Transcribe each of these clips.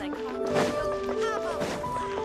I conquer, you'll have a blast.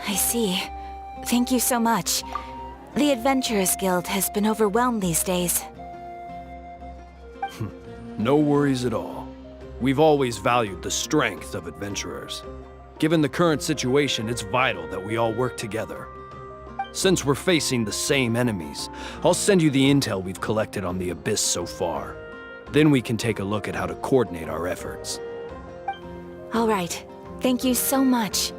I see. Thank you so much. The Adventurers Guild has been overwhelmed these days. No worries at all. We've always valued the strength of adventurers. Given the current situation, it's vital that we all work together. Since we're facing the same enemies, I'll send you the intel we've collected on the Abyss so far. Then we can take a look at how to coordinate our efforts. All right. Thank you so much.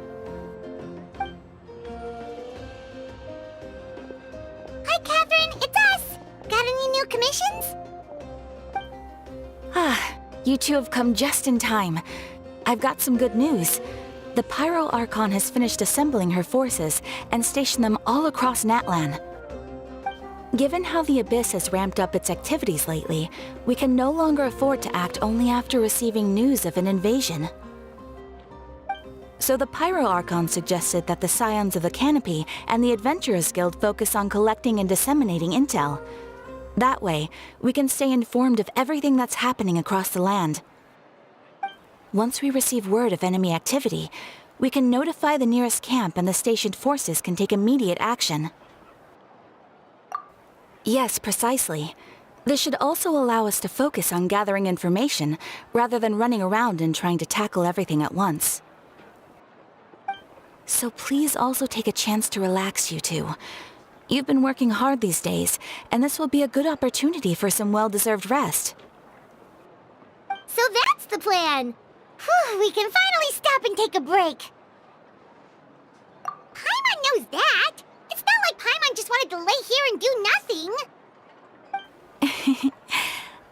Hi, Catherine. It's us. Got any new commissions? You two have come just in time. I've got some good news. The Pyro Archon has finished assembling her forces and stationed them all across Natlan. Given how the Abyss has ramped up its activities lately, we can no longer afford to act only after receiving news of an invasion. So the Pyro Archon suggested that the Scions of the Canopy and the Adventurers Guild focus on collecting and disseminating intel. That way, we can stay informed of everything that's happening across the land. Once we receive word of enemy activity, we can notify the nearest camp and the stationed forces can take immediate action. Yes, precisely. This should also allow us to focus on gathering information, rather than running around and trying to tackle everything at once. So please also take a chance to relax, you two. You've been working hard these days, and this will be a good opportunity for some well-deserved rest. So that's the plan. Whew, we can finally stop and take a break. Paimon knows that. It's not like Paimon just wanted to lay here and do nothing.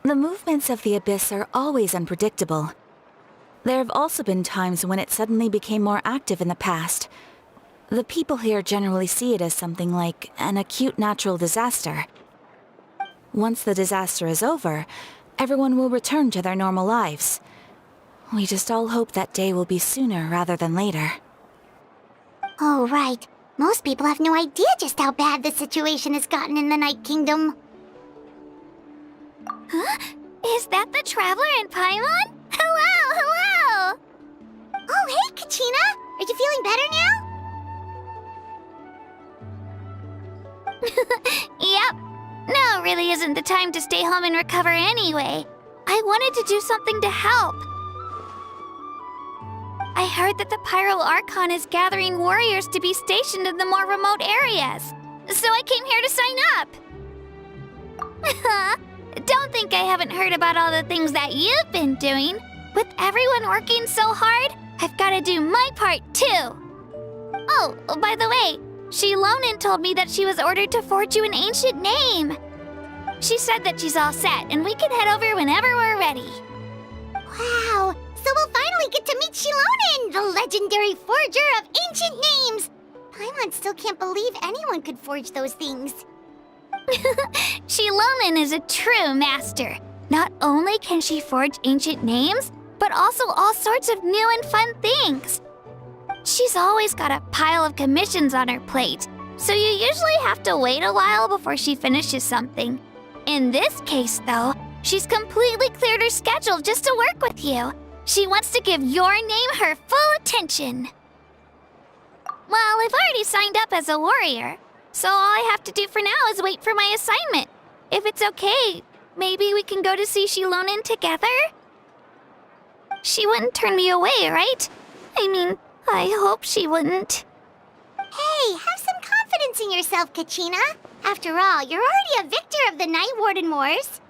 The movements of the Abyss are always unpredictable. There have also been times when it suddenly became more active in the past. The people here generally see it as something like an acute natural disaster. Once the disaster is over, everyone will return to their normal lives. We just all hope that day will be sooner rather than later. Oh, right. Most people have no idea just how bad the situation has gotten in the Night Kingdom. Huh? Is that the Traveler in Paimon? Hello, hello! Oh, hey, Kachina! Are you feeling better now? Yep. Now really isn't the time to stay home and recover anyway. I wanted to do something to help. I heard that the Pyro Archon is gathering warriors to be stationed in the more remote areas. So I came here to sign up. Don't think I haven't heard about all the things that you've been doing. With everyone working so hard, I've got to do my part too. Oh, by the way, Shilonin told me that she was ordered to forge you an ancient name. She said that she's all set and we can head over whenever we're ready. Wow, so we'll finally get to meet Shilonin, the legendary forger of ancient names. Paimon still can't believe anyone could forge those things. Shilonin is a true master. Not only can she forge ancient names, but also all sorts of new and fun things. She's always got a pile of commissions on her plate, so you usually have to wait a while before she finishes something. In this case, though, she's completely cleared her schedule just to work with you. She wants to give your name her full attention. Well, I've already signed up as a warrior, so all I have to do for now is wait for my assignment. If it's okay, maybe we can go to see Shilonin together? She wouldn't turn me away, right? I mean, I hope she wouldn't. Hey, have some confidence in yourself, Kachina. After all, you're already a victor of the Night Warden Wars.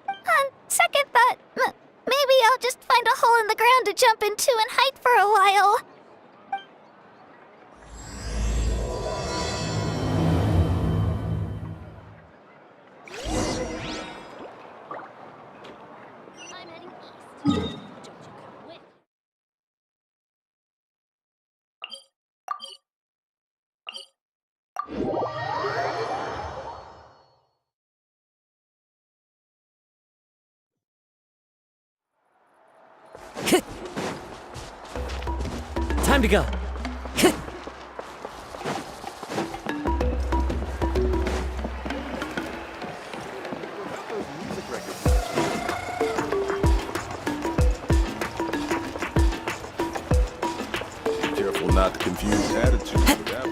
On second thought, maybe I'll just find a hole in the ground to jump into and hide for a while. I'm heading east. Don't you come with. Time to go. Careful not to confuse attitude with appetite.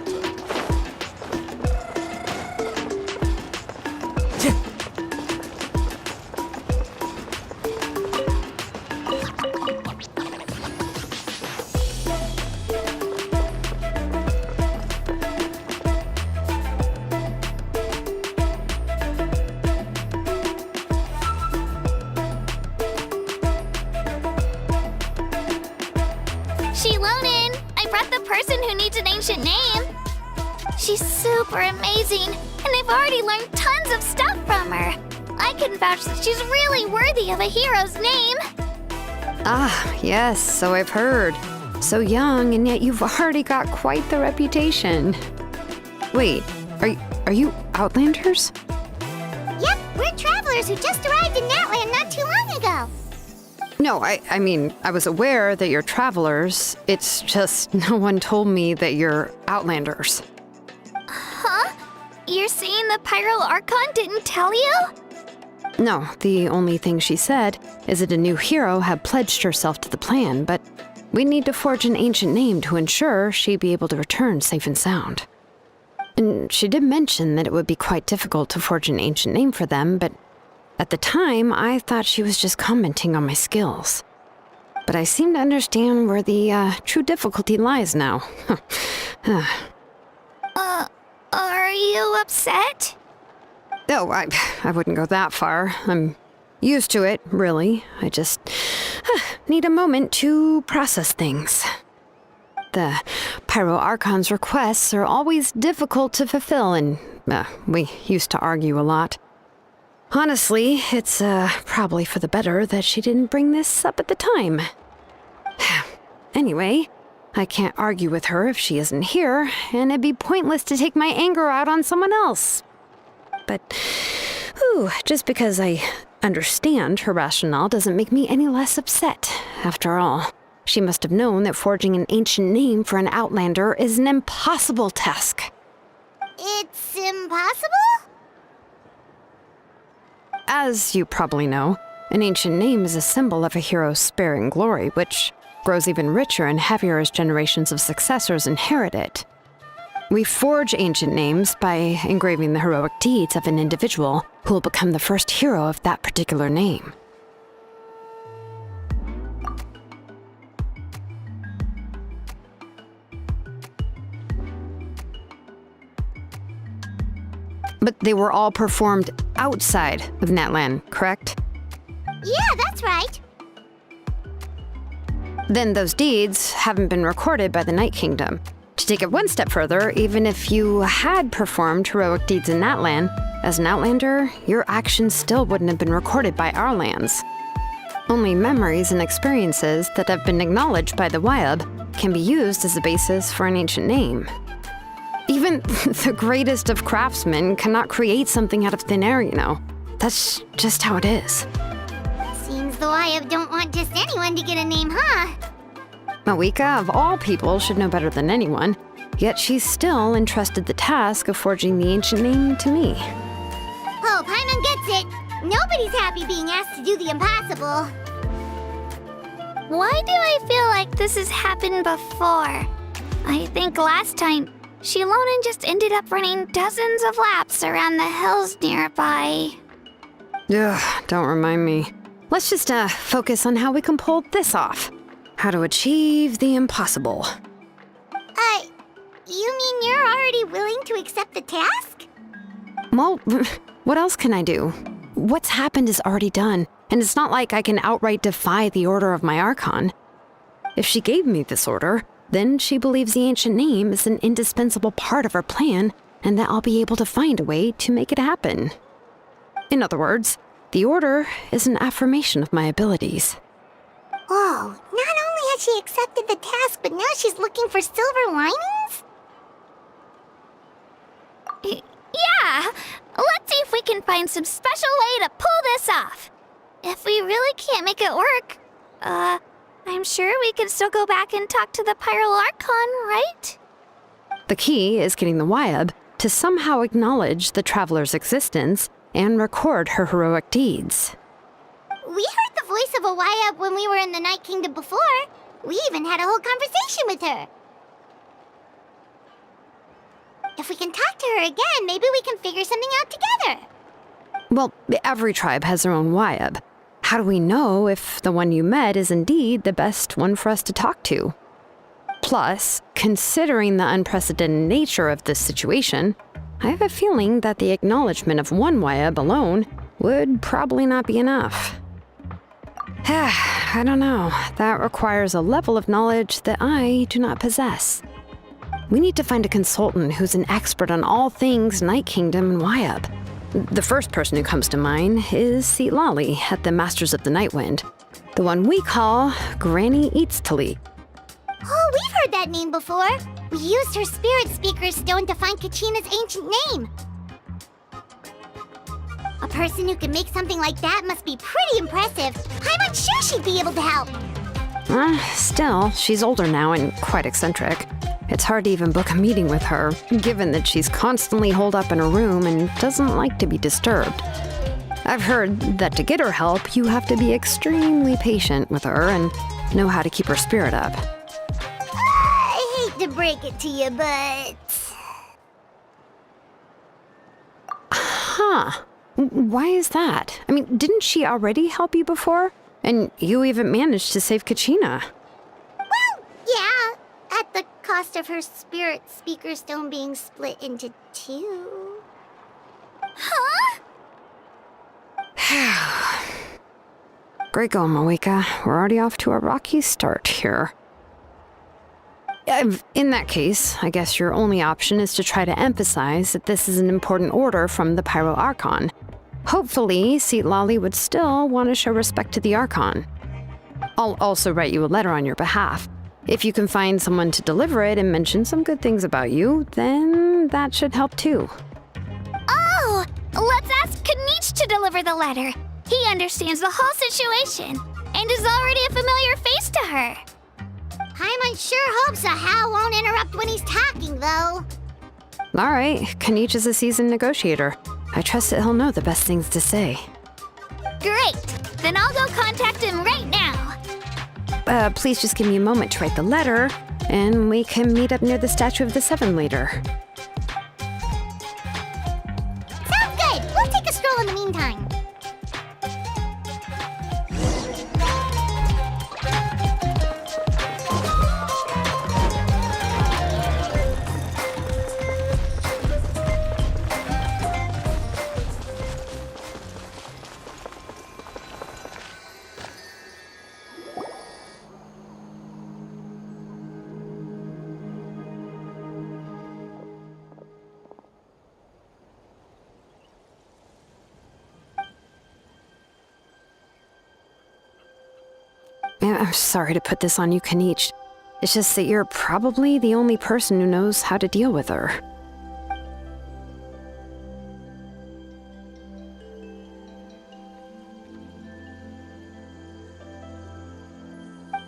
Shilonin, I brought the person who needs an ancient name. She's super amazing, and I've already learned tons of stuff from her. I can vouch that she's really worthy of a hero's name. Ah, yes, so I've heard. So young, and yet you've already got quite the reputation. Wait, are you Outlanders? Yep, we're travelers who just arrived in Natland not too long ago. No, I mean, I was aware that you're travelers. It's just no one told me that you're Outlanders. Huh? You're saying the Pyro Archon didn't tell you? No, the only thing she said is that a new hero had pledged herself to the plan, but we need to forge an ancient name to ensure she'd be able to return safe and sound. And she did mention that it would be quite difficult to forge an ancient name for them, but at the time, I thought she was just commenting on my skills. But I seem to understand where the true difficulty lies now. Are you upset? Oh, I wouldn't go that far. I'm used to it, really. I just need a moment to process things. The Pyro Archon's requests are always difficult to fulfill, and we used to argue a lot. Honestly, it's probably for the better that she didn't bring this up at the time. Anyway, I can't argue with her if she isn't here, and it'd be pointless to take my anger out on someone else. But, just because I understand her rationale doesn't make me any less upset. After all, she must have known that forging an ancient name for an outlander is an impossible task. It's impossible? As you probably know, an ancient name is a symbol of a hero's sparing glory, which grows even richer and heavier as generations of successors inherit it. We forge ancient names by engraving the heroic deeds of an individual who will become the first hero of that particular name. But they were all performed outside of Natlan, correct? Yeah, that's right. Then those deeds haven't been recorded by the Night Kingdom. To take it one step further, even if you had performed heroic deeds in Natlan, as an outlander, your actions still wouldn't have been recorded by our lands. Only memories and experiences that have been acknowledged by the Wyab can be used as a basis for an ancient name. Even the greatest of craftsmen cannot create something out of thin air, you know. That's just how it is. Seems the Wyab don't want just anyone to get a name, huh? Mawika, of all people, should know better than anyone, yet she's still entrusted the task of forging the ancient name to me. Oh, Paimon gets it. Nobody's happy being asked to do the impossible. Why do I feel like this has happened before? I think last time, Shilonen just ended up running dozens of laps around the hills nearby. Ugh, don't remind me. Let's just focus on how we can pull this off. How to achieve the impossible. You mean you're already willing to accept the task? Well, what else can I do? What's happened is already done, and it's not like I can outright defy the order of my archon. If she gave me this order, then she believes the ancient name is an indispensable part of her plan, and that I'll be able to find a way to make it happen. In other words, the order is an affirmation of my abilities. Whoa, not only has she accepted the task, but now she's looking for silver linings? Yeah! Let's see if we can find some special way to pull this off. If we really can't make it work, I'm sure we can still go back and talk to the Pyral Archon, right? The key is getting the Wyab to somehow acknowledge the traveler's existence and record her heroic deeds. We heard the voice of a Wyab when we were in the Night Kingdom before. We even had a whole conversation with her. If we can talk to her again, maybe we can figure something out together. Well, every tribe has their own Wyab. How do we know if the one you met is indeed the best one for us to talk to? Plus, considering the unprecedented nature of this situation, I have a feeling that the acknowledgement of one Wyab alone would probably not be enough. I don't know. That requires a level of knowledge that I do not possess. We need to find a consultant who's an expert on all things Night Kingdom and Wyab. The first person who comes to mind is Seatlali at the Masters of the Nightwind, the one we call Granny Eatstali. Oh, we've heard that name before. We used her spirit speaker stone to find Kachina's ancient name. A person who can make something like that must be pretty impressive. I'm not sure she'd be able to help. Still, she's older now and quite eccentric. It's hard to even book a meeting with her, given that she's constantly holed up in her room and doesn't like to be disturbed. I've heard that to get her help, you have to be extremely patient with her and know how to keep her spirit up. I hate to break it to you, but... Huh. Why is that? I mean, didn't she already help you before? And you even managed to save Kachina. Well, yeah. At the cost of her spirit speaker stone being split into two. Huh? Great going, Mawika. We're already off to a rocky start here. In that case, I guess your only option is to try to emphasize that this is an important order from the Pyro Archon. Hopefully, Seatlali would still want to show respect to the Archon. I'll also write you a letter on your behalf. If you can find someone to deliver it and mention some good things about you, then that should help too. Oh! Let's ask Kanich to deliver the letter. He understands the whole situation and is already a familiar face to her. Paimon sure hopes a Hal won't interrupt when he's talking, though. All right, Kanich is a seasoned negotiator. I trust that he'll know the best things to say. Great! Then I'll go contact him right now. Please just give me a moment to write the letter, and we can meet up near the Statue of the Seven later. Sounds good. We'll take a stroll in the meantime. I'm sorry to put this on you, Kanich. It's just that you're probably the only person who knows how to deal with her.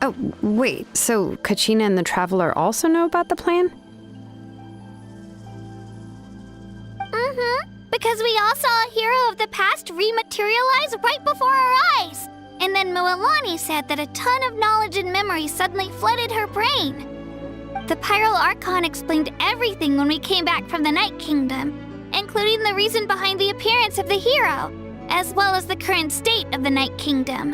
Oh, wait, so Kachina and the Traveler also know about the plan? Because we all saw a hero of the past rematerialize right before our eyes. And then Mualani said that a ton of knowledge and memory suddenly flooded her brain. The Pyral Archon explained everything when we came back from the Night Kingdom, including the reason behind the appearance of the hero, as well as the current state of the Night Kingdom.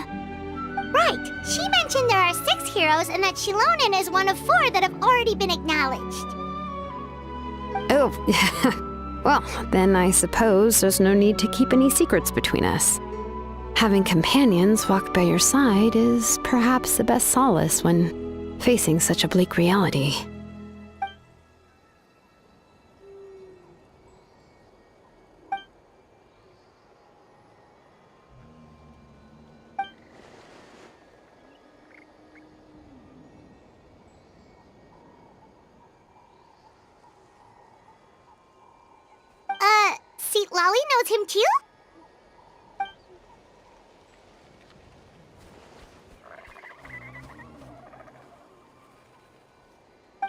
Right. She mentioned there are 6 heroes and that Shilonen is one of 4 that have already been acknowledged. Oh, well, then I suppose there's no need to keep any secrets between us. Having companions walk by your side is perhaps the best solace when facing such a bleak reality. Seat Lolly knows him too?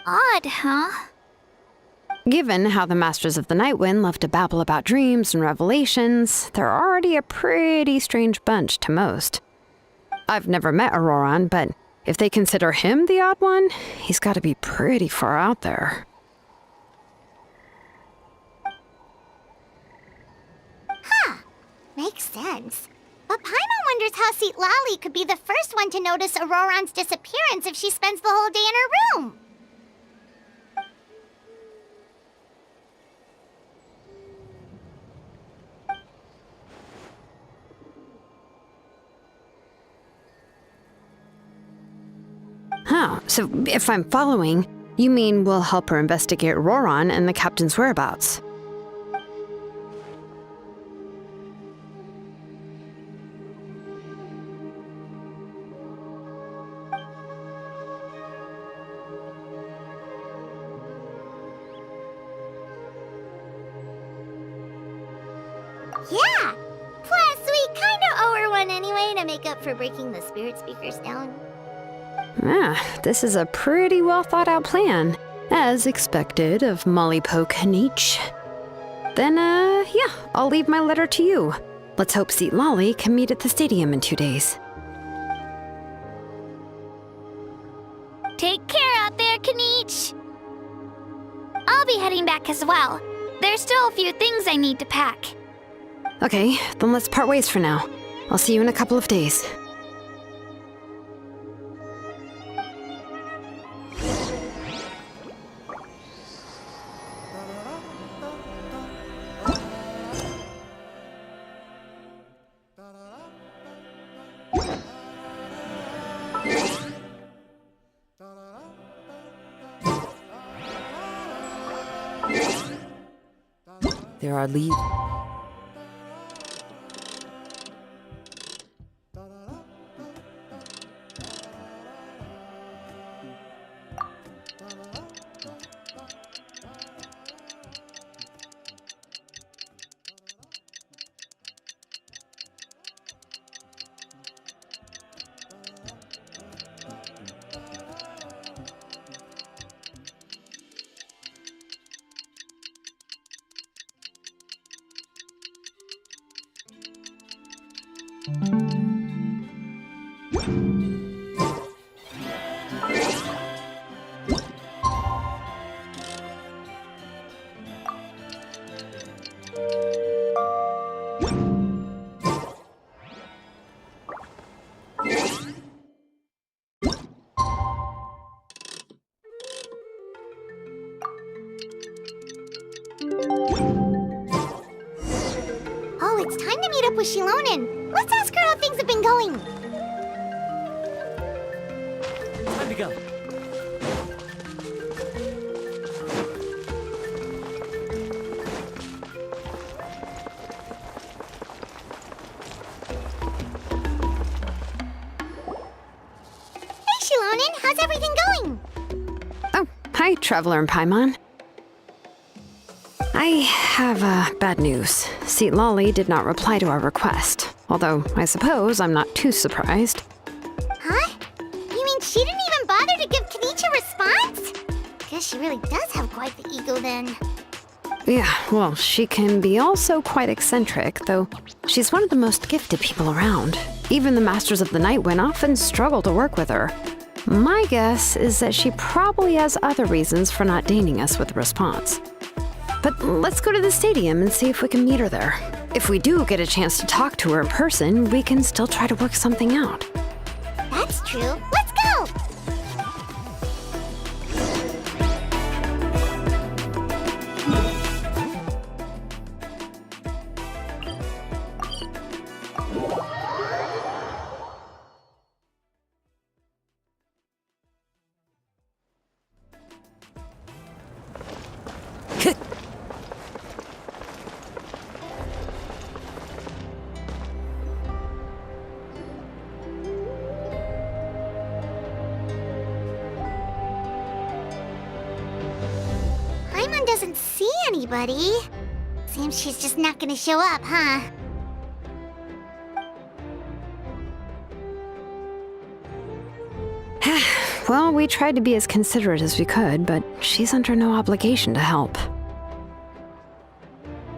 Odd, huh? Given how the Masters of the Night Wind love to babble about dreams and revelations, they're already a pretty strange bunch to most. I've never met Auroran, but if they consider him the odd one, he's got to be pretty far out there. Makes sense. But Paimon wonders how Seat Lolly could be the first one to notice Auroran's disappearance if she spends the whole day in her room. Huh, so if I'm following, you mean we'll help her investigate Auroran and the captain's whereabouts? Yeah! Plus, we kinda owe her one anyway to make up for breaking the spirit speakers down. This is a pretty well thought out plan, as expected of Molly Poe Kanich. Then, yeah, I'll leave my letter to you. Let's hope Seat Lolly can meet at the stadium in 2 days. Take care out there, Kanich. I'll be heading back as well. There's still a few things I need to pack. Okay, then let's part ways for now. I'll see you in a couple of days. There are leaves. it's time to meet up with Shilonen. Let's ask her how things have been going. Time to go. Hey, Shilonen, how's everything going? Oh, hi, Traveler and Paimon. I have bad news. Seat Lolly did not reply to our request. Although, I suppose I'm not too surprised. Huh? You mean she didn't even bother to give Kenichi a response? Guess she really does have quite the ego then. Yeah, well, she can be also quite eccentric, though she's one of the most gifted people around. Even the Masters of the Night Wind often struggle to work with her. My guess is that she probably has other reasons for not deigning us with a response. But let's go to the stadium and see if we can meet her there. If we do get a chance to talk to her in person, we can still try to work something out. That's true. Let's go! Paimon doesn't see anybody. Seems she's just not gonna show up, huh? Well, we tried to be as considerate as we could, but she's under no obligation to help.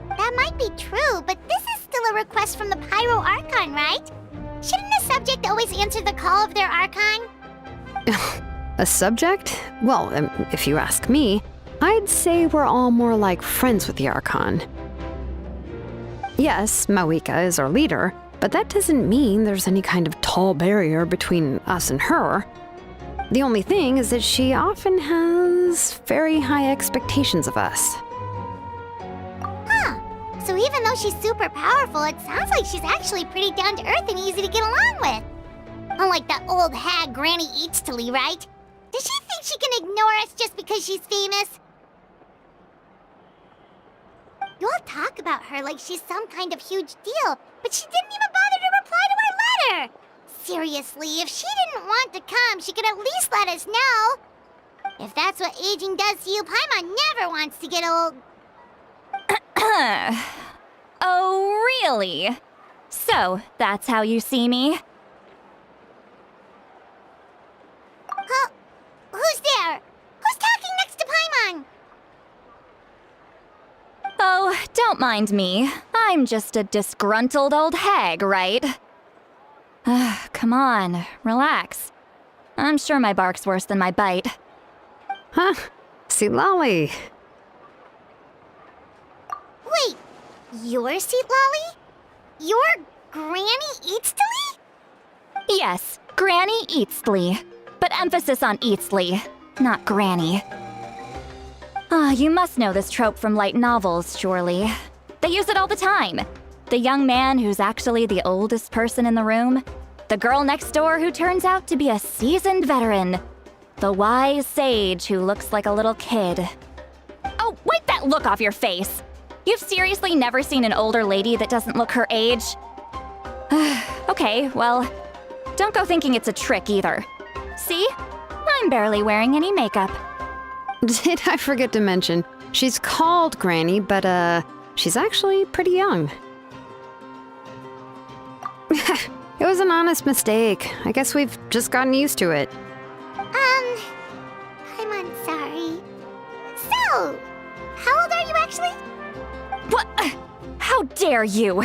That might be true, but this is still a request from the Pyro Archon, right? Shouldn't a subject always answer the call of their Archon? A subject? Well, if you ask me, I'd say we're all more like friends with the Archon. Yes, Mawika is our leader, but that doesn't mean there's any kind of tall barrier between us and her. The only thing is that she often has very high expectations of us. Huh. So even though she's super powerful, it sounds like she's actually pretty down to earth and easy to get along with. Unlike that old hag Granny Eatstily, right? Does she think she can ignore us just because she's famous? You all talk about her like she's some kind of huge deal, but she didn't even bother to reply to our letter! Seriously, if she didn't want to come, she could at least let us know. If that's what aging does to you, Paimon never wants to get old. Oh, really? So, that's how you see me? Huh? Who's there? Who's talking next to Paimon? Oh, don't mind me. I'm just a disgruntled old hag, right? Come on, relax. I'm sure my bark's worse than my bite. Huh? See, Lolly. Wait, you're Seat Lolly? You're Granny Eatstily? Yes, Granny Eatsley. But emphasis on Eatsley, not Granny. You must know this trope from light novels, surely. They use it all the time. The young man who's actually the oldest person in the room. The girl next door who turns out to be a seasoned veteran. The wise sage who looks like a little kid. Oh, wipe that look off your face! You've seriously never seen an older lady that doesn't look her age? Okay, well, don't go thinking it's a trick either. See? I'm barely wearing any makeup. Did I forget to mention, she's called Granny, but she's actually pretty young. It was an honest mistake. I guess we've just gotten used to it. I'm sorry. So, how old are you actually? What? How dare you?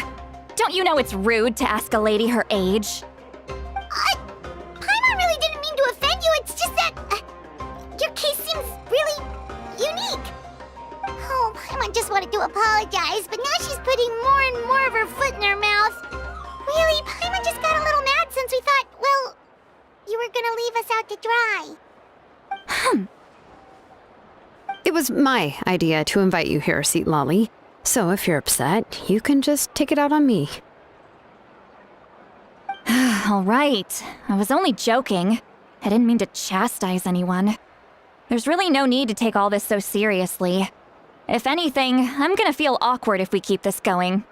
Don't you know it's rude to ask a lady her age? Paimon really didn't mean to offend you, it's just that your case seems really unique. Oh, Paimon just wanted to apologize, but now she's putting more and more of her foot in her mouth. Really, Paimon just got a little mad since we thought, well, you were gonna leave us out to dry. It was my idea to invite you here, Seat Lolly. So if you're upset, you can just take it out on me. All right. I was only joking. I didn't mean to chastise anyone. There's really no need to take all this so seriously. If anything, I'm gonna feel awkward if we keep this going.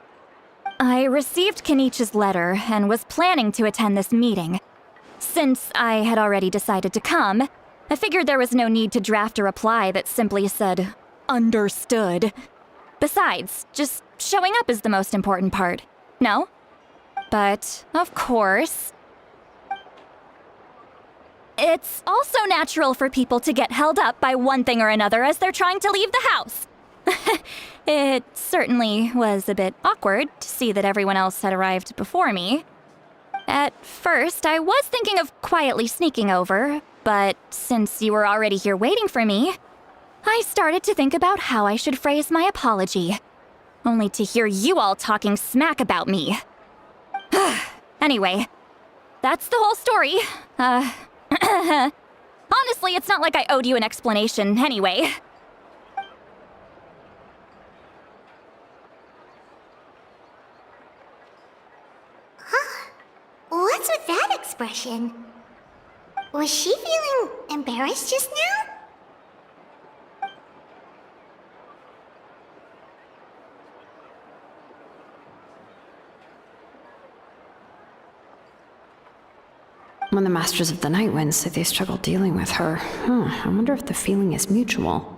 I received Kenichi's letter and was planning to attend this meeting. Since I had already decided to come, I figured there was no need to draft a reply that simply said, "Understood." Besides, just showing up is the most important part, no? But, of course, it's also natural for people to get held up by one thing or another as they're trying to leave the house. It certainly was a bit awkward to see that everyone else had arrived before me. At first, I was thinking of quietly sneaking over, but since you were already here waiting for me, I started to think about how I should phrase my apology, only to hear you all talking smack about me. Anyway, that's the whole story. Honestly, it's not like I owed you an explanation anyway. What's with that expression? Was she feeling embarrassed just now? When the Masters of the Night Wind say they struggle dealing with her, I wonder if the feeling is mutual.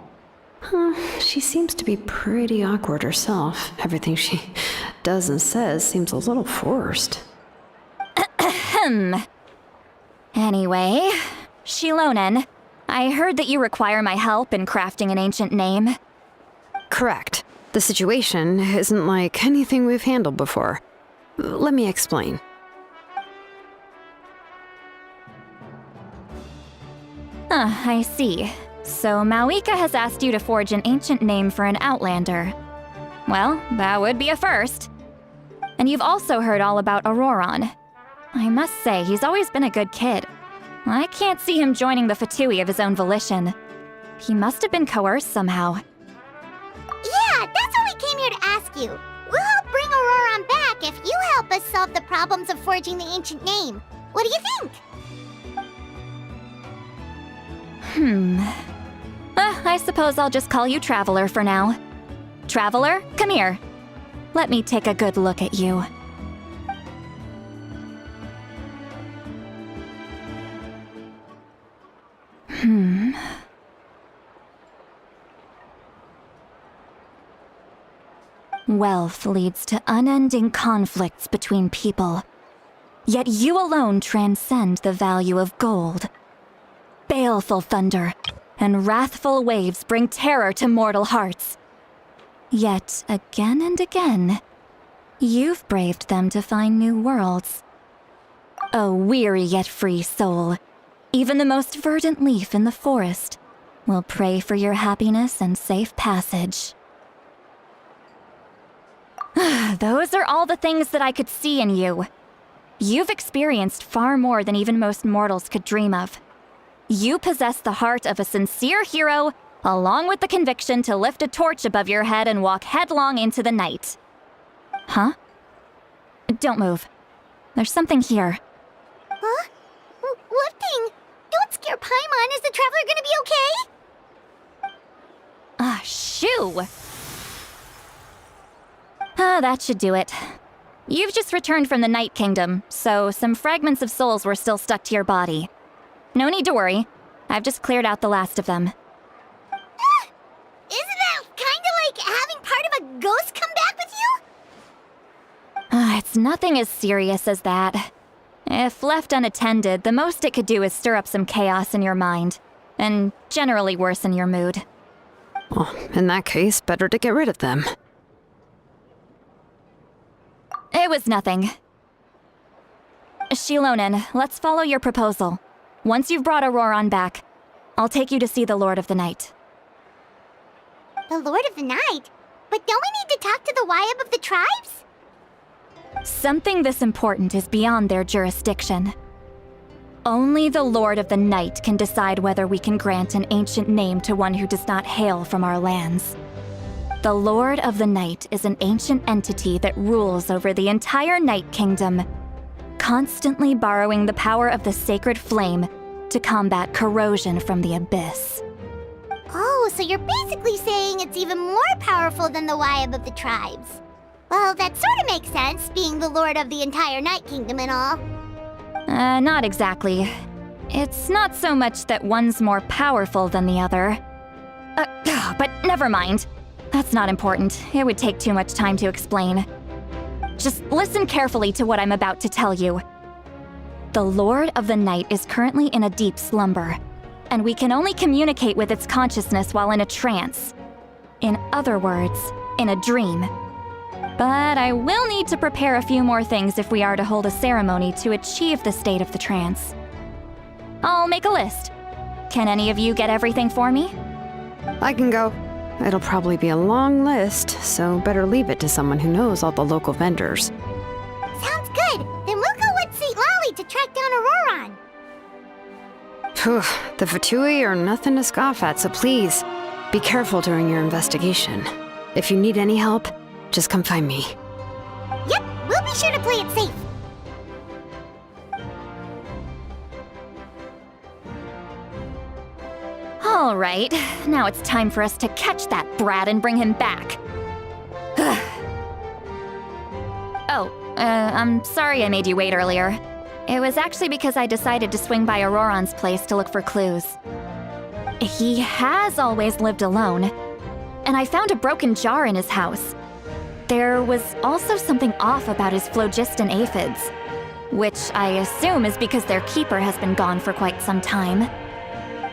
She seems to be pretty awkward herself. Everything she does and says seems a little forced. Anyway, Shilonen, I heard that you require my help in crafting an ancient name. Correct. The situation isn't like anything we've handled before. Let me explain. I see. So Mauika has asked you to forge an ancient name for an Outlander. Well, that would be a first. And you've also heard all about Auroron. I must say, he's always been a good kid. I can't see him joining the Fatui of his own volition. He must have been coerced somehow. Yeah, that's what we came here to ask you. We'll help bring Auroron back if you help us solve the problems of forging the ancient name. What do you think? I suppose I'll just call you Traveler for now. Traveler, come here. Let me take a good look at you. Wealth leads to unending conflicts between people. Yet you alone transcend the value of gold. Baleful thunder and wrathful waves bring terror to mortal hearts. Yet again and again, you've braved them to find new worlds. A weary yet free soul, even the most verdant leaf in the forest will pray for your happiness and safe passage. Those are all the things that I could see in you. You've experienced far more than even most mortals could dream of. You possess the heart of a sincere hero, along with the conviction to lift a torch above your head and walk headlong into the night. Huh? Don't move. There's something here. Huh? What thing? Don't scare Paimon. Is the Traveler gonna be okay? Shoo! That should do it. You've just returned from the Night Kingdom, so some fragments of souls were still stuck to your body. No need to worry. I've just cleared out the last of them. Isn't that kinda like having part of a ghost come back with you? It's nothing as serious as that. If left unattended, the most it could do is stir up some chaos in your mind, and generally worsen your mood. Well, in that case, better to get rid of them. It was nothing. Shilonen, let's follow your proposal. Once you've brought Auroron back, I'll take you to see the Lord of the Night. The Lord of the Night? But don't we need to talk to the Wayab of the tribes? Something this important is beyond their jurisdiction. Only the Lord of the Night can decide whether we can grant an ancient name to one who does not hail from our lands. The Lord of the Night is an ancient entity that rules over the entire Night Kingdom, constantly borrowing the power of the sacred flame to combat corrosion from the abyss. Oh, so you're basically saying it's even more powerful than the Wyab of the tribes. Well, that sort of makes sense, being the lord of the entire Night Kingdom and all. Not exactly. It's not so much that one's more powerful than the other. But never mind. That's not important. It would take too much time to explain. Just listen carefully to what I'm about to tell you. The Lord of the Night is currently in a deep slumber, and we can only communicate with its consciousness while in a trance. In other words, in a dream. But I will need to prepare a few more things if we are to hold a ceremony to achieve the state of the trance. I'll make a list. Can any of you get everything for me? I can go. It'll probably be a long list, so better leave it to someone who knows all the local vendors. Sounds good. Then we'll go with St. Lolly to track down Auroron. Phew, the Fatui are nothing to scoff at, so please, be careful during your investigation. If you need any help, just come find me. Yep, we'll be sure to play it safe. All right, now it's time for us to catch that brat and bring him back. I'm sorry I made you wait earlier. It was actually because I decided to swing by Auroron's place to look for clues. He has always lived alone, and I found a broken jar in his house. There was also something off about his phlogiston aphids, which I assume is because their keeper has been gone for quite some time.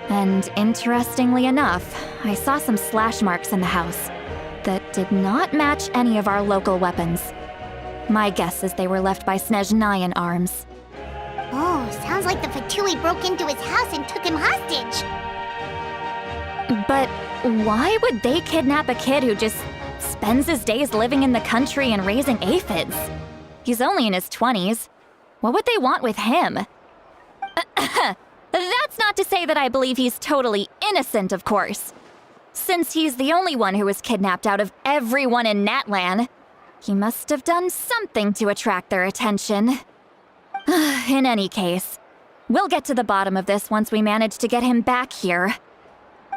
And interestingly enough, I saw some slash marks in the house that did not match any of our local weapons. My guess is they were left by Snezhnayan arms. Oh, sounds like the Fatui broke into his house and took him hostage. But why would they kidnap a kid who just spends his days living in the country and raising aphids? He's only in his 20s. What would they want with him? That's not to say that I believe he's totally innocent, of course. Since he's the only one who was kidnapped out of everyone in Natlan, he must have done something to attract their attention. In any case, we'll get to the bottom of this once we manage to get him back here.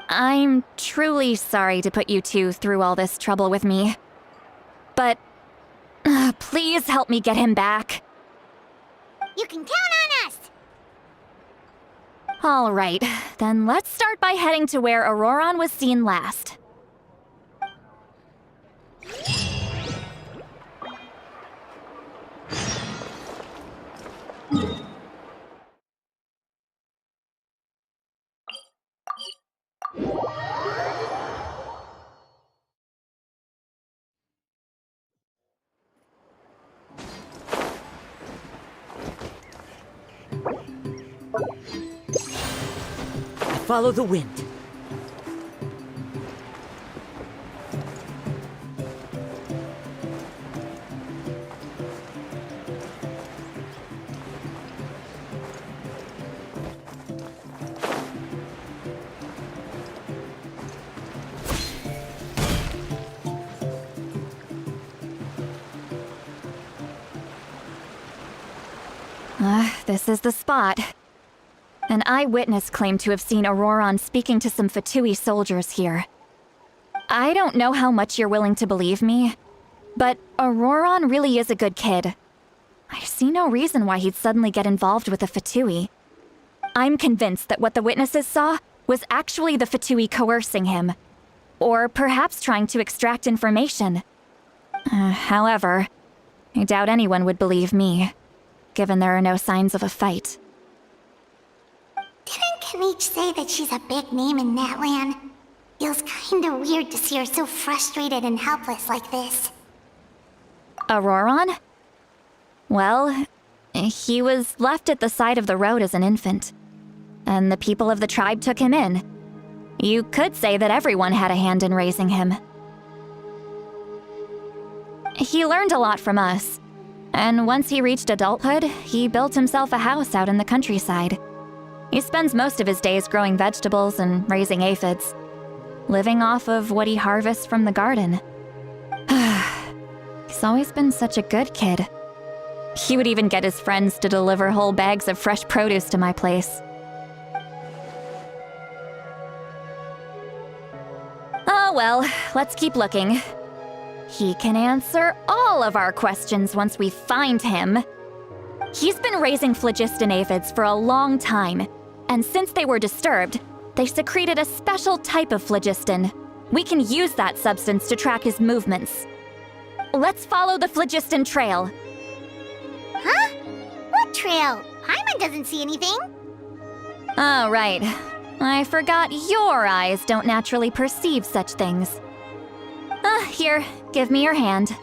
I'm truly sorry to put you two through all this trouble with me. But please help me get him back. You can count on us! All right, then let's start by heading to where Auroron was seen last. Follow the wind. This is the spot. An eyewitness claimed to have seen Auroron speaking to some Fatui soldiers here. I don't know how much you're willing to believe me, but Auroron really is a good kid. I see no reason why he'd suddenly get involved with the Fatui. I'm convinced that what the witnesses saw was actually the Fatui coercing him, or perhaps trying to extract information. However, I doubt anyone would believe me, given there are no signs of a fight. Didn't Kanich say that she's a big name in Natlan? Feels kinda weird to see her so frustrated and helpless like this. Auroron? Well, he was left at the side of the road as an infant, and the people of the tribe took him in. You could say that everyone had a hand in raising him. He learned a lot from us, and once he reached adulthood, he built himself a house out in the countryside. He spends most of his days growing vegetables and raising aphids. living off of what he harvests from the garden. He's always been such a good kid. He would even get his friends to deliver whole bags of fresh produce to my place. Oh well, let's keep looking. He can answer all of our questions once we find him. He's been raising phlogiston aphids for a long time, and since they were disturbed, they secreted a special type of phlogiston. We can use that substance to track his movements. Let's follow the phlogiston trail. Huh? What trail? Paimon doesn't see anything. Oh, right. I forgot your eyes don't naturally perceive such things. Here, give me your hand.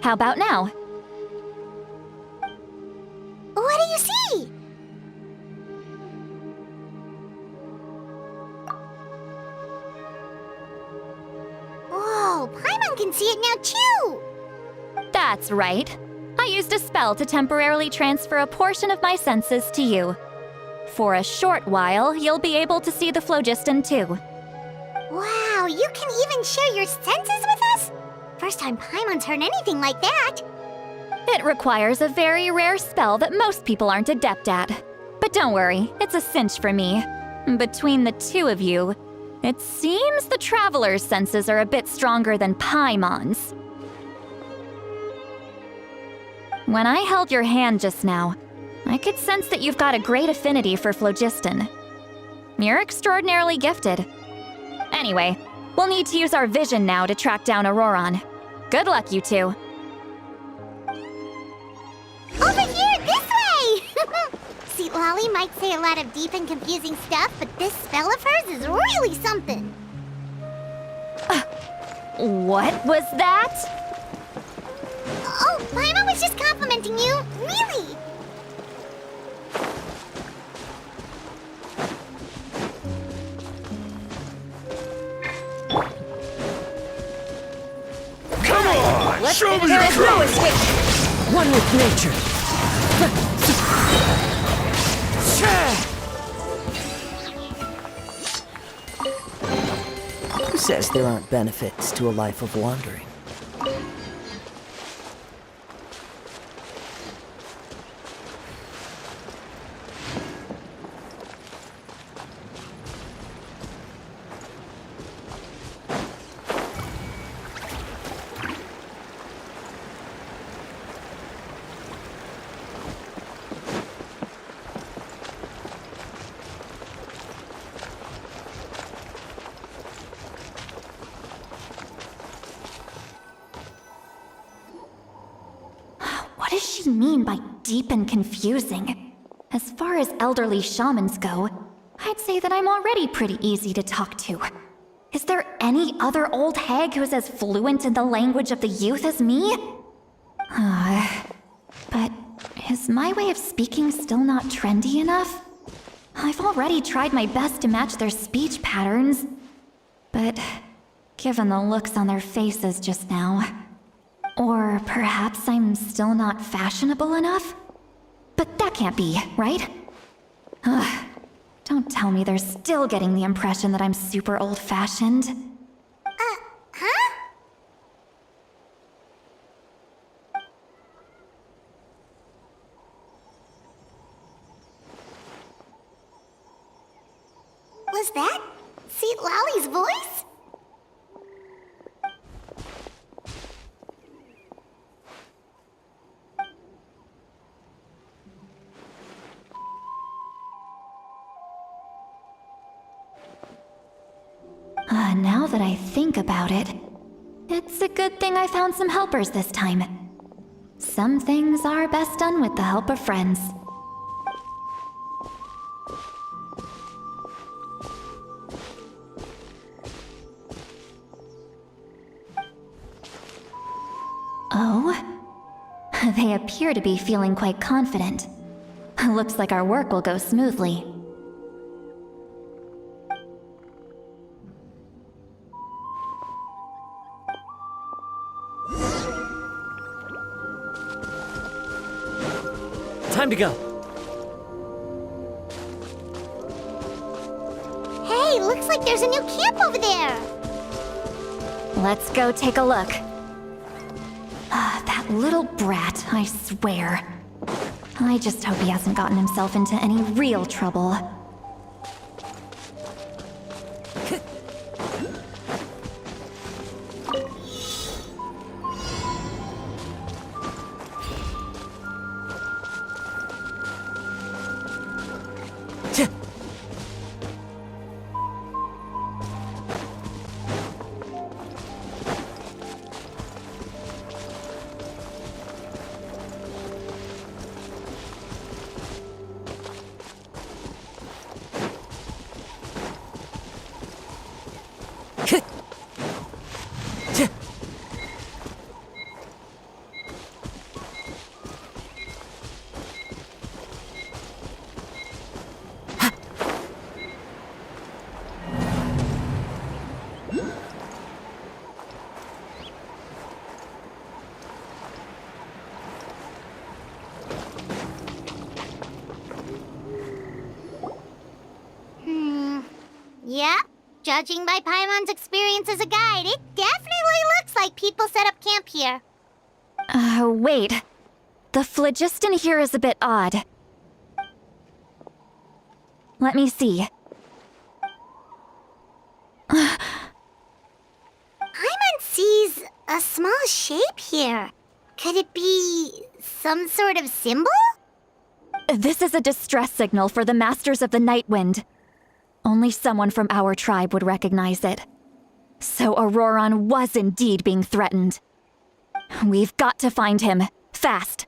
How about now? What do you see? Whoa, Paimon can see it now too! That's right. I used a spell to temporarily transfer a portion of my senses to you. For a short while, you'll be able to see the phlogiston too. Wow, you can even share your senses with us? First time Paimon's heard anything like that. It requires a very rare spell that most people aren't adept at. But don't worry, it's a cinch for me. Between the two of you, it seems the Traveler's senses are a bit stronger than Paimon's. When I held your hand just now, I could sense that you've got a great affinity for phlogiston. You're extraordinarily gifted. Anyway, we'll need to use our vision now to track down Auroron. Good luck, you two. Over here, this way! See, Lolly might say a lot of deep and confusing stuff, but this spell of hers is really something. What was that? Oh, Paimon was just complimenting you. Really? Come on! Show me your There is no prowess! escape! One with nature. Who says there aren't benefits to a life of wandering? What does she mean by deep and confusing? As far as elderly shamans go, I'd say that I'm already pretty easy to talk to. Is there any other old hag who's as fluent in the language of the youth as me? But is my way of speaking still not trendy enough? I've already tried my best to match their speech patterns. But given the looks on their faces just now... Or perhaps I'm still not fashionable enough? But that can't be, right? Don't tell me they're still getting the impression that I'm super old-fashioned. Huh? Was that Seat Lolly's voice? Now that I think about it, it's a good thing I found some helpers this time. Some things are best done with the help of friends. Oh? They appear to be feeling quite confident. Looks like our work will go smoothly. Time to go. Hey, looks like there's a new camp over there. Let's go take a look. That little brat, I swear. I just hope he hasn't gotten himself into any real trouble. Yeah, judging by Paimon's experience as a guide, it definitely looks like people set up camp here. Wait. The phlogiston here is a bit odd. Let me see. Paimon sees a small shape here. Could it be some sort of symbol? This is a distress signal for the Masters of the Night Wind. Only someone from our tribe would recognize it. So Auroron was indeed being threatened. We've got to find him, fast.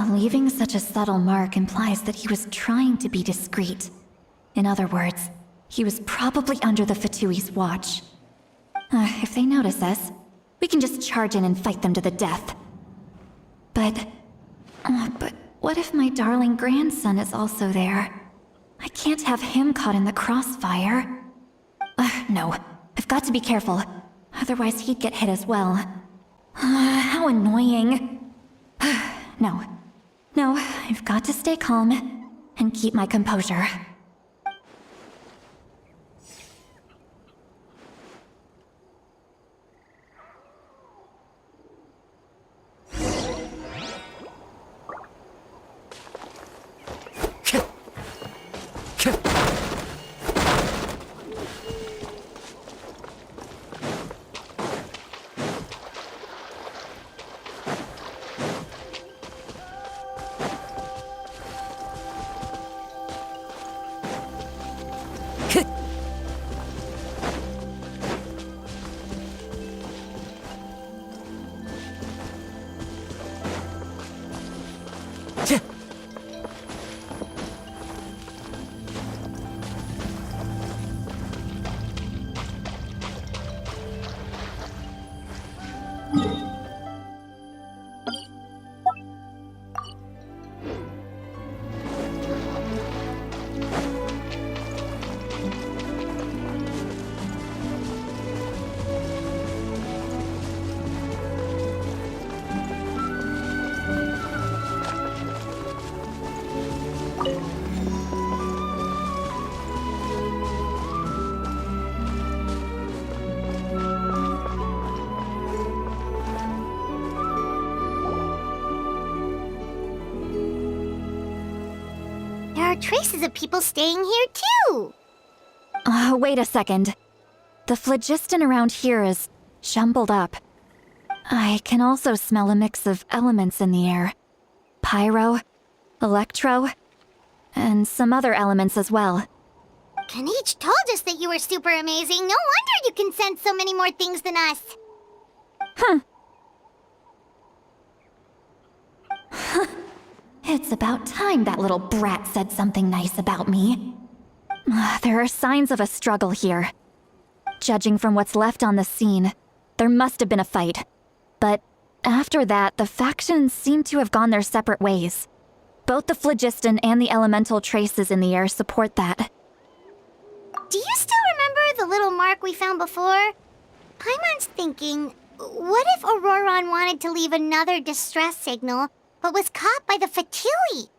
Leaving such a subtle mark implies that he was trying to be discreet. In other words, he was probably under the Fatui's watch. If they notice us, we can just charge in and fight them to the death. But what if my darling grandson is also there? I can't have him caught in the crossfire. No, I've got to be careful. Otherwise he'd get hit as well. How annoying. No, I've got to stay calm and keep my composure. Traces of people staying here too. Wait a second. The phlogiston around here is jumbled up. I can also smell a mix of elements in the air. Pyro, electro, and some other elements as well. Kanich told us that you were super amazing. No wonder you can sense so many more things than us. It's about time that little brat said something nice about me. There are signs of a struggle here. Judging from what's left on the scene, there must have been a fight. But After that, the factions seem to have gone their separate ways. Both the phlogiston and the elemental traces in the air support that. Do you still remember the little mark we found before? Paimon's thinking, what if Auroron wanted to leave another distress signal, but was caught by the Fatui?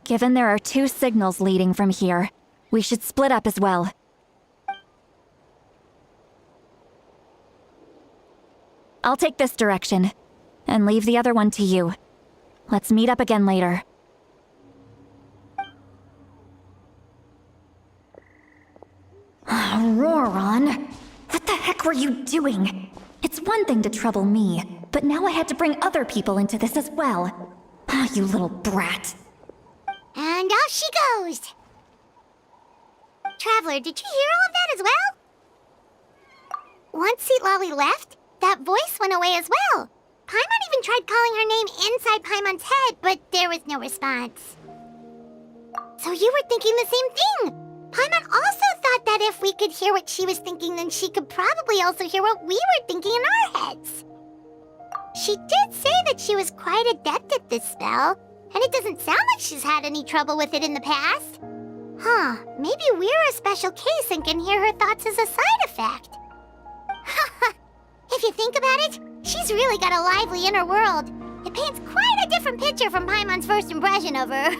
Given there are 2 signals leading from here, we should split up as well. I'll take this direction, and leave the other one to you. Let's meet up again later. Auroron, what the heck were you doing? It's one thing to trouble me, but now I had to bring other people into this as well. Ah, you little brat. And off she goes! Traveler, did you hear all of that as well? Once Seatlolly left, that voice went away as well. Paimon even tried calling her name inside Paimon's head, but there was no response. So you were thinking the same thing! Paimon also thought that if we could hear what she was thinking, then she could probably also hear what we were thinking in our heads. She did say that she was quite adept at this spell, and it doesn't sound like she's had any trouble with it in the past. Huh, maybe we're a special case and can hear her thoughts as a side effect. If you think about it, she's really got a lively inner world. It paints quite a different picture from Paimon's first impression of her.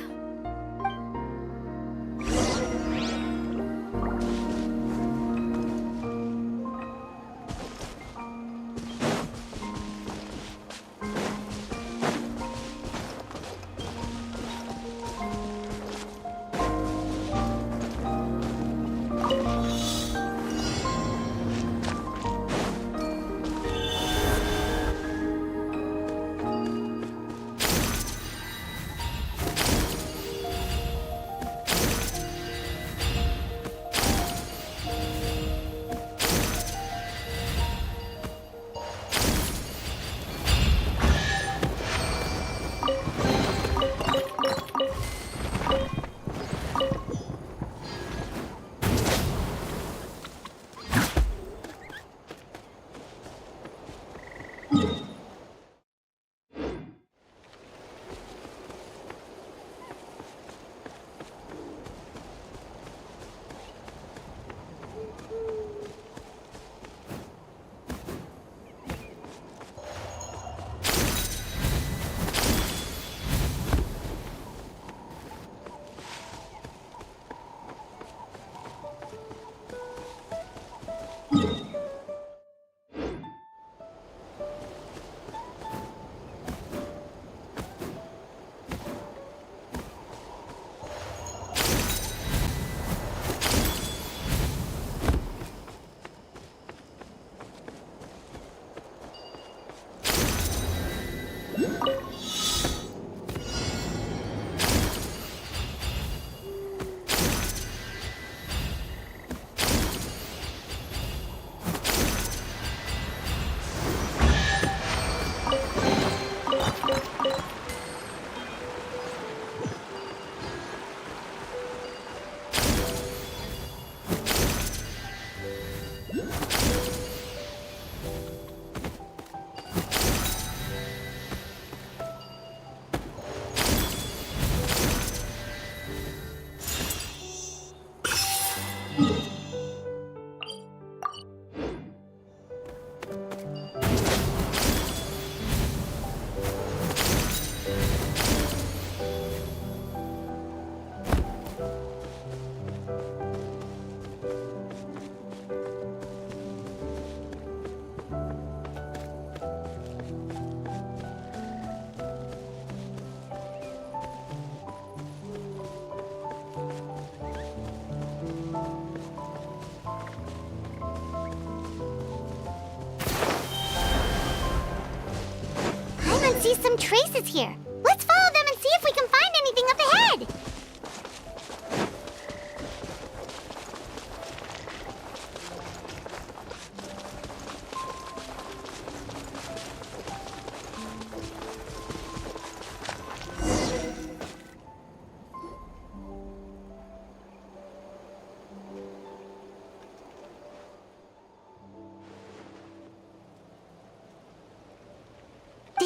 See some traces here. Let's follow them and see if we can find anything up ahead.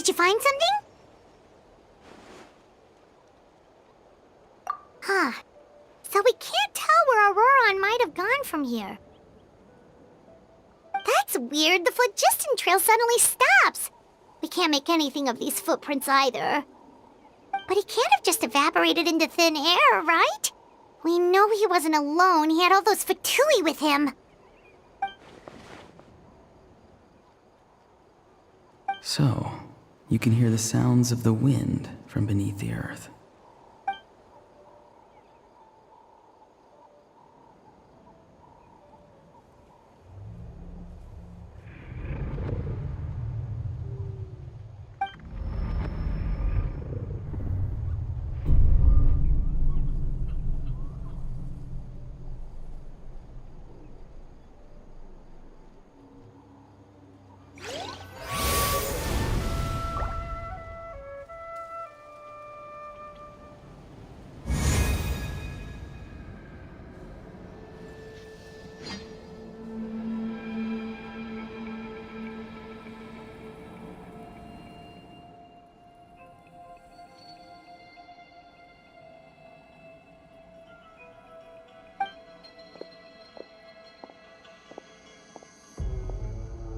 Did you find something? Huh. So we can't tell where Auroron might have gone from here. That's weird. The phlogiston trail suddenly stops. We can't make anything of these footprints either. But he can't have just evaporated into thin air, right? We know he wasn't alone. He had all those Fatui with him. So, you can hear the sounds of the wind from beneath the earth.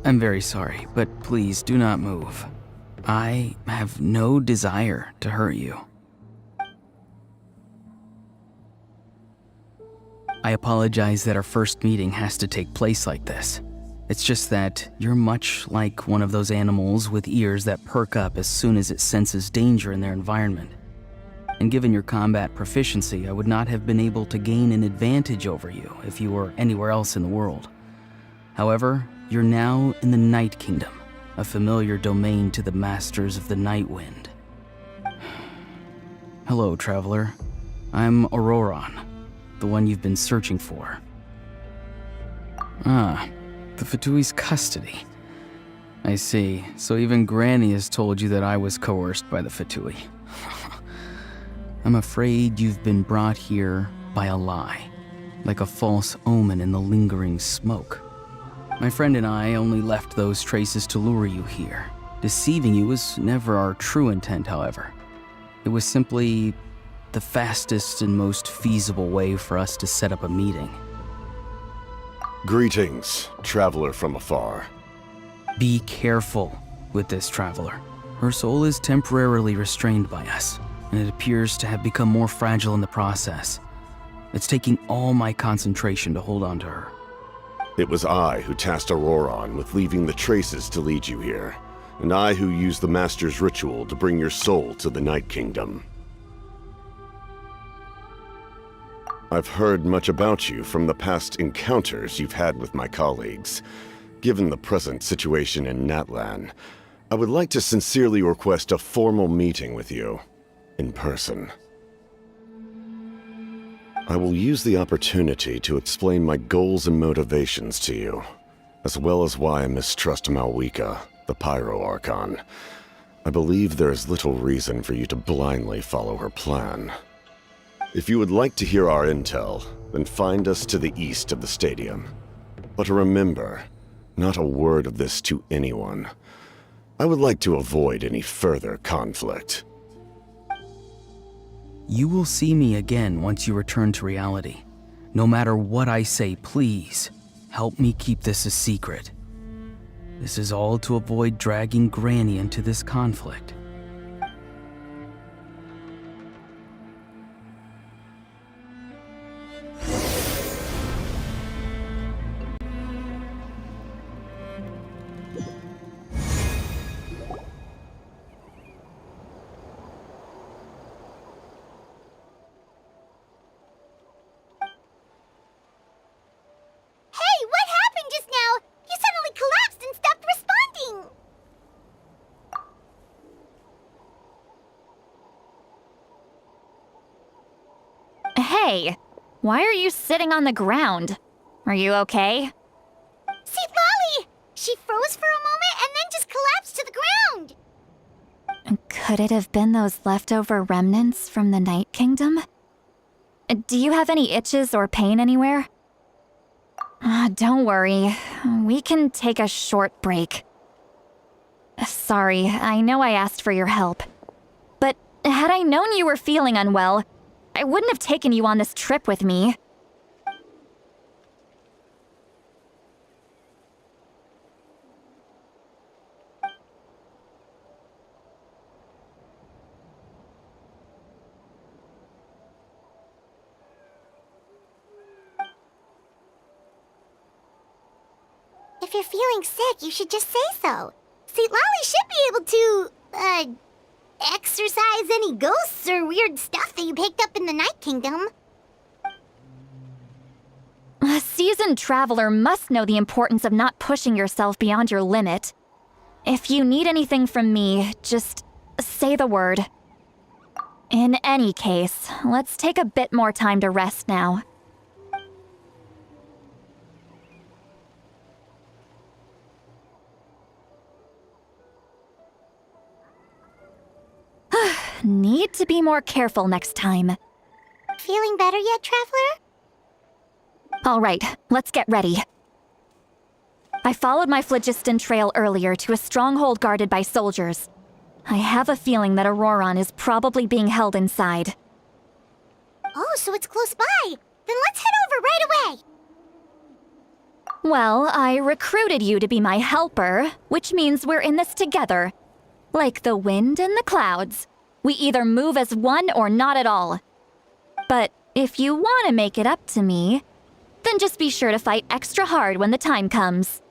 I'm very sorry, but please do not move. I have no desire to hurt you. I apologize that our first meeting has to take place like this. It's just that you're much like one of those animals with ears that perk up as soon as it senses danger in their environment. And given your combat proficiency, I would not have been able to gain an advantage over you if you were anywhere else in the world. However, you're now in the Night Kingdom, a familiar domain to the Masters of the Night Wind. Hello, traveler. I'm Auroron, the one you've been searching for. Ah, the Fatui's custody. I see. So even Granny has told you that I was coerced by the Fatui. I'm afraid you've been brought here by a lie, like a false omen in the lingering smoke. My friend and I only left those traces to lure you here. Deceiving you was never our true intent, however. It was simply the fastest and most feasible way for us to set up a meeting. Greetings, traveler from afar. Be careful with this traveler. Her soul is temporarily restrained by us, and it appears to have become more fragile in the process. It's taking all my concentration to hold on to her. It was I who tasked Auroron with leaving the traces to lead you here, and I who used the Master's ritual to bring your soul to the Night Kingdom. I've heard much about you from the past encounters you've had with my colleagues. Given the present situation in Natlan, I would like to sincerely request a formal meeting with you, in person. I will use the opportunity to explain my goals and motivations to you, as well as why I mistrust Malwika, the Pyro Archon. I believe there is little reason for you to blindly follow her plan. If you would like to hear our intel, then find us to the east of the stadium. But remember, not a word of this to anyone. I would like to avoid any further conflict. You will see me again once you return to reality. No matter what I say, please, help me keep this a secret. This is all to avoid dragging Granny into this conflict. Hey, why are you sitting on the ground? Are you okay? See, Lolly! She froze for a moment and then just collapsed to the ground! Could it have been those leftover remnants from the Night Kingdom? Do you have any itches or pain anywhere? Don't worry, we can take a short break. Sorry, I know I asked for your help. But had I known you were feeling unwell, I wouldn't have taken you on this trip with me. If you're feeling sick, you should just say so. St. Lolly should be able to, exorcise any ghosts or weird stuff that you picked up in the Night Kingdom. A seasoned traveler must know the importance of not pushing yourself beyond your limit. If you need anything from me, just say the word. In any case, let's take a bit more time to rest now. Need to be more careful next time. Feeling better yet, Traveler? All right, let's get ready. I followed my phlogiston trail earlier to a stronghold guarded by soldiers. I have a feeling that Auroron is probably being held inside. Oh, so it's close by. Then let's head over right away. Well, I recruited you to be my helper, which means we're in this together. Like the wind and the clouds. We either move as one or not at all. But if you want to make it up to me, then just be sure to fight extra hard when the time comes.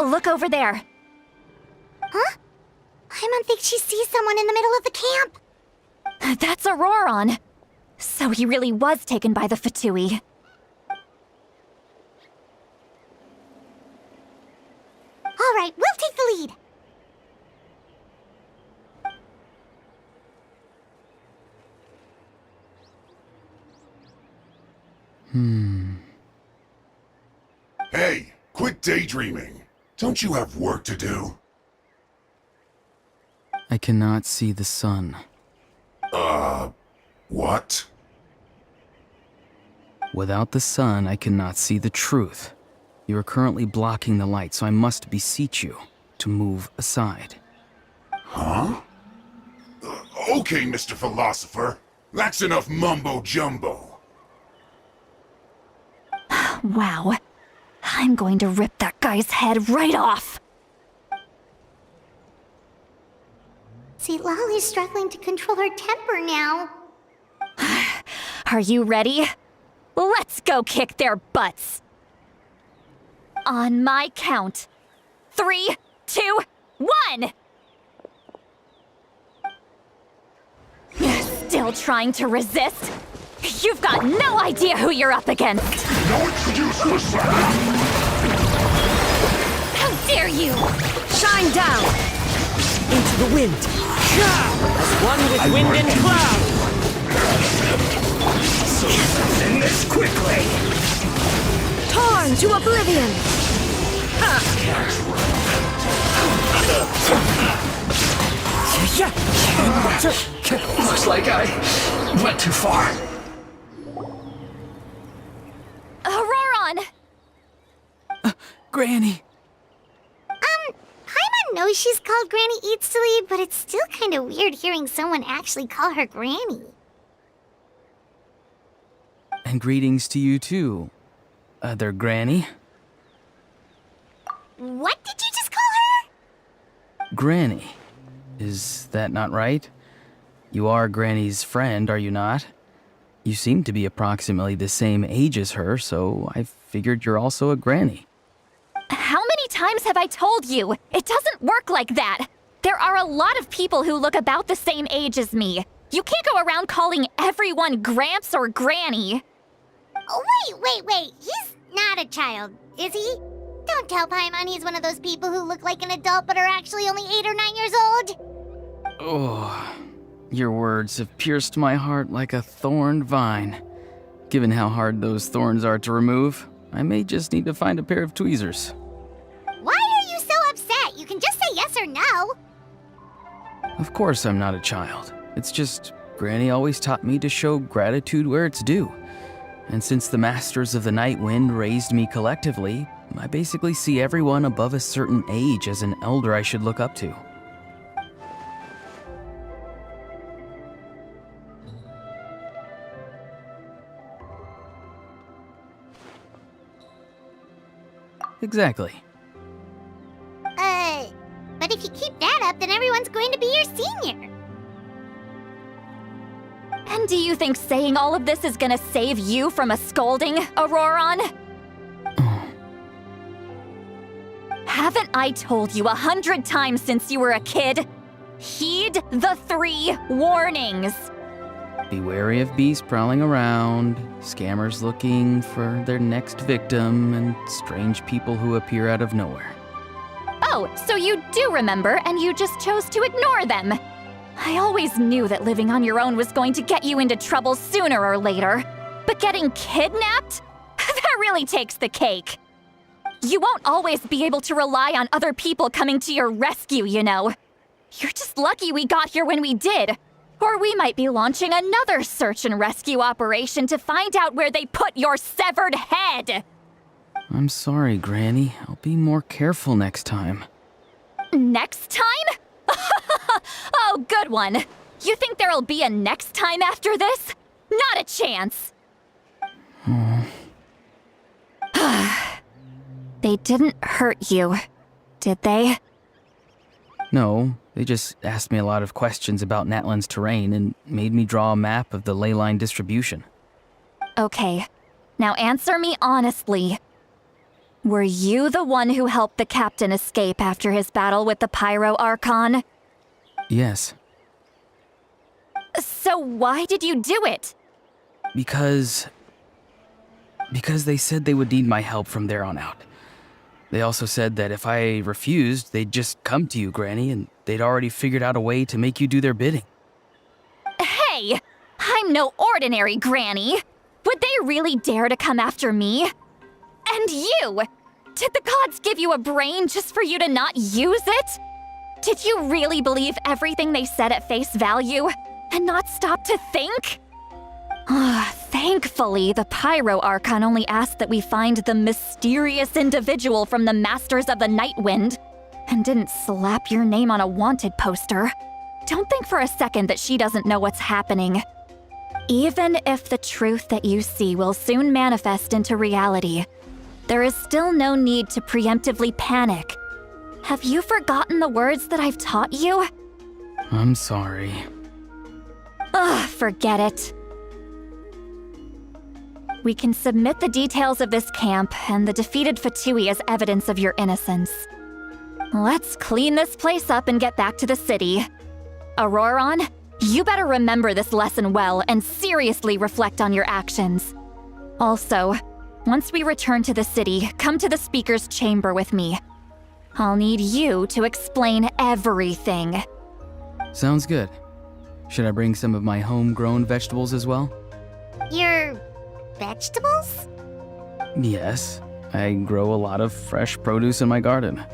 Look over there. Huh? I don't think she sees someone in the middle of the camp. That's Auroron. So he really was taken by the Fatui. All right, we'll take the lead. Hey, quit daydreaming. Don't you have work to do? I cannot see the sun. What? Without the sun, I cannot see the truth. You are currently blocking the light, so I must beseech you to move aside. Huh? Okay, Mr. Philosopher. That's enough mumbo-jumbo. Wow. I'm going to rip that guy's head right off. St. Lolly's struggling to control her temper now. Are you ready? Let's go kick their butts. On my count. 3, 2, 1! Still trying to resist? You've got no idea who you're up against! No excuse for slacking! How dare you! Shine down! Into the wind! As one with wind and cloud! So end this quickly! Torn to oblivion! Looks like I went too far. Auroron! Granny! Paimon knows she's called Granny Eatsley, but it's still kind of weird hearing someone actually call her Granny. And greetings to you too, other Granny. What did you just call her? Granny. Is that not right? You are Granny's friend, are you not? You seem to be approximately the same age as her, so I figured you're also a Granny. How many times have I told you? It doesn't work like that. There are a lot of people who look about the same age as me. You can't go around calling everyone Gramps or Granny. Oh, wait. He's not a child, is he? Don't tell Paimon he's one of those people who look like an adult but are actually only 8 or 9 years old. Oh, your words have pierced my heart like a thorned vine. Given how hard those thorns are to remove, I may just need to find a pair of tweezers. Why are you so upset? You can just say yes or no. Of course I'm not a child. It's just, Granny always taught me to show gratitude where it's due. And since the Masters of the Night Wind raised me collectively, I basically see everyone above a certain age as an elder I should look up to. Exactly. But if you keep that up, then everyone's going to be your senior. And do you think saying all of this is gonna save you from a scolding, Auroron? Haven't I told you 100 times since you were a kid? Heed the 3 warnings. Be wary of beasts prowling around, scammers looking for their next victim, and strange people who appear out of nowhere. Oh, so you do remember, and you just chose to ignore them. I always knew that living on your own was going to get you into trouble sooner or later. But getting kidnapped? That really takes the cake. You won't always be able to rely on other people coming to your rescue, you know. You're just lucky we got here when we did. Or we might be launching another search and rescue operation to find out where they put your severed head. I'm sorry, Granny. I'll be more careful next time. Next time? Oh, good one. You think there'll be a next time after this? Not a chance. They didn't hurt you, did they? No, they just asked me a lot of questions about Natlan's terrain and made me draw a map of the ley line distribution. Okay, now answer me honestly. Were you the one who helped the captain escape after his battle with the Pyro Archon? Yes. So why did you do it? Because they said they would need my help from there on out. They also said that if I refused, they'd just come to you, Granny, and they'd already figured out a way to make you do their bidding. Hey! I'm no ordinary Granny! Would they really dare to come after me? And you! Did the gods give you a brain just for you to not use it? Did you really believe everything they said at face value and not stop to think? Thankfully, the Pyro Archon only asked that we find the mysterious individual from the Masters of the Night Wind and didn't slap your name on a wanted poster. Don't think for a second that she doesn't know what's happening. Even if the truth that you see will soon manifest into reality, there is still no need to preemptively panic. Have you forgotten the words that I've taught you? I'm sorry. Forget it. We can submit the details of this camp and the defeated Fatui as evidence of your innocence. Let's clean this place up and get back to the city. Auroron, you better remember this lesson well and seriously reflect on your actions. Also, once we return to the city, come to the speaker's chamber with me. I'll need you to explain everything. Sounds good. Should I bring some of my homegrown vegetables as well? Your vegetables? Yes. I grow a lot of fresh produce in my garden.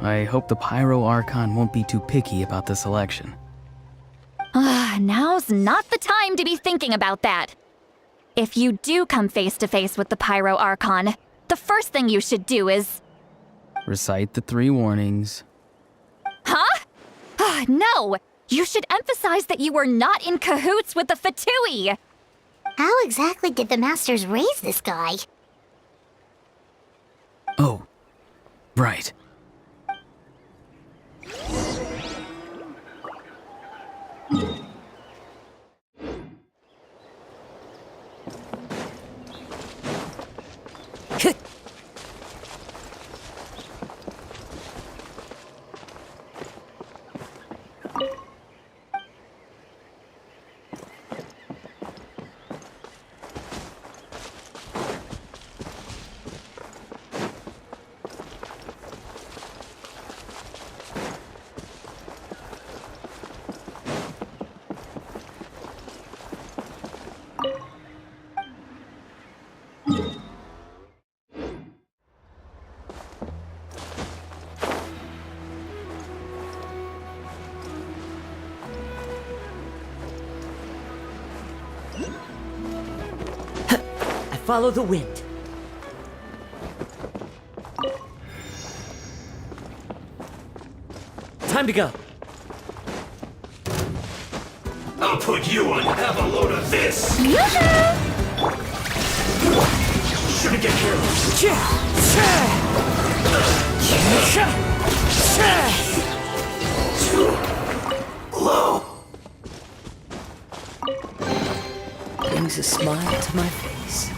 I hope the Pyro Archon won't be too picky about the selection. Now's not the time to be thinking about that. If you do come face to face with the Pyro Archon, the first thing you should do is... Recite the 3 warnings. Huh? No! You should emphasize that you were not in cahoots with the Fatui! How exactly did the Masters raise this guy? Oh, right. Follow the wind. Time to go. I'll put you on have a load of this! Shouldn't get careless. Low. Brings a smile to my face.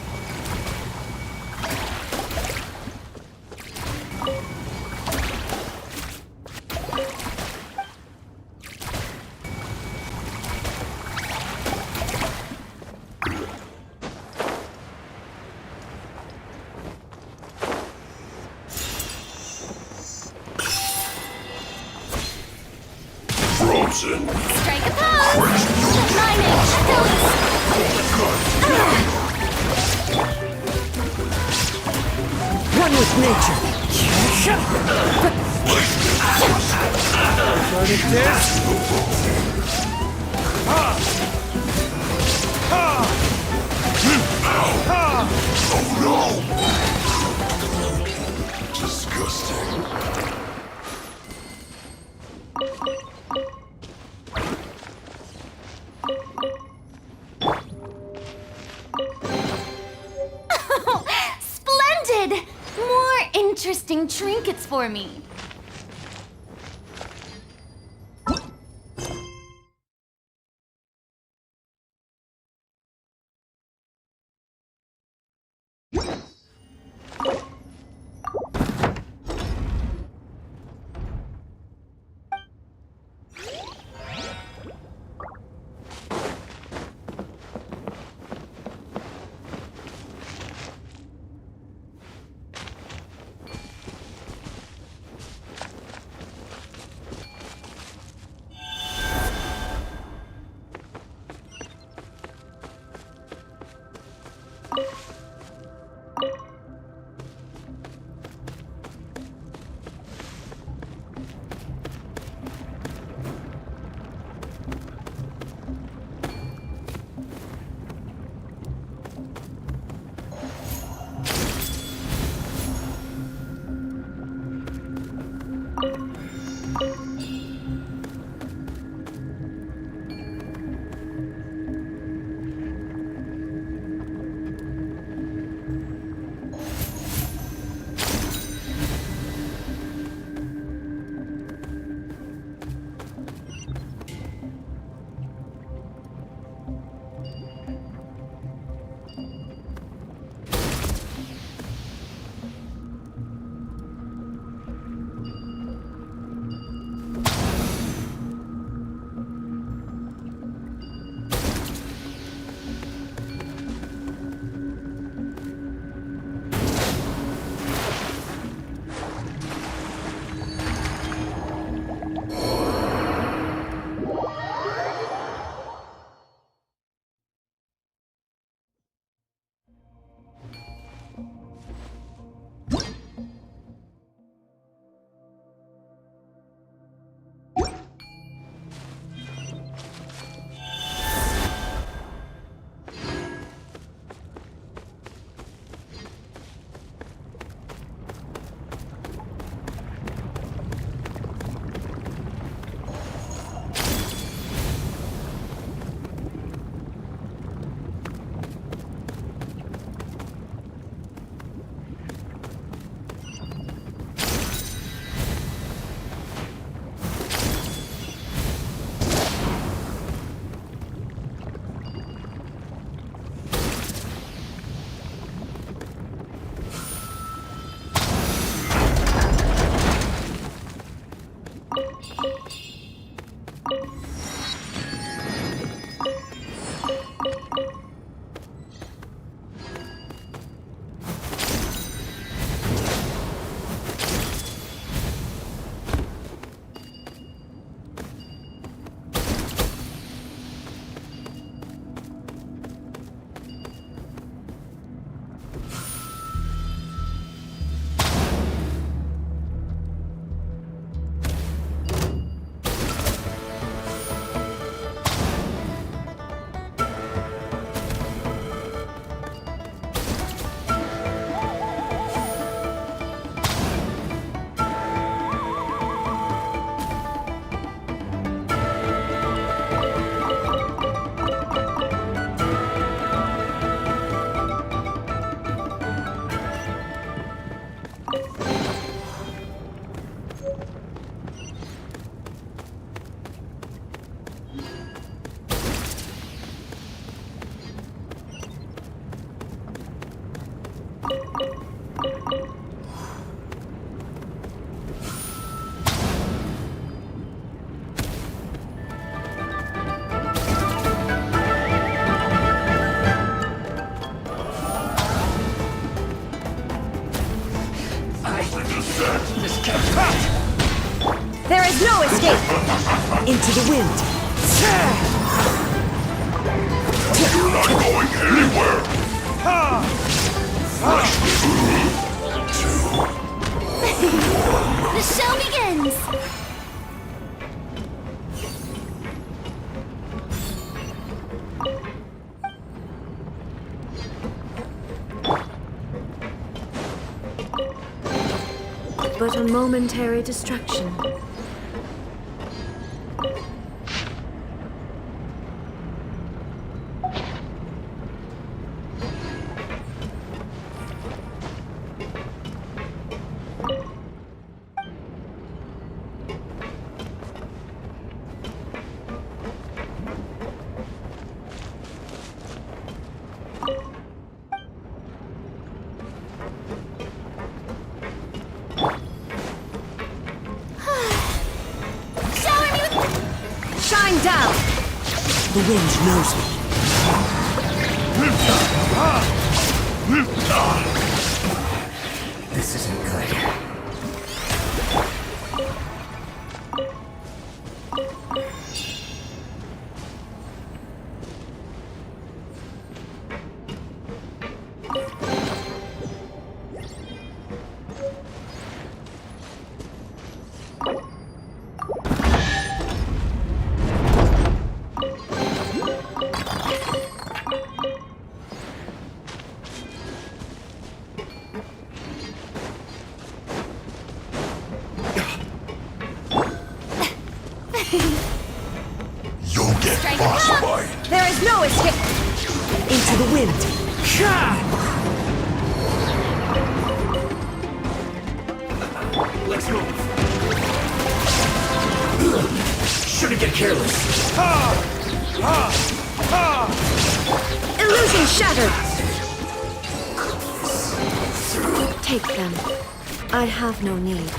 Frozen. Strike a pose! Lightning, echoes! One with nature. Disgusting. Splendid! More interesting trinkets for me. is no escape! Into the wind! You're not going anywhere! The show begins! But a momentary distraction. Shine down! The wind knows me. This isn't good. You'll get frostbite! There is no escape! Into the wind! Let's move. Shouldn't get careless. Illusion shattered! Take them. I have no need.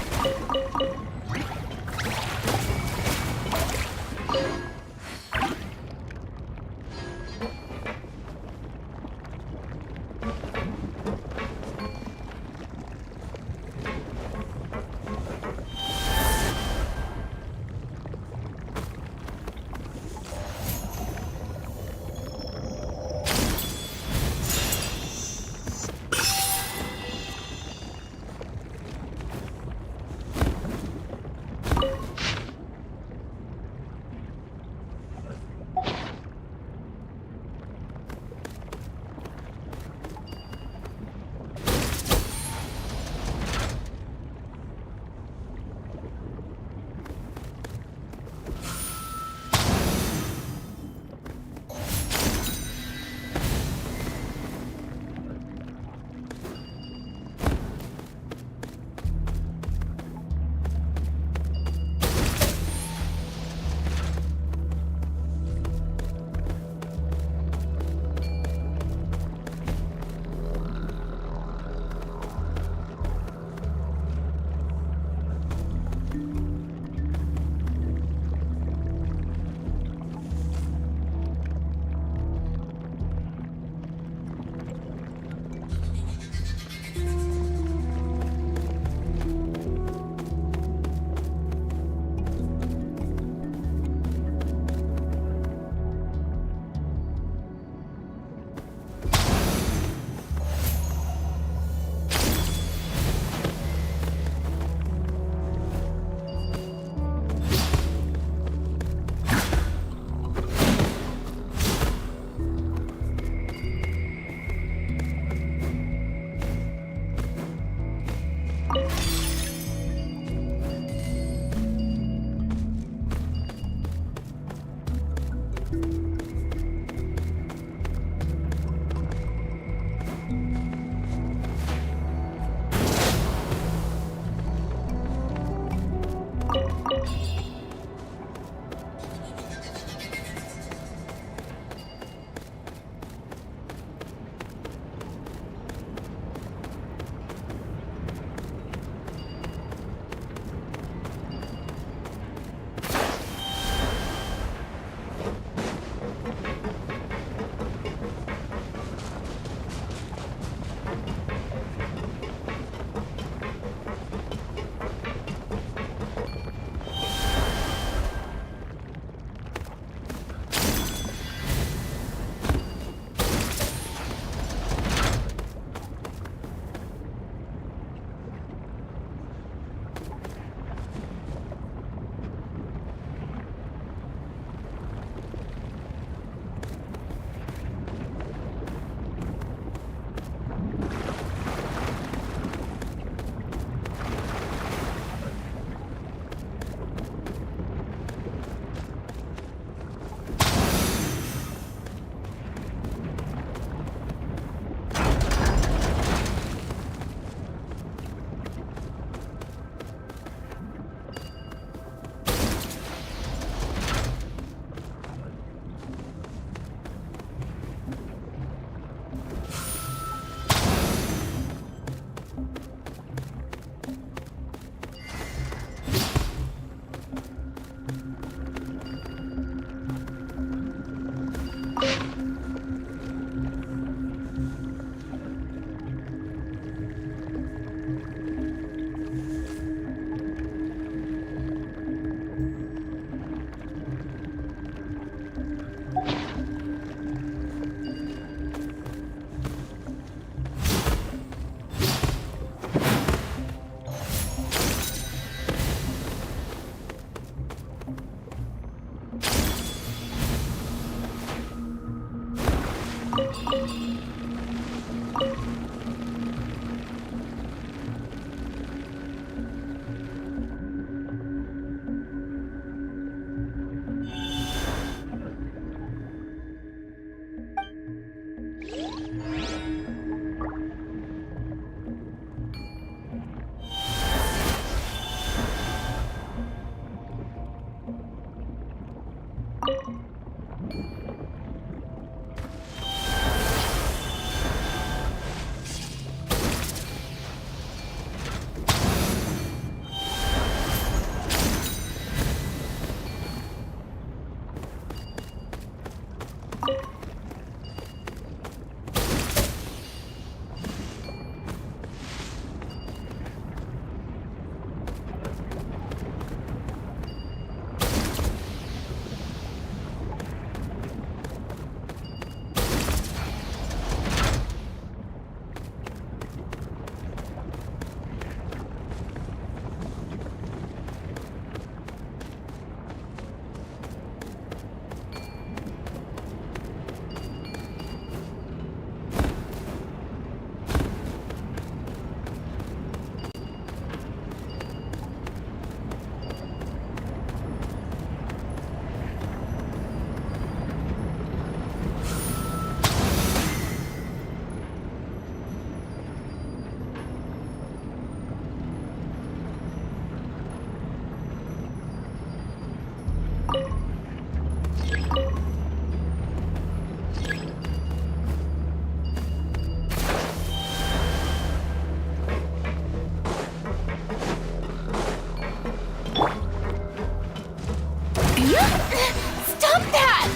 Stop that!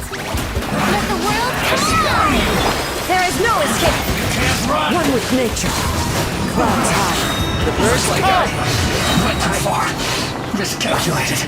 Let the world come on! There is no escape! One with nature. Clouds high. The bird's like I went too far. Miscalculated.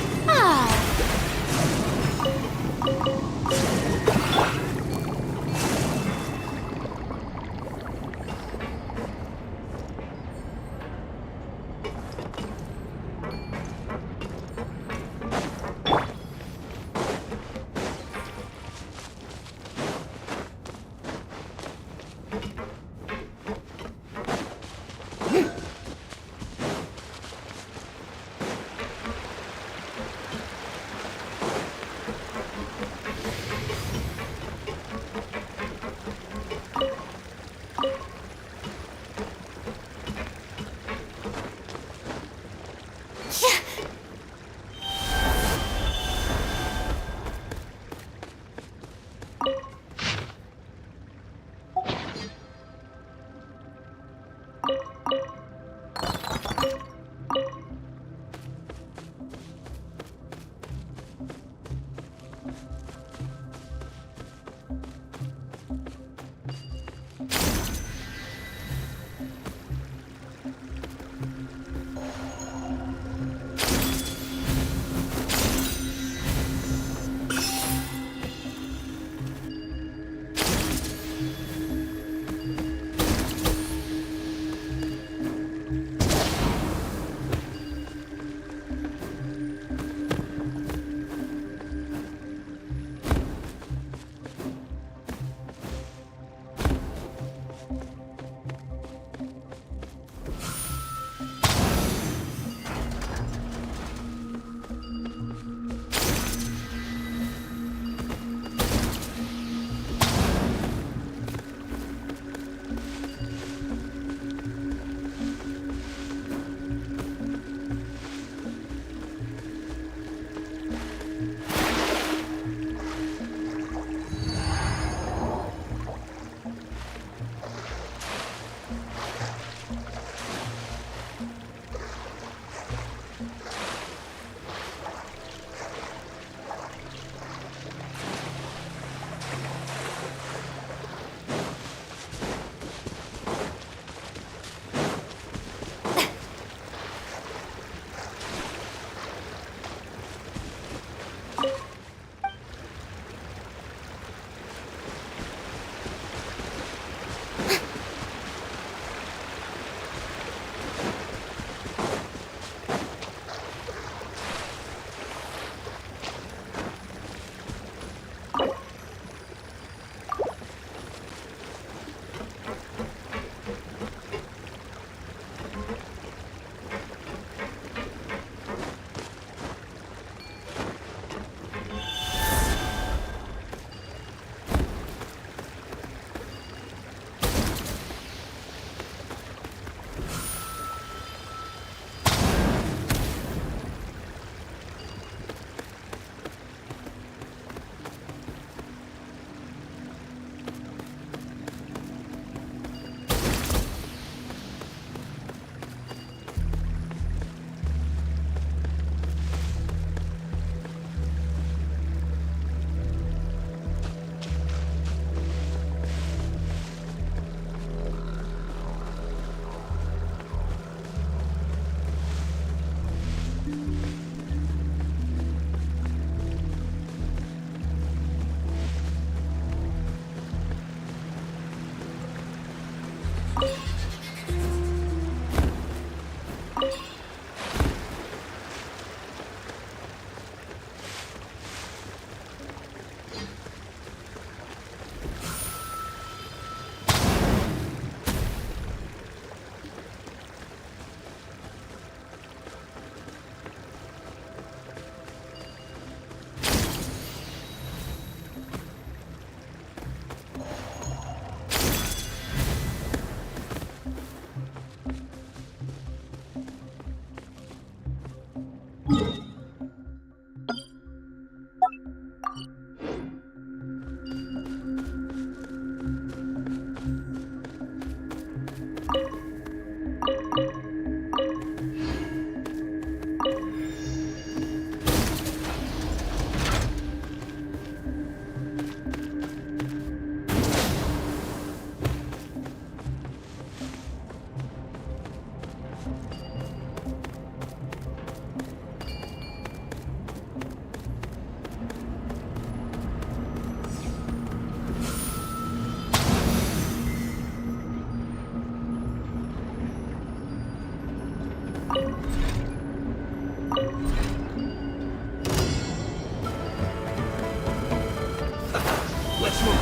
Let's move.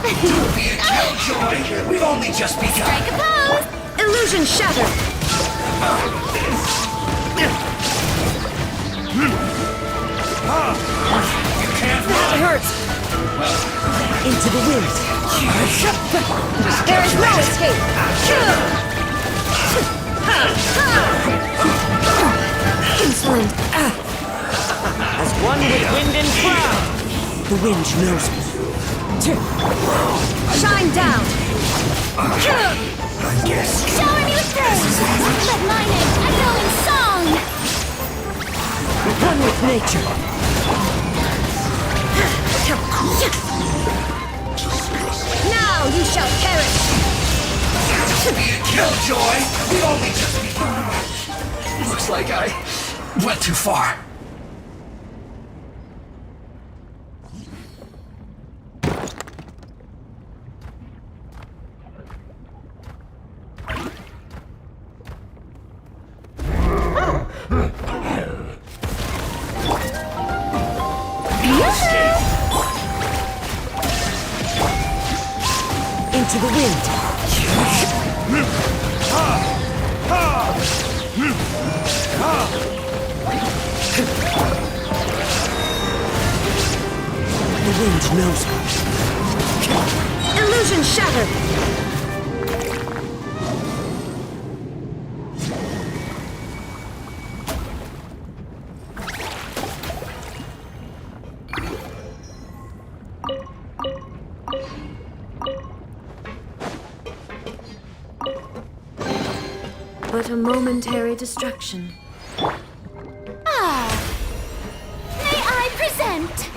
Don't be a killjoy. We've only just begun. Strike a pose! Illusion shattered! You can't That run. hurts! Into the wind! There is no escape! Insolent! As one with wind and cloud. The wind knows me. Shine down! I guess. Shower me with praise! Let my name echo in song! One with nature. Now you shall perish! Don't be a killjoy. We've only just begun. Looks like I went too far. Into the wind. The wind knows me. Illusion shattered! But a momentary distraction. Ah! May I present?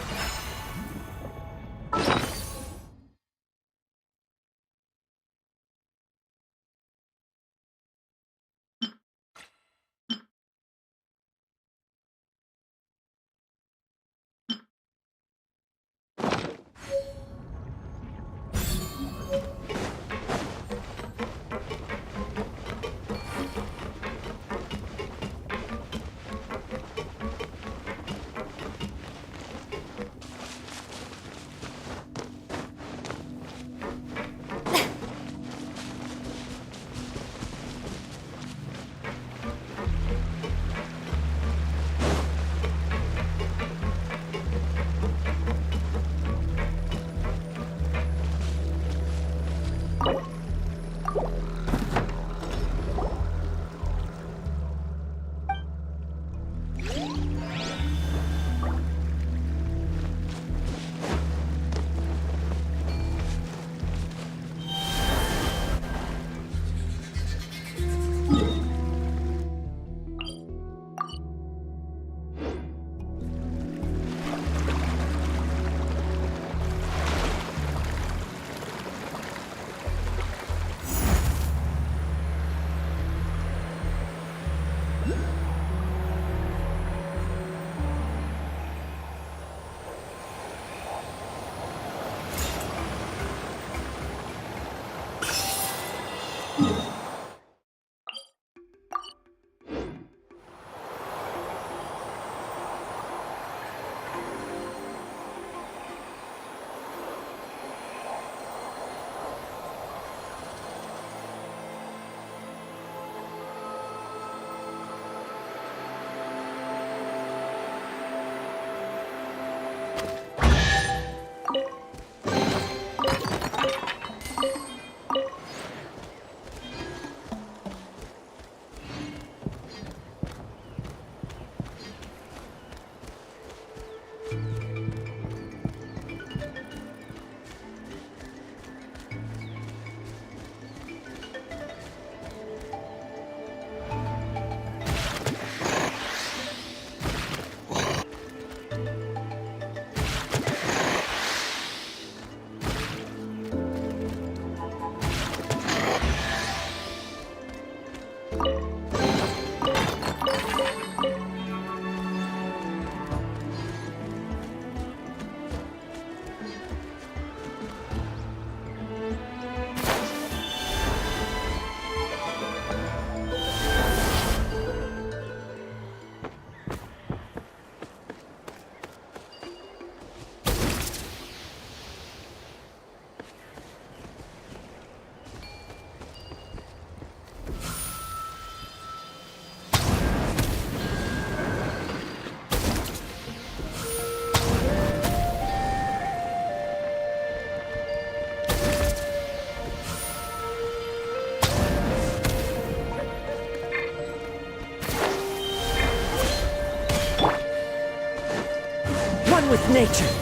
with nature.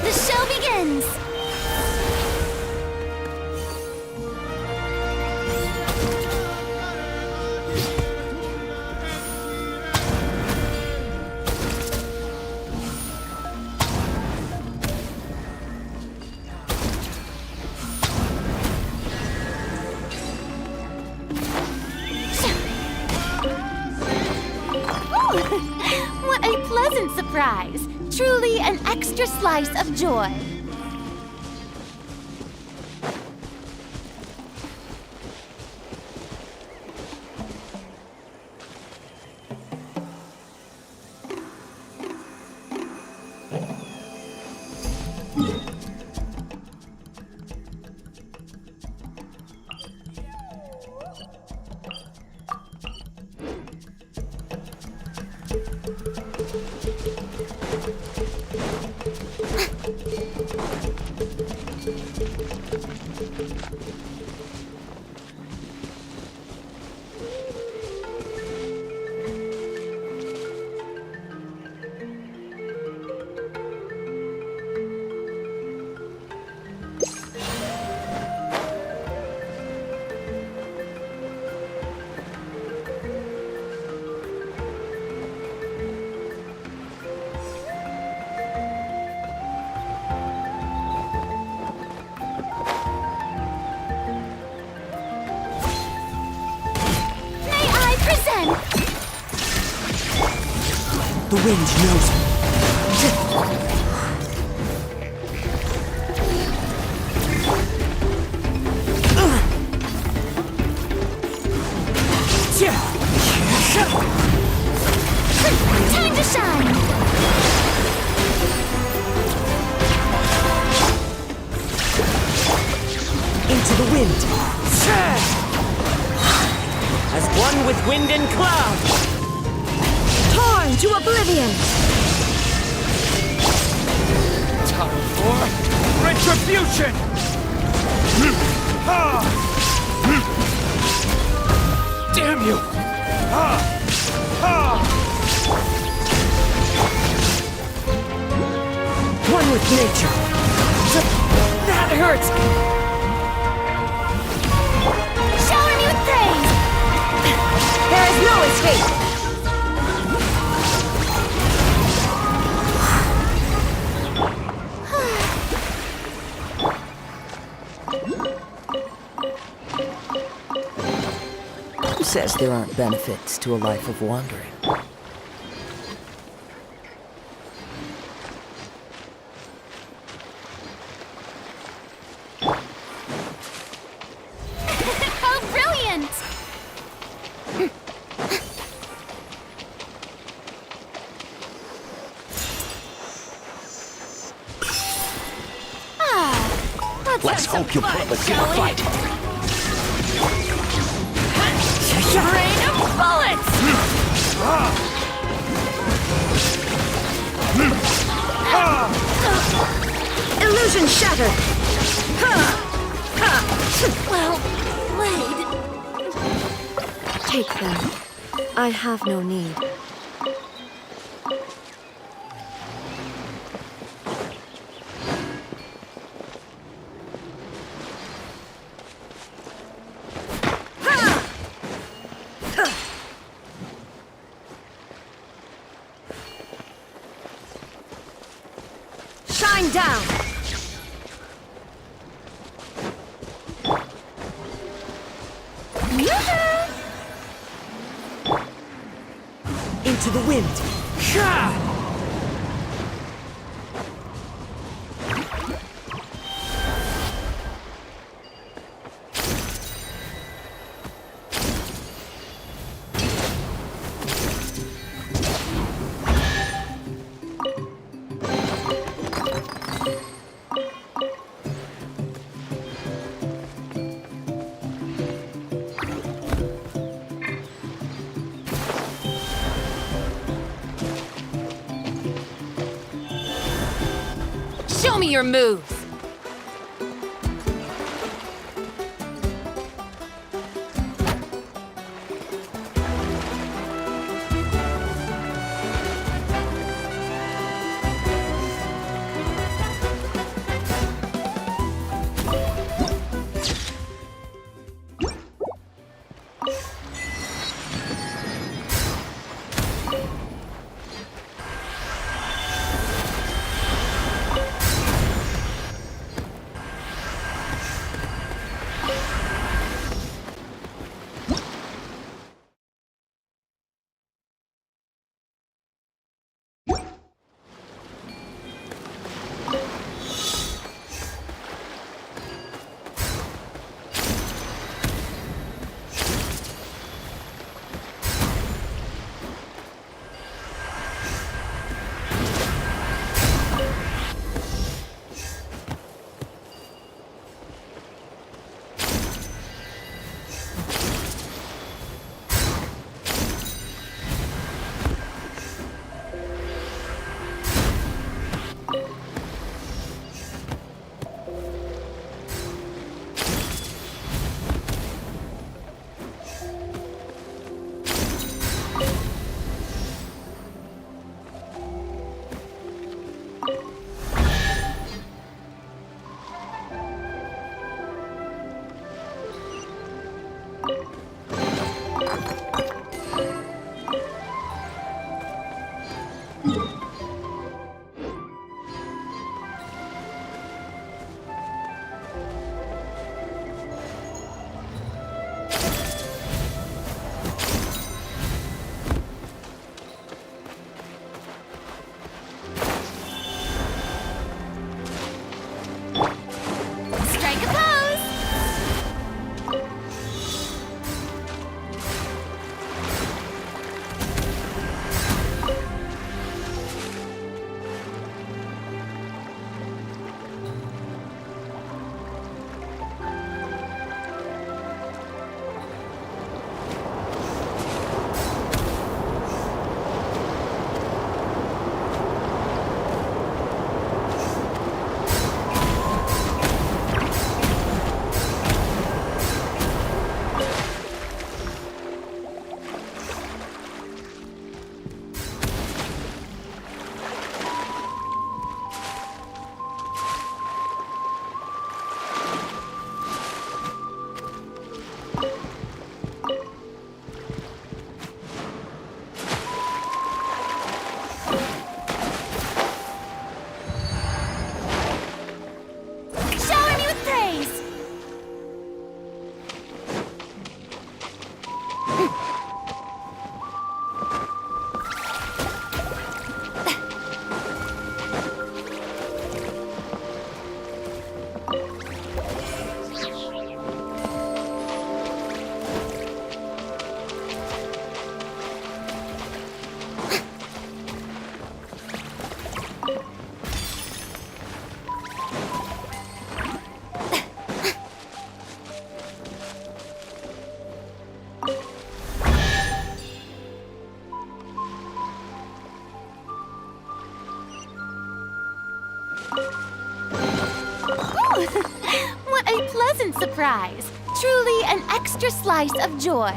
The show begins! What a pleasant surprise! Truly an extra slice of joy. The wind knows me. Time to shine! Into the wind. As one with wind and cloud. Torn to oblivion! Time for retribution! Damn you! One with nature. That hurts! Shower me with praise! There is no escape! Who says there aren't benefits to a life of wandering? How brilliant! Let's hope you put up a good fight. Rain of bullets! Illusion shattered! Well played. Take them. I have no need. Shine down! Into the wind. Show me your moves! surprise. Truly an extra slice of joy.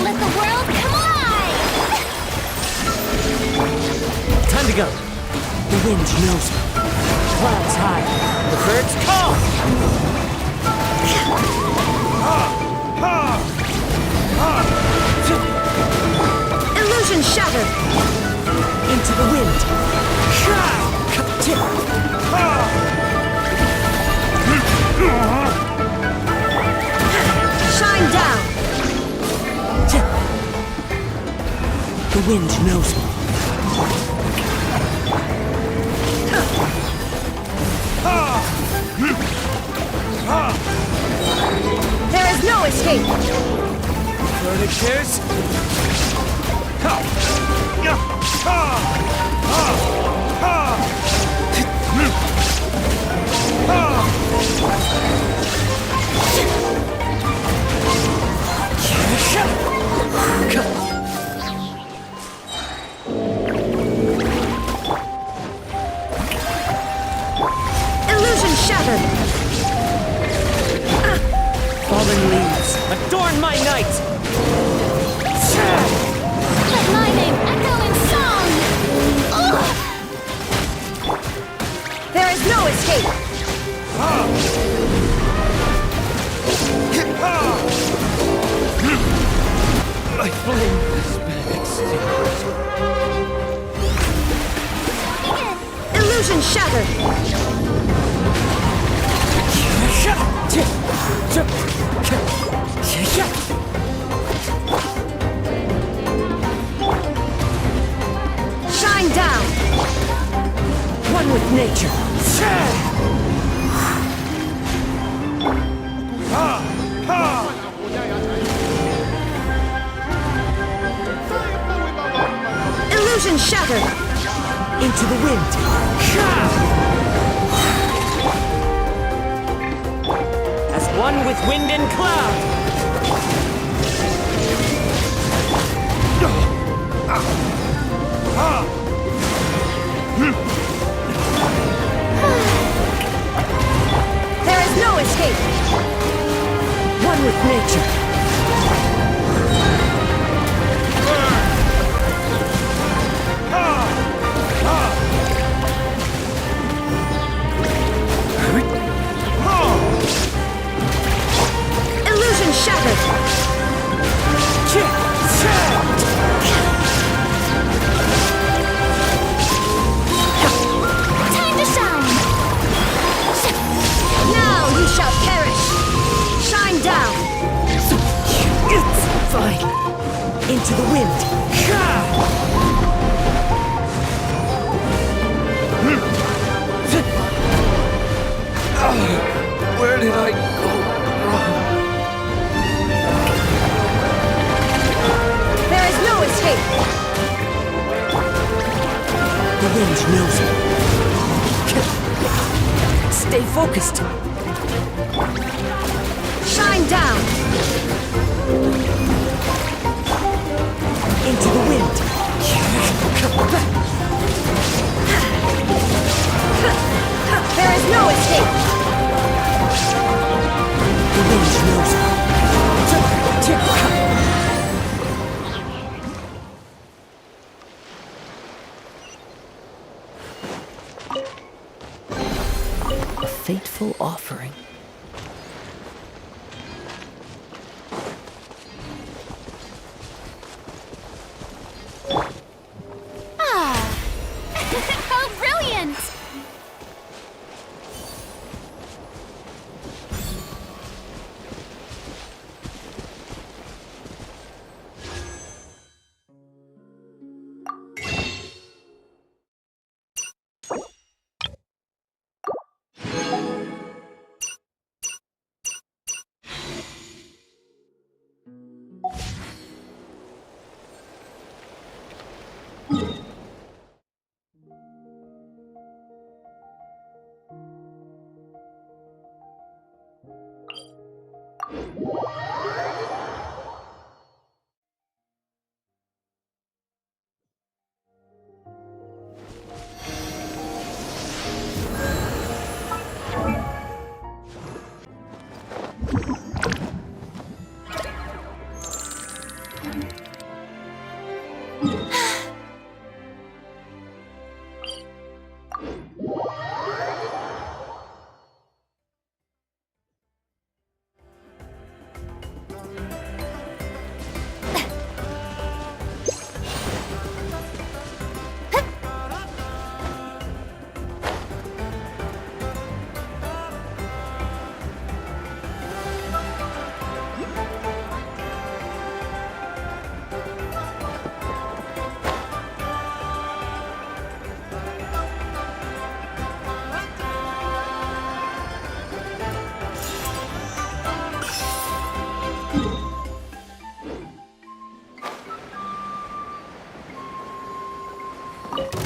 Let the world come alive! Time to go. The wind knows me. Clouds high. The birds call. Illusion shattered! Into the wind. Shine down! The wind knows me. There is no escape! Furnitures. Illusion shattered! Fallen leaves, adorn my night! Let my name echo in song! There is no escape! My flame has been extinguished. Illusion shattered! Illusion shattered! Into the wind! As one with wind and cloud! There is no escape! One with nature! Illusion shattered! Time to shine! Now you shall perish! Shine down! It's fine! Into the wind! Where did I go wrong? There is no escape! The wind knows it. Stay focused. Shine down! Into the wind. There is no escape! The wind knows it. A fateful offering. How brilliant!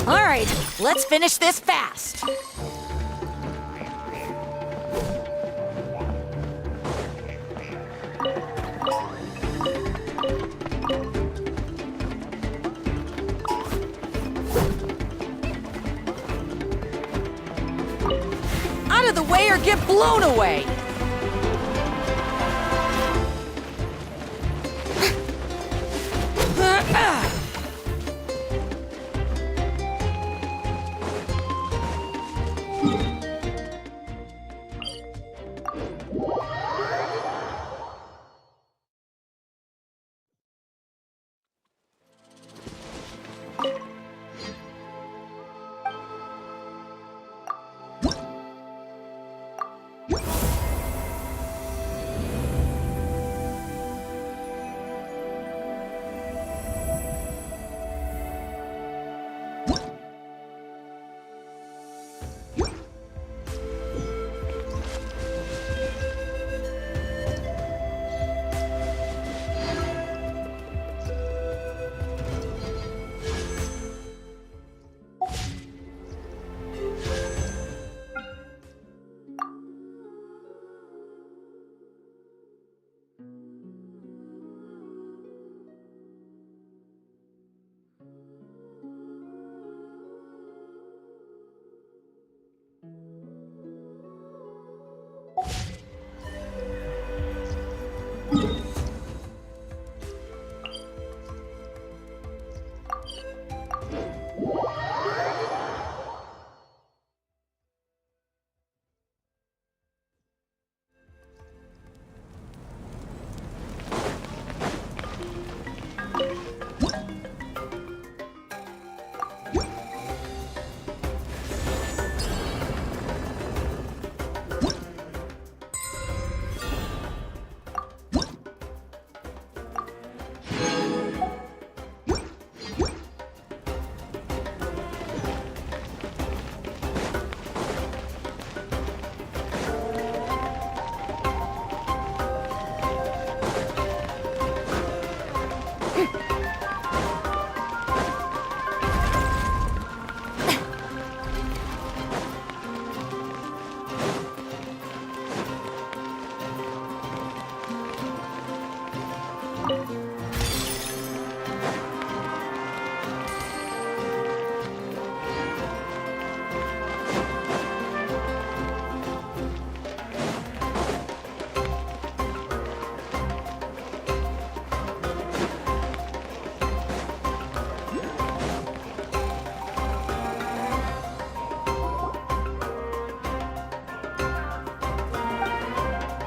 All right, let's finish this fast. Out of the way or get blown away!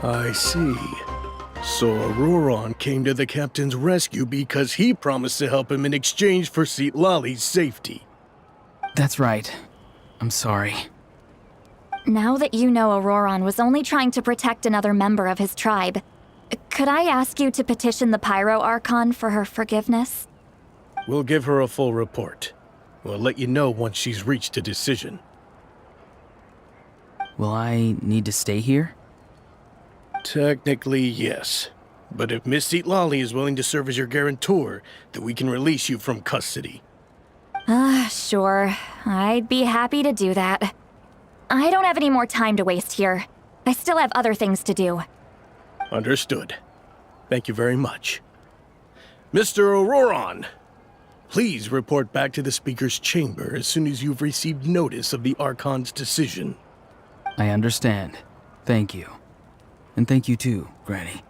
I see. So Auroron came to the captain's rescue because he promised to help him in exchange for Citlali's safety. That's right. I'm sorry. Now that you know Auroron was only trying to protect another member of his tribe, could I ask you to petition the Pyro Archon for her forgiveness? We'll give her a full report. We'll let you know once she's reached a decision. Will I need to stay here? Technically, yes. But if Miss Citlali is willing to serve as your guarantor, then we can release you from custody. Sure. I'd be happy to do that. I don't have any more time to waste here. I still have other things to do. Understood. Thank you very much. Mr. Auroron, please report back to the Speaker's chamber as soon as you've received notice of the Archon's decision. I understand. Thank you. And thank you too, Granny.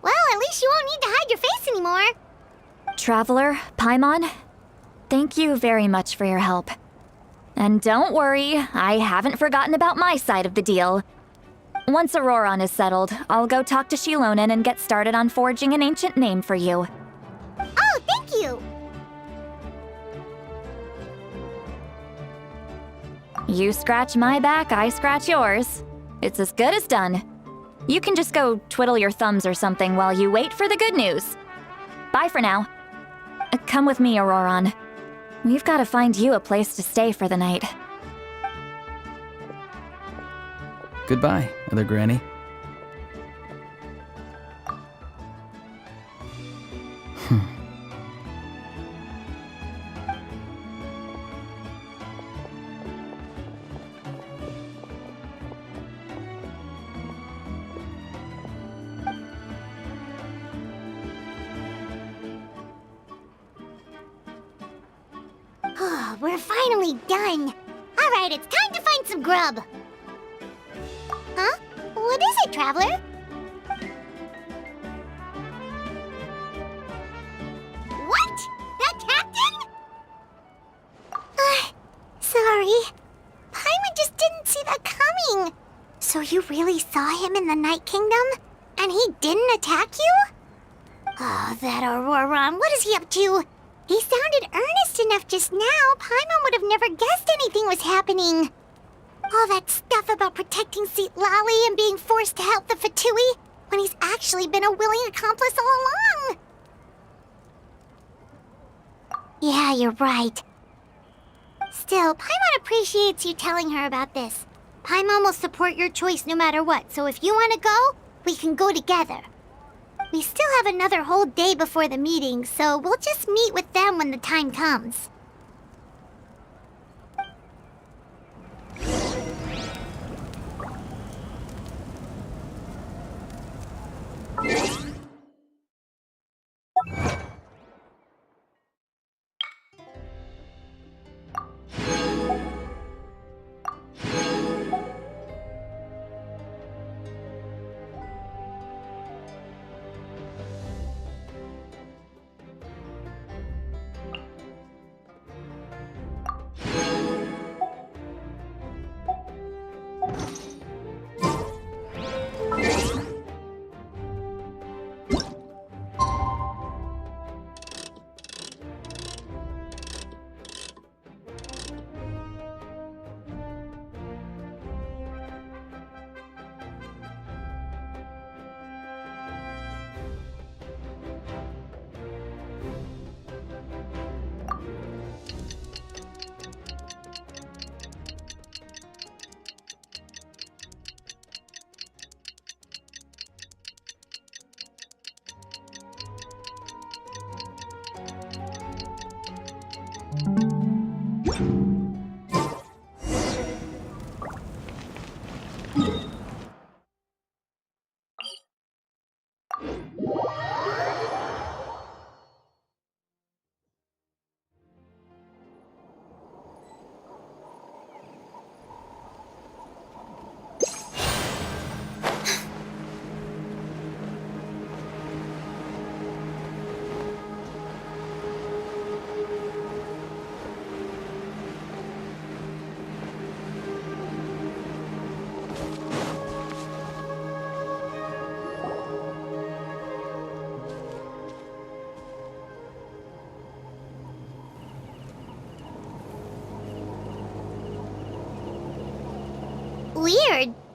Well, at least you won't need to hide your face anymore. Traveler, Paimon, thank you very much for your help. And don't worry, I haven't forgotten about my side of the deal. Once Auroron is settled, I'll go talk to Shilonen and get started on forging an ancient name for you. Oh, thank you! You scratch my back, I scratch yours. It's as good as done. You can just go twiddle your thumbs or something while you wait for the good news. Bye for now. Come with me, Auroron. We've got to find you a place to stay for the night. Goodbye, Other Granny. Oh, we're finally done. All right, it's time to find some grub. Huh? What is it, Traveler? What? That captain? Sorry. Paimon just didn't see that coming. So you really saw him in the Night Kingdom? And he didn't attack you? Oh, that Auroron, what is he up to? He sounded earnest enough just now. Paimon would have never guessed anything was happening. All that stuff about protecting Citlali and being forced to help the Fatui when he's actually been a willing accomplice all along. Yeah, you're right. Still, Paimon appreciates you telling her about this. Paimon will support your choice no matter what, so if you want to go, we can go together. We still have another whole day before the meeting, so we'll just meet with them when the time comes.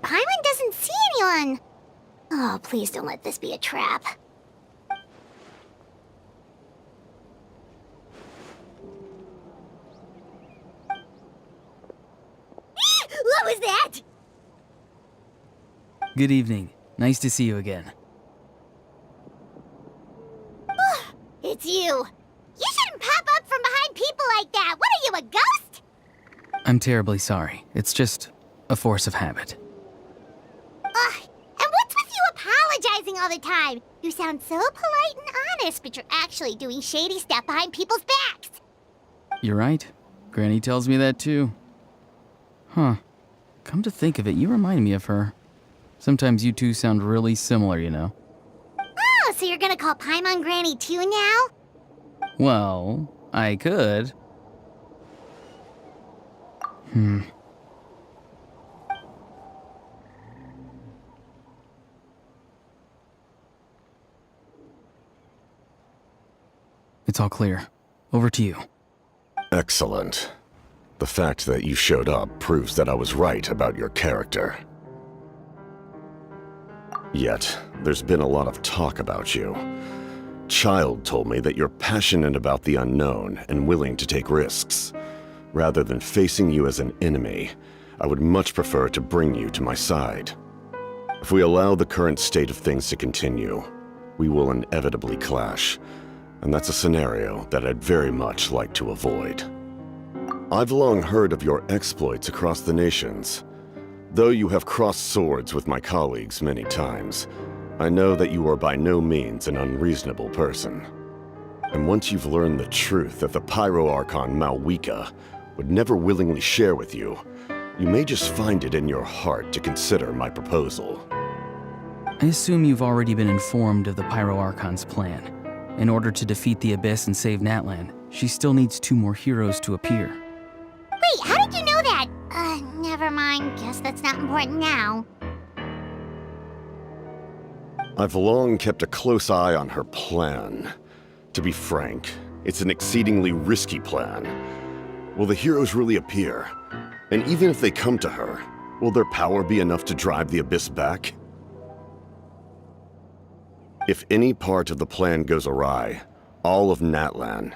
Paimon doesn't see anyone. Oh, please don't let this be a trap. What was that? Good evening. Nice to see you again. It's you. You shouldn't pop up from behind people like that. What are you, a ghost? I'm terribly sorry. It's just a force of habit. And what's with you apologizing all the time? You sound so polite and honest, but you're actually doing shady stuff behind people's backs. You're right. Granny tells me that too. Huh. Come to think of it, you remind me of her. Sometimes you two sound really similar, you know. Oh, so you're gonna call Paimon Granny too now? Well, I could. It's all clear. Over to you. Excellent. The fact that you showed up proves that I was right about your character. Yet, there's been a lot of talk about you. Child told me that you're passionate about the unknown and willing to take risks. Rather than facing you as an enemy, I would much prefer to bring you to my side. If we allow the current state of things to continue, we will inevitably clash, and that's a scenario that I'd very much like to avoid. I've long heard of your exploits across the nations. Though you have crossed swords with my colleagues many times, I know that you are by no means an unreasonable person. And once you've learned the truth that the Pyro Archon Malwika would never willingly share with you, you may just find it in your heart to consider my proposal. I assume you've already been informed of the Pyro Archon's plan. In order to defeat the Abyss and save Natlan, she still needs 2 more heroes to appear. Wait, how did you know that? Never mind. Guess that's not important now. I've long kept a close eye on her plan. To be frank, it's an exceedingly risky plan. Will the heroes really appear? And even if they come to her, will their power be enough to drive the Abyss back? If any part of the plan goes awry, all of Natlan,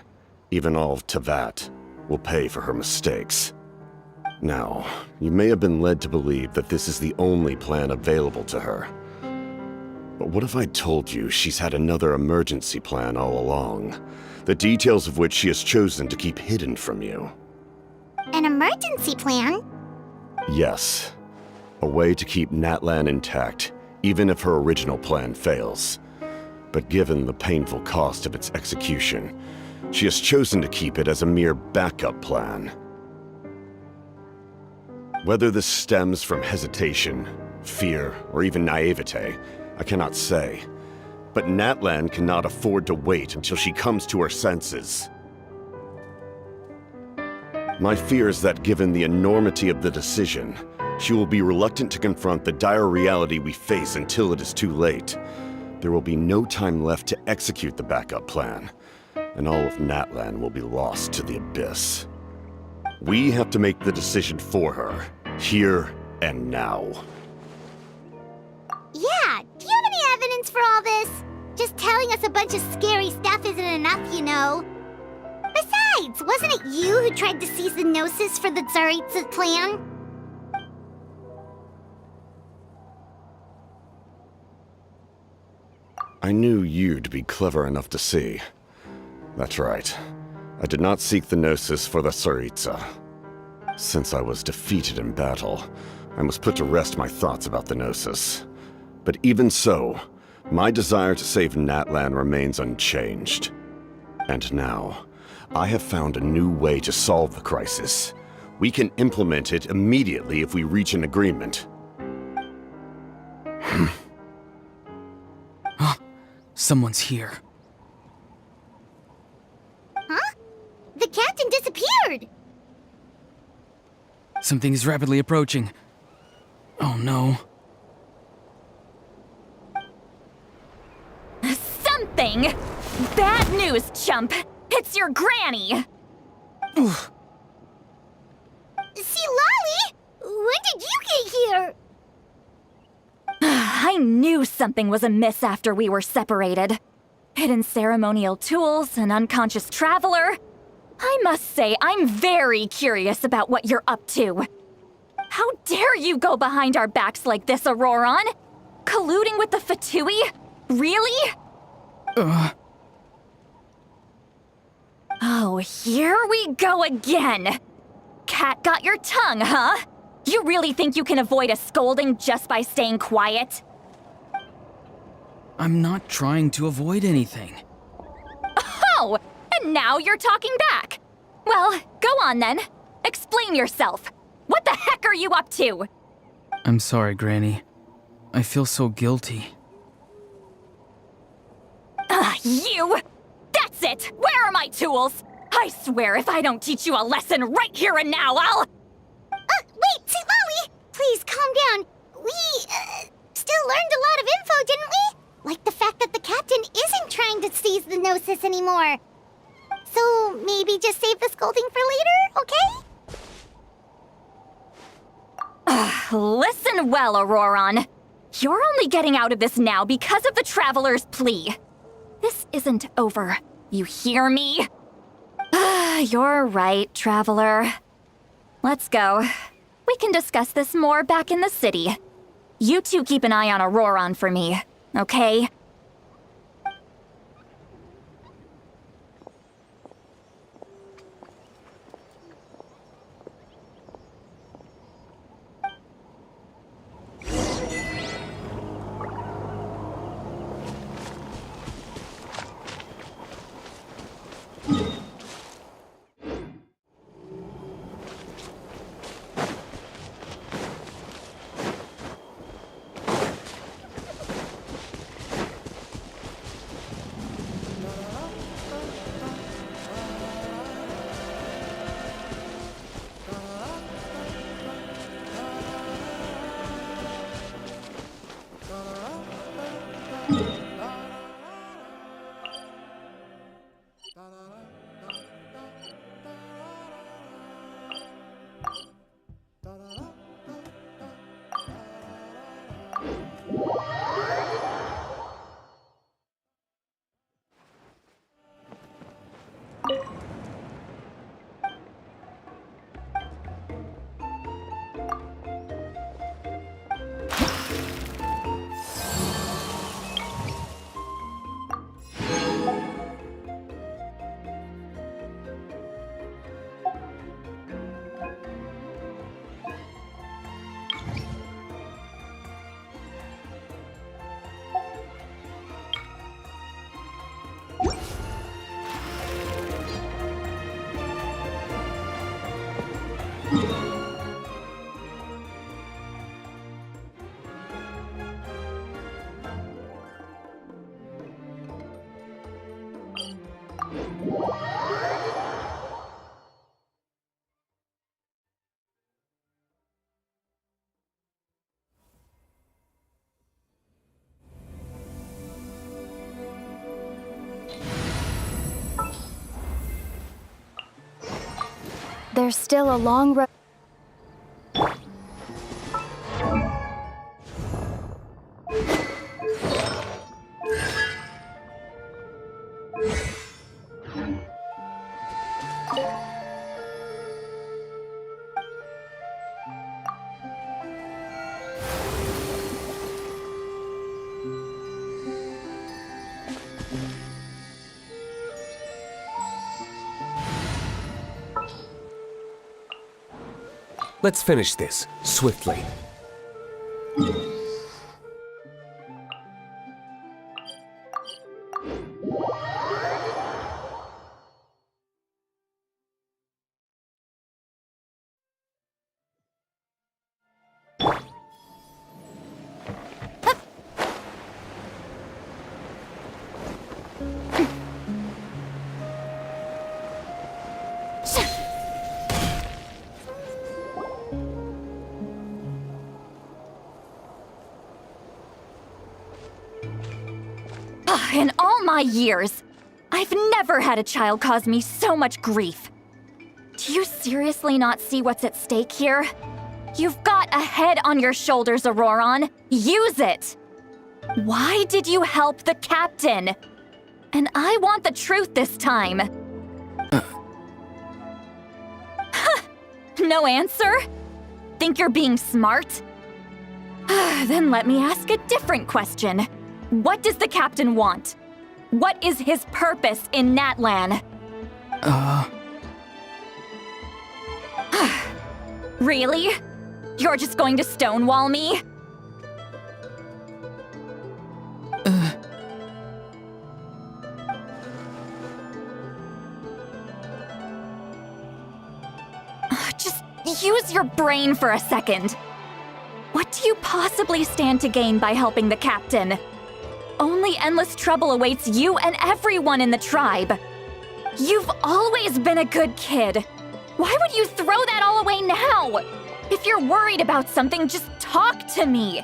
even all of Tevat, will pay for her mistakes. Now, you may have been led to believe that this is the only plan available to her. But what if I told you she's had another emergency plan all along, the details of which she has chosen to keep hidden from you? An emergency plan? Yes. A way to keep Natlan intact, even if her original plan fails. But given the painful cost of its execution, she has chosen to keep it as a mere backup plan. Whether this stems from hesitation, fear, or even naivete, I cannot say. But Natlan cannot afford to wait until she comes to her senses. My fear is that given the enormity of the decision, she will be reluctant to confront the dire reality we face until it is too late. There will be no time left to execute the backup plan, and all of Natlan will be lost to the Abyss. We have to make the decision for her, here and now. Yeah, do you have any evidence for all this? Just telling us a bunch of scary stuff isn't enough, you know. Besides, wasn't it you who tried to seize the Gnosis for the Tsaritsa plan? I knew you'd be clever enough to see. That's right. I did not seek the Gnosis for the Tsaritsa. Since I was defeated in battle, I must put to rest my thoughts about the Gnosis. But even so, my desire to save Natlan remains unchanged. And now, I have found a new way to solve the crisis. We can implement it immediately if we reach an agreement. Someone's here. Huh? The captain disappeared! Something is rapidly approaching. Oh no. Something! Bad news, chump! It's your granny! See, Lolly! When did you get here? I knew something was amiss after we were separated. Hidden ceremonial tools, an unconscious traveler. I must say, I'm very curious about what you're up to. How dare you go behind our backs like this, Auroron? Colluding with the Fatui? Really? Oh, here we go again. Cat got your tongue, huh? You really think you can avoid a scolding just by staying quiet? I'm not trying to avoid anything. Oh, and now you're talking back. Well, go on then. Explain yourself. What the heck are you up to? I'm sorry, Granny. I feel so guilty. You! That's it! Where are my tools? I swear if I don't teach you a lesson right here and now, I'll... Wait, Lolly! Please calm down. We, still learned a lot of info, didn't we? Like the fact that the captain isn't trying to seize the Gnosis anymore. So maybe just save the scolding for later, okay? Listen well, Auroron. You're only getting out of this now because of the Traveler's plea. This isn't over. You hear me? You're right, Traveler. Let's go. We can discuss this more back in the city. You two keep an eye on Auroron for me, okay? There's still a long road. Let's finish this, swiftly. In all my years, I've never had a child cause me so much grief. Do you seriously not see what's at stake here? You've got a head on your shoulders, Auroron. Use it! Why did you help the captain? And I want the truth this time. No answer? Think you're being smart? Then let me ask a different question. What does the captain want? What is his purpose in Natlan? Really? You're just going to stonewall me? Just use your brain for a second. What do you possibly stand to gain by helping the captain? Only endless trouble awaits you and everyone in the tribe. You've always been a good kid. Why would you throw that all away now? If you're worried about something, just talk to me.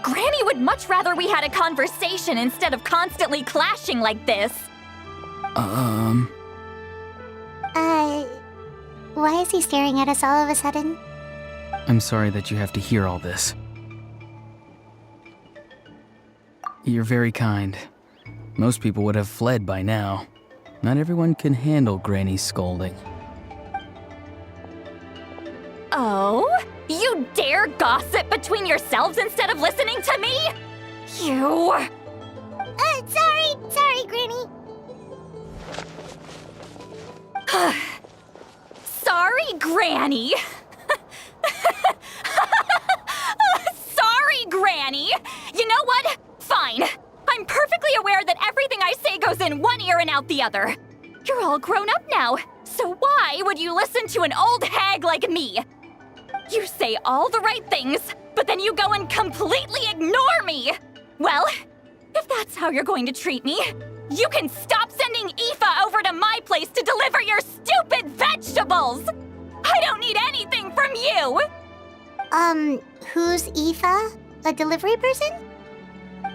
Granny would much rather we had a conversation instead of constantly clashing like this. Why is he staring at us all of a sudden? I'm sorry that you have to hear all this. You're very kind. Most people would have fled by now. Not everyone can handle Granny's scolding. Oh? You dare gossip between yourselves instead of listening to me? You... Sorry, Granny. Sorry, Granny. Sorry, Granny. You know what? Fine. I'm perfectly aware that everything I say goes in one ear and out the other. You're all grown up now, so why would you listen to an old hag like me? You say all the right things, but then you go and completely ignore me. Well, if that's how you're going to treat me, you can stop sending Aoife over to my place to deliver your stupid vegetables! I don't need anything from you! Who's Aoife? A delivery person?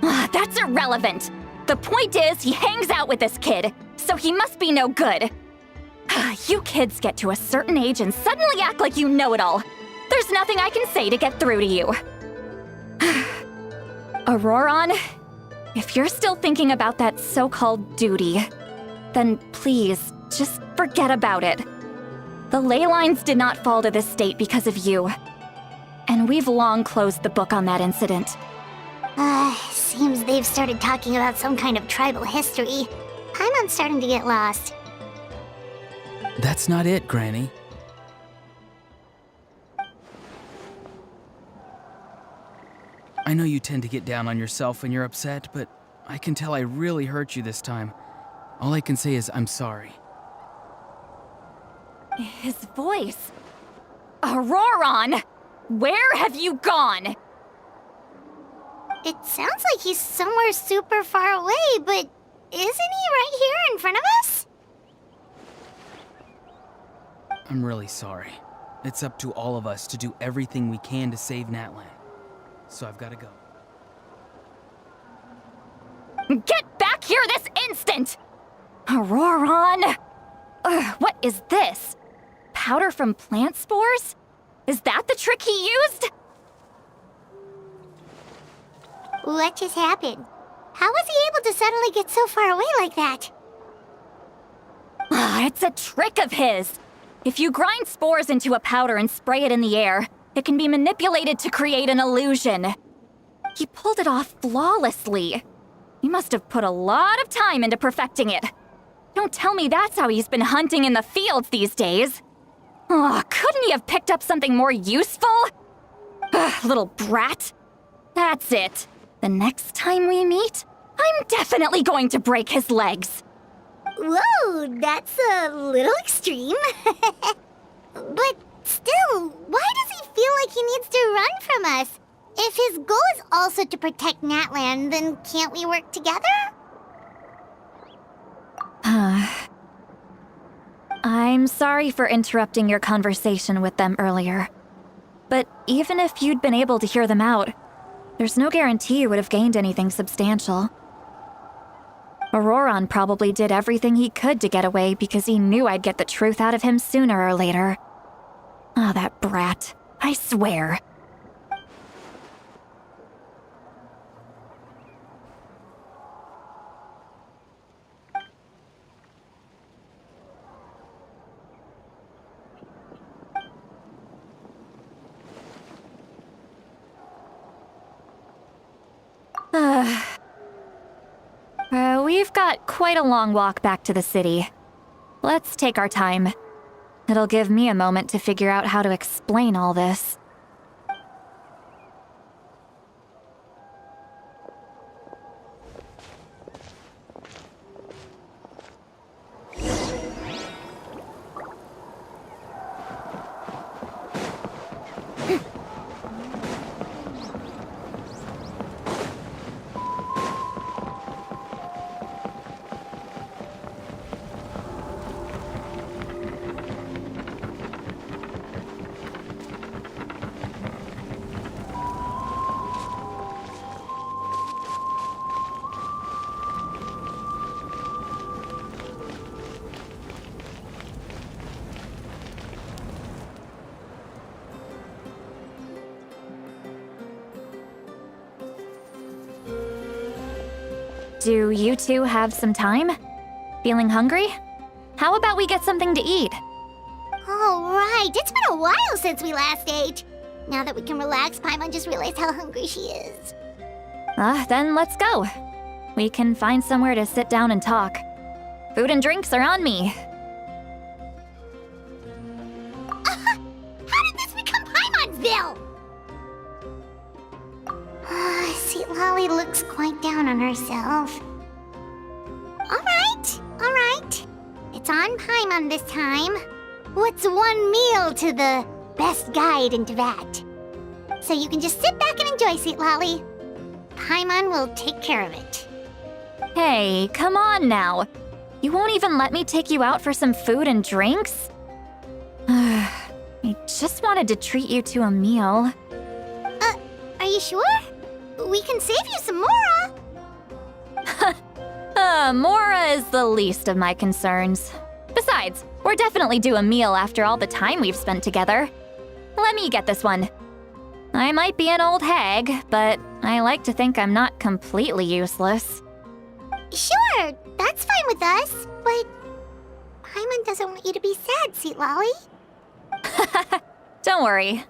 That's irrelevant. The point is, he hangs out with this kid, so he must be no good. You kids get to a certain age and suddenly act like you know it all. There's nothing I can say to get through to you. Auroron, if you're still thinking about that so-called duty, then please, just forget about it. The ley lines did not fall to this state because of you. And we've long closed the book on that incident. Seems they've started talking about some kind of tribal history. I'm starting to get lost. That's not it, Granny. I know you tend to get down on yourself when you're upset, but I can tell I really hurt you this time. All I can say is I'm sorry. His voice. Auroron! Where have you gone? It sounds like he's somewhere super far away, but isn't he right here in front of us? I'm really sorry. It's up to all of us to do everything we can to save Natlan. So I've got to go. Get back here this instant! Auroron! What is this? Powder from plant spores? Is that the trick he used? What just happened? How was he able to suddenly get so far away like that? It's a trick of his. If you grind spores into a powder and spray it in the air, it can be manipulated to create an illusion. He pulled it off flawlessly. He must have put a lot of time into perfecting it. Don't tell me that's how he's been hunting in the fields these days. Couldn't he have picked up something more useful? Little brat. That's it. The next time we meet, I'm definitely going to break his legs. Whoa, that's a little extreme. But still, why does he feel like he needs to run from us? If his goal is also to protect Natlan, then can't we work together? I'm sorry for interrupting your conversation with them earlier. But even if you'd been able to hear them out, there's no guarantee you would have gained anything substantial. Auroron probably did everything he could to get away because he knew I'd get the truth out of him sooner or later. That brat. I swear. We've got quite a long walk back to the city. Let's take our time. It'll give me a moment to figure out how to explain all this. Do you two have some time? Feeling hungry? How about we get something to eat? All right, it's been a while since we last ate. Now that we can relax, Paimon just realized how hungry she is. Then let's go. We can find somewhere to sit down and talk. Food and drinks are on me. How did this become Paimon'sville? Sweet Lolly looks quite down on herself. All right. It's on Paimon this time. What's one meal to the best guide into that? So you can just sit back and enjoy, Sweet Lolly. Paimon will take care of it. Hey, come on now. You won't even let me take you out for some food and drinks? I just wanted to treat you to a meal. Are you sure? We can save you some Mora. Mora is the least of my concerns. Besides, we're definitely due a meal after all the time we've spent together. Let me get this one. I might be an old hag, but I like to think I'm not completely useless. Sure, that's fine with us, but Paimon doesn't want you to be sad, Sweet Lolly. Don't worry.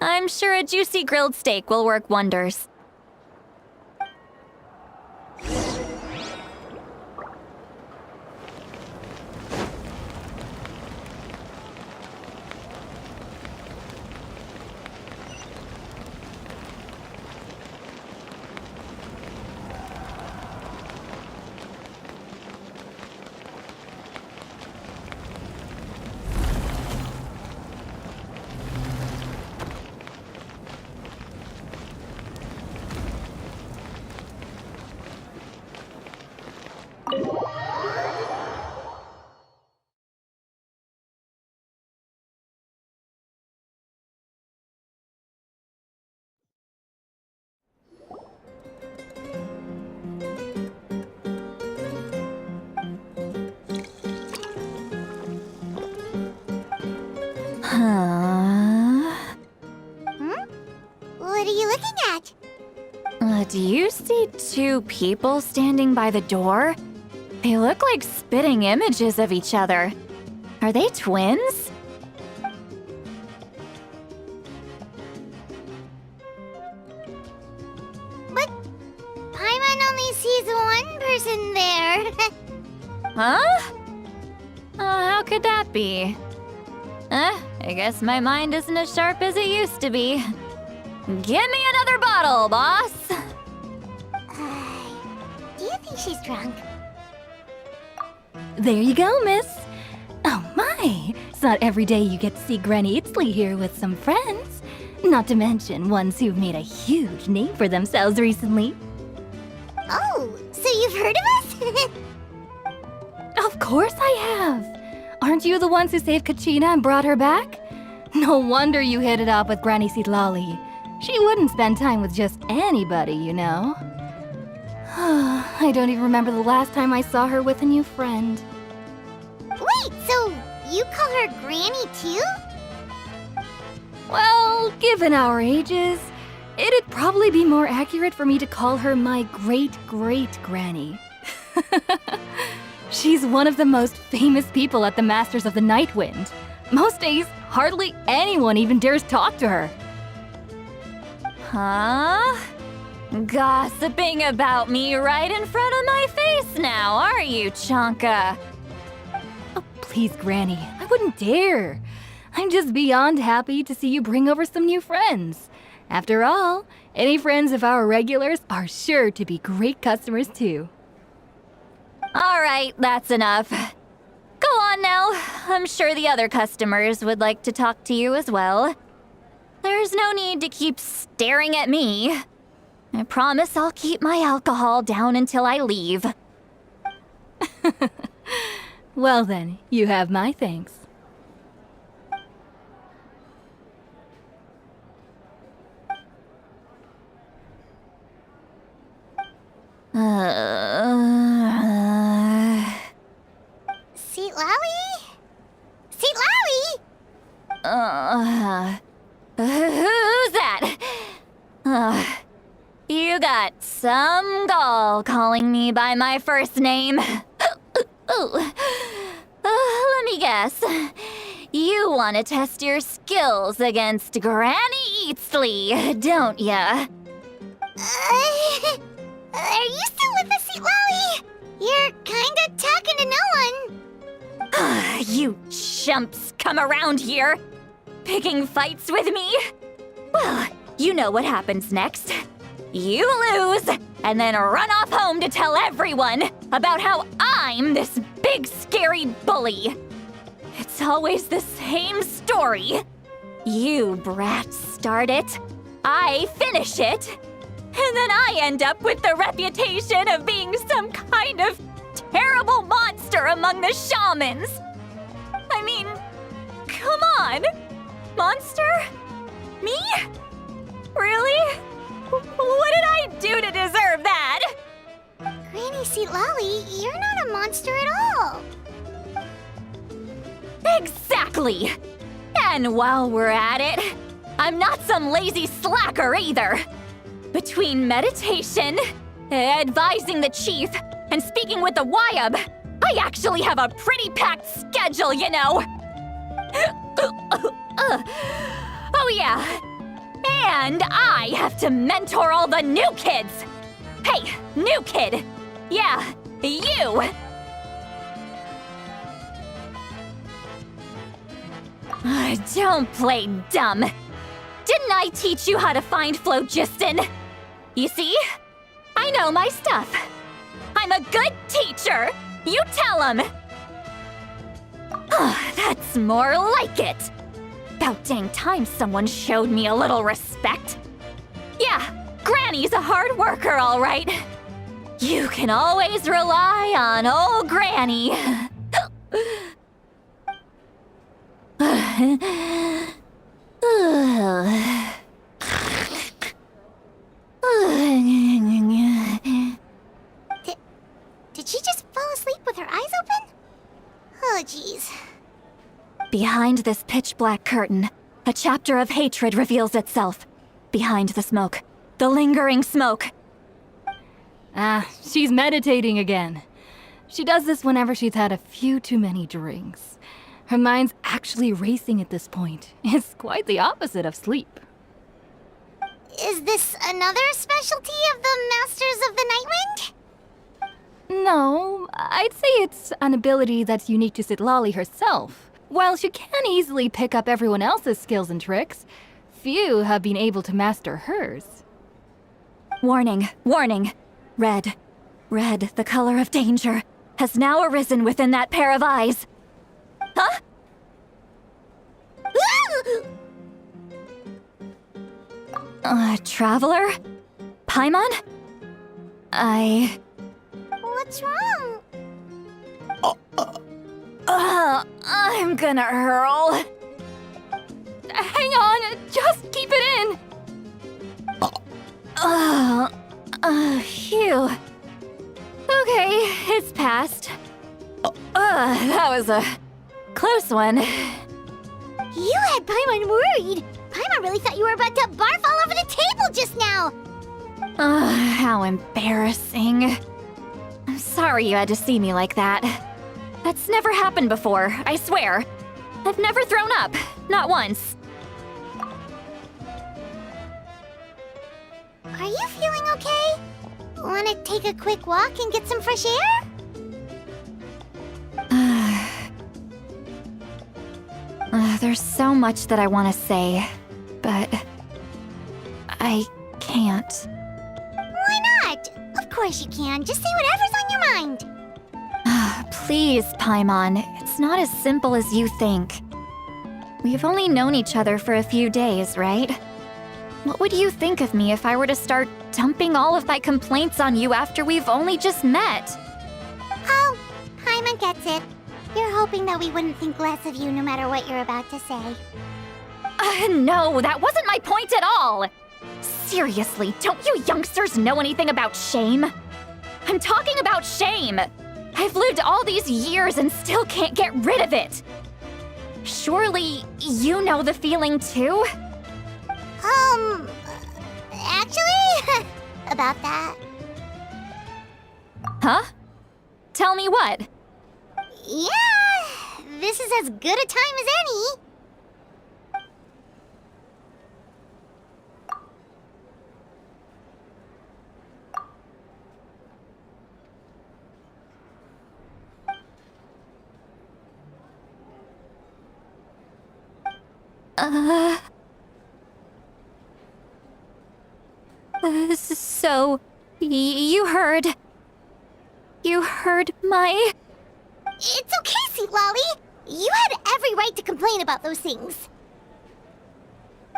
I'm sure a juicy grilled steak will work wonders. What are you looking at? Do you see two people standing by the door? They look like spitting images of each other. Are they twins? But Paimon only sees one person there. Huh? How could that be? I guess my mind isn't as sharp as it used to be. Give me another bottle, boss! Do you think she's drunk? There you go, miss. Oh my, it's not every day you get to see Granny Itzley here with some friends. Not to mention ones who've made a huge name for themselves recently. Oh, so you've heard of us? Of course I have. Aren't you the ones who saved Kachina and brought her back? No wonder you hit it off with Granny Lolly. She wouldn't spend time with just anybody, you know. I don't even remember the last time I saw her with a new friend. Wait, so you call her Granny too? Well, given our ages, it'd probably be more accurate for me to call her my great-great-granny. She's one of the most famous people at the Masters of the Nightwind. Most days, hardly anyone even dares talk to her. Huh? Gossiping about me right in front of my face now, are you, Chonka? Oh, please, Granny, I wouldn't dare. I'm just beyond happy to see you bring over some new friends. After all, any friends of our regulars are sure to be great customers too. All right, that's enough. Go on now. I'm sure the other customers would like to talk to you as well. There's no need to keep staring at me. I promise I'll keep my alcohol down until I leave. Well then, you have my thanks. Seat Lally? Seat Lally? Who's that? You got some gall calling me by my first name. Let me guess. You want to test your skills against Granny Eatsley, don't ya? Are you still with us, Seat Lally? You're kinda talking to no one. You chumps come around here, picking fights with me? Well, you know what happens next. You lose, and then run off home to tell everyone about how I'm this big scary bully. It's always the same story. You brats start it, I finish it, and then I end up with the reputation of being some kind of terrible monster among the shamans. I mean, come on. Monster? Me? Really? What did I do to deserve that? Granny Seat Lally, you're not a monster at all. Exactly! And while we're at it, I'm not some lazy slacker either. Between meditation, advising the chief, and speaking with the Wyab, I actually have a pretty packed schedule, you know. Oh yeah. And I have to mentor all the new kids. Hey, new kid. Yeah, you. Don't play dumb. Didn't I teach you how to find phlogiston? You see? I know my stuff. I'm a good teacher. You tell him. That's more like it. About dang time someone showed me a little respect. Yeah, Granny's a hard worker, all right. You can always rely on old Granny. Did she just fall asleep with her eyes open? Oh, jeez. Behind this pitch-black curtain, a chapter of hatred reveals itself. Behind the smoke, the lingering smoke. She's meditating again. She does this whenever she's had a few too many drinks. Her mind's actually racing at this point. It's quite the opposite of sleep. Is this another specialty of the Masters of the Nightwind? No, I'd say it's an ability that's unique to Citlali herself. While she can easily pick up everyone else's skills and tricks, few have been able to master hers. Warning, warning. Red, the color of danger, has now arisen within that pair of eyes. Huh? Traveler? Paimon? What's wrong? I'm gonna hurl. Hang on, just keep it in! Phew. Okay, it's passed. That was a close one. You had Paimon worried. Paimon really thought you were about to barf all over the table just now. How embarrassing. I'm sorry you had to see me like that. That's never happened before, I swear. I've never thrown up, not once. Are you feeling okay? Wanna take a quick walk and get some fresh air? There's so much that I want to say, but I can't. Why not? Of course you can. Just say whatever's on your mind. Please, Paimon, it's not as simple as you think. We've only known each other for a few days, right? What would you think of me if I were to start dumping all of my complaints on you after we've only just met? Oh, Paimon gets it. You're hoping that we wouldn't think less of you no matter what you're about to say. No, that wasn't my point at all! Seriously, don't you youngsters know anything about shame? I'm talking about shame! I've lived all these years and still can't get rid of it! Surely, you know the feeling too? Actually, about that. Huh? Tell me what? Yeah, this is as good a time as any. So, you heard my... It's okay, Sweet Lolly. You had every right to complain about those things.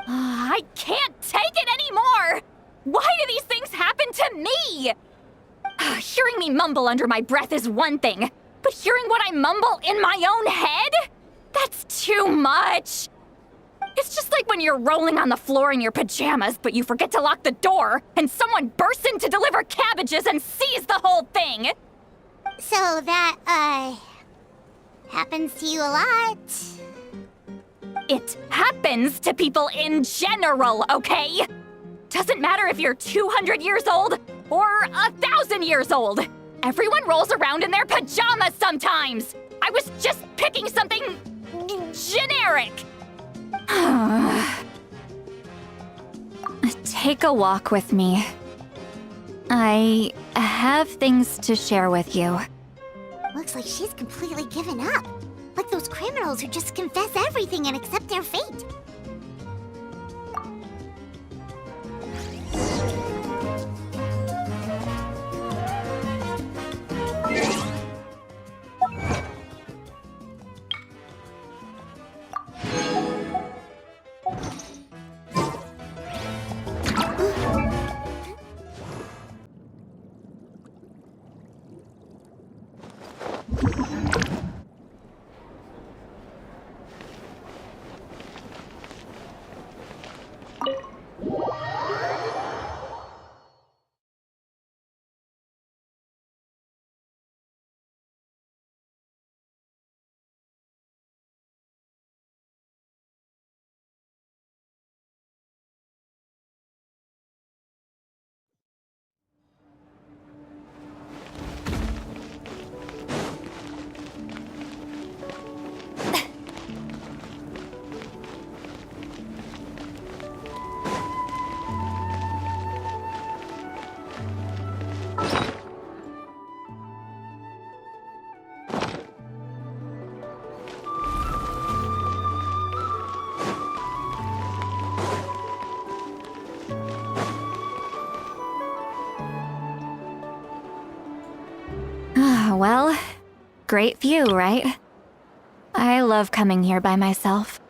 I can't take it anymore! Why do these things happen to me? Hearing me mumble under my breath is one thing, but hearing what I mumble in my own head? That's too much! It's just like when you're rolling on the floor in your pajamas, but you forget to lock the door, and someone bursts in to deliver cabbages and sees the whole thing! So that, happens to you a lot. It happens to people in general, okay? Doesn't matter if you're 200 years old or 1,000 years old. Everyone rolls around in their pajamas sometimes. I was just picking something generic. Take a walk with me. I have things to share with you. Looks like she's completely given up. Like those criminals who just confess everything and accept their fate. Well, great view, right? I love coming here by myself.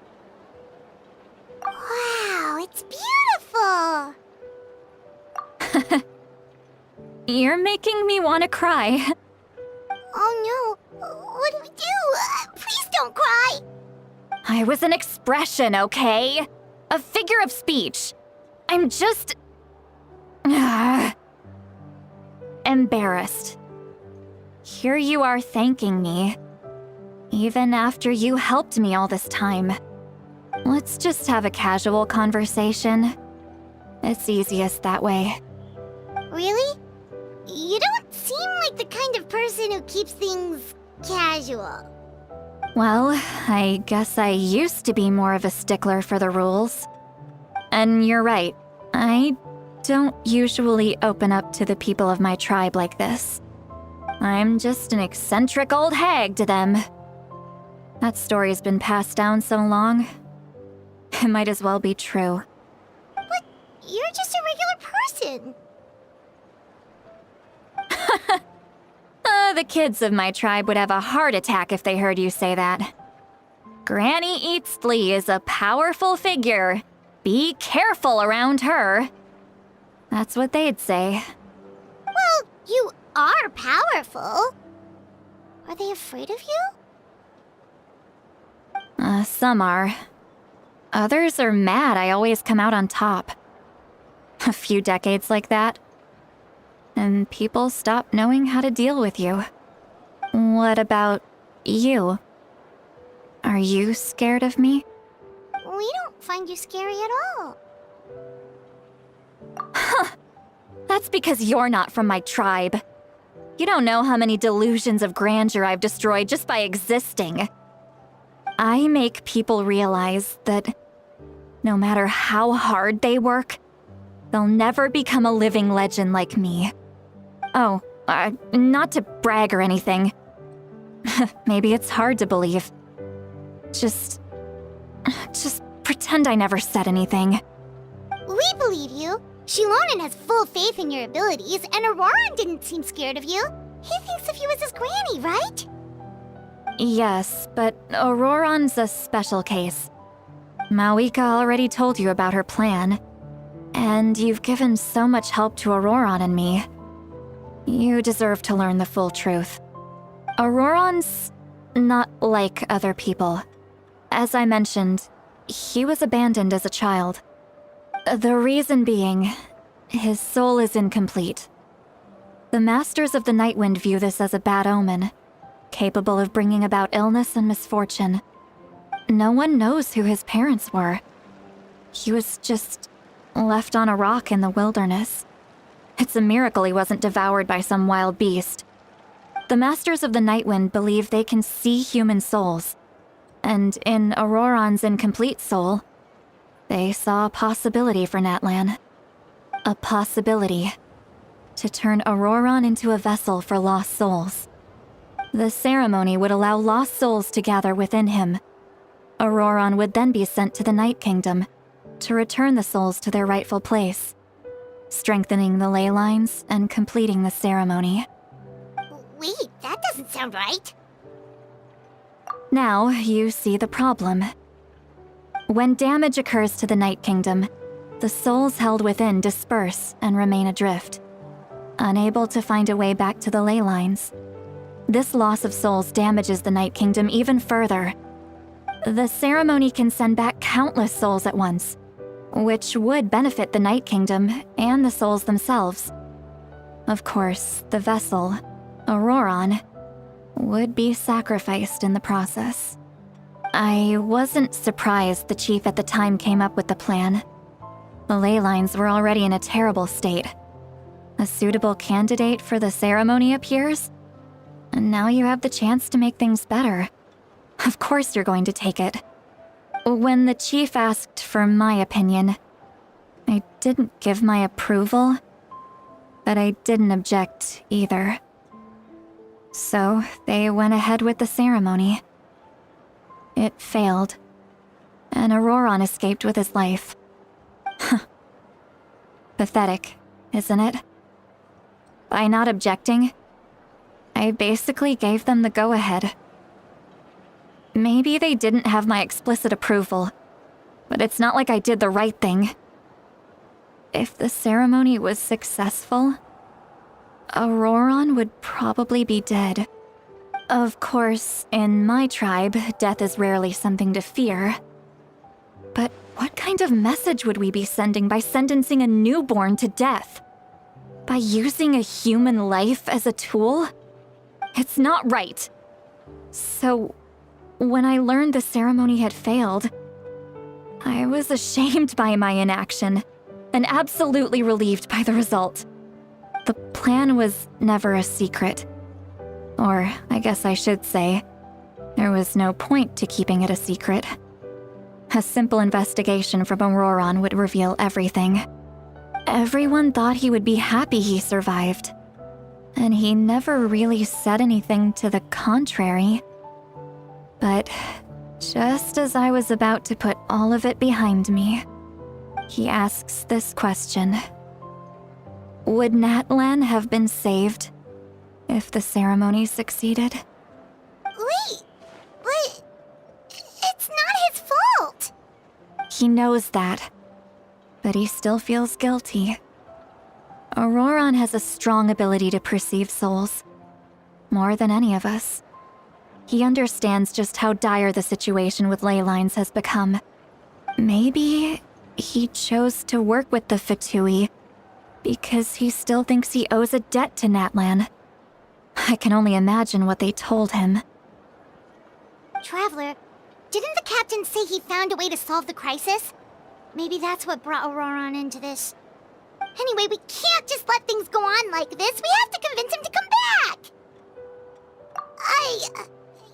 Wow, it's beautiful! You're making me want to cry. Oh no, what do we do? Please don't cry! I was an expression, okay? A figure of speech. I'm just... embarrassed. Here you are thanking me. Even after you helped me all this time. Let's just have a casual conversation. It's easiest that way. Really? You don't seem like the kind of person who keeps things casual. Well, I guess I used to be more of a stickler for the rules. And you're right, I don't usually open up to the people of my tribe like this. I'm just an eccentric old hag to them. That story's been passed down so long, it might as well be true. But you're just a regular person. The kids of my tribe would have a heart attack if they heard you say that. Granny Eatsley is a powerful figure. Be careful around her. That's what they'd say. Well, you are powerful. Are they afraid of you? Some are. Others are mad I always come out on top. A few decades like that, and people stop knowing how to deal with you. What about you? Are you scared of me? We don't find you scary at all. That's because you're not from my tribe. You don't know how many delusions of grandeur I've destroyed just by existing. I make people realize that no matter how hard they work, they'll never become a living legend like me. Oh, not to brag or anything. Maybe it's hard to believe. Just pretend I never said anything. We believe you. Shilonen has full faith in your abilities, and Auroran didn't seem scared of you. He thinks of you as his granny, right? Yes, but Auroran's a special case. Mawika already told you about her plan, and you've given so much help to Auroran and me. You deserve to learn the full truth. Auroran's not like other people. As I mentioned, he was abandoned as a child. The reason being, his soul is incomplete. The Masters of the Nightwind view this as a bad omen, capable of bringing about illness and misfortune. No one knows who his parents were. He was just left on a rock in the wilderness. It's a miracle he wasn't devoured by some wild beast. The Masters of the Nightwind believe they can see human souls, and in Auroran's incomplete soul, they saw a possibility for Natlan. A possibility to turn Auroran into a vessel for lost souls. The ceremony would allow lost souls to gather within him. Auroran would then be sent to the Night Kingdom to return the souls to their rightful place, strengthening the ley lines and completing the ceremony. Wait, that doesn't sound right. Now you see the problem. When damage occurs to the Night Kingdom, the souls held within disperse and remain adrift, unable to find a way back to the ley lines. This loss of souls damages the Night Kingdom even further. The ceremony can send back countless souls at once, which would benefit the Night Kingdom and the souls themselves. Of course, the vessel, Auroran, would be sacrificed in the process. I wasn't surprised the chief at the time came up with the plan. The ley lines were already in a terrible state. A suitable candidate for the ceremony appears, and now you have the chance to make things better. Of course you're going to take it. When the chief asked for my opinion, I didn't give my approval, but I didn't object either. So they went ahead with the ceremony. It failed, and Auroran escaped with his life. Pathetic, isn't it? By not objecting, I basically gave them the go-ahead. Maybe they didn't have my explicit approval, but it's not like I did the right thing. If the ceremony was successful, Auroran would probably be dead. Of course, in my tribe, death is rarely something to fear. But what kind of message would we be sending by sentencing a newborn to death? By using a human life as a tool? It's not right. So, when I learned the ceremony had failed, I was ashamed by my inaction, and absolutely relieved by the result. The plan was never a secret. Or, I guess I should say, there was no point to keeping it a secret. A simple investigation from Auroran would reveal everything. Everyone thought he would be happy he survived. And he never really said anything to the contrary. But just as I was about to put all of it behind me, he asks this question. Would Natlan have been saved if the ceremony succeeded? Wait, but it's not his fault. He knows that, but he still feels guilty. Auroron has a strong ability to perceive souls, more than any of us. He understands just how dire the situation with ley lines has become. Maybe he chose to work with the Fatui because he still thinks he owes a debt to Natlan. I can only imagine what they told him. Traveler, didn't the captain say he found a way to solve the crisis? Maybe that's what brought Auroron into this. Anyway, we can't just let things go on like this. We have to convince him to come back!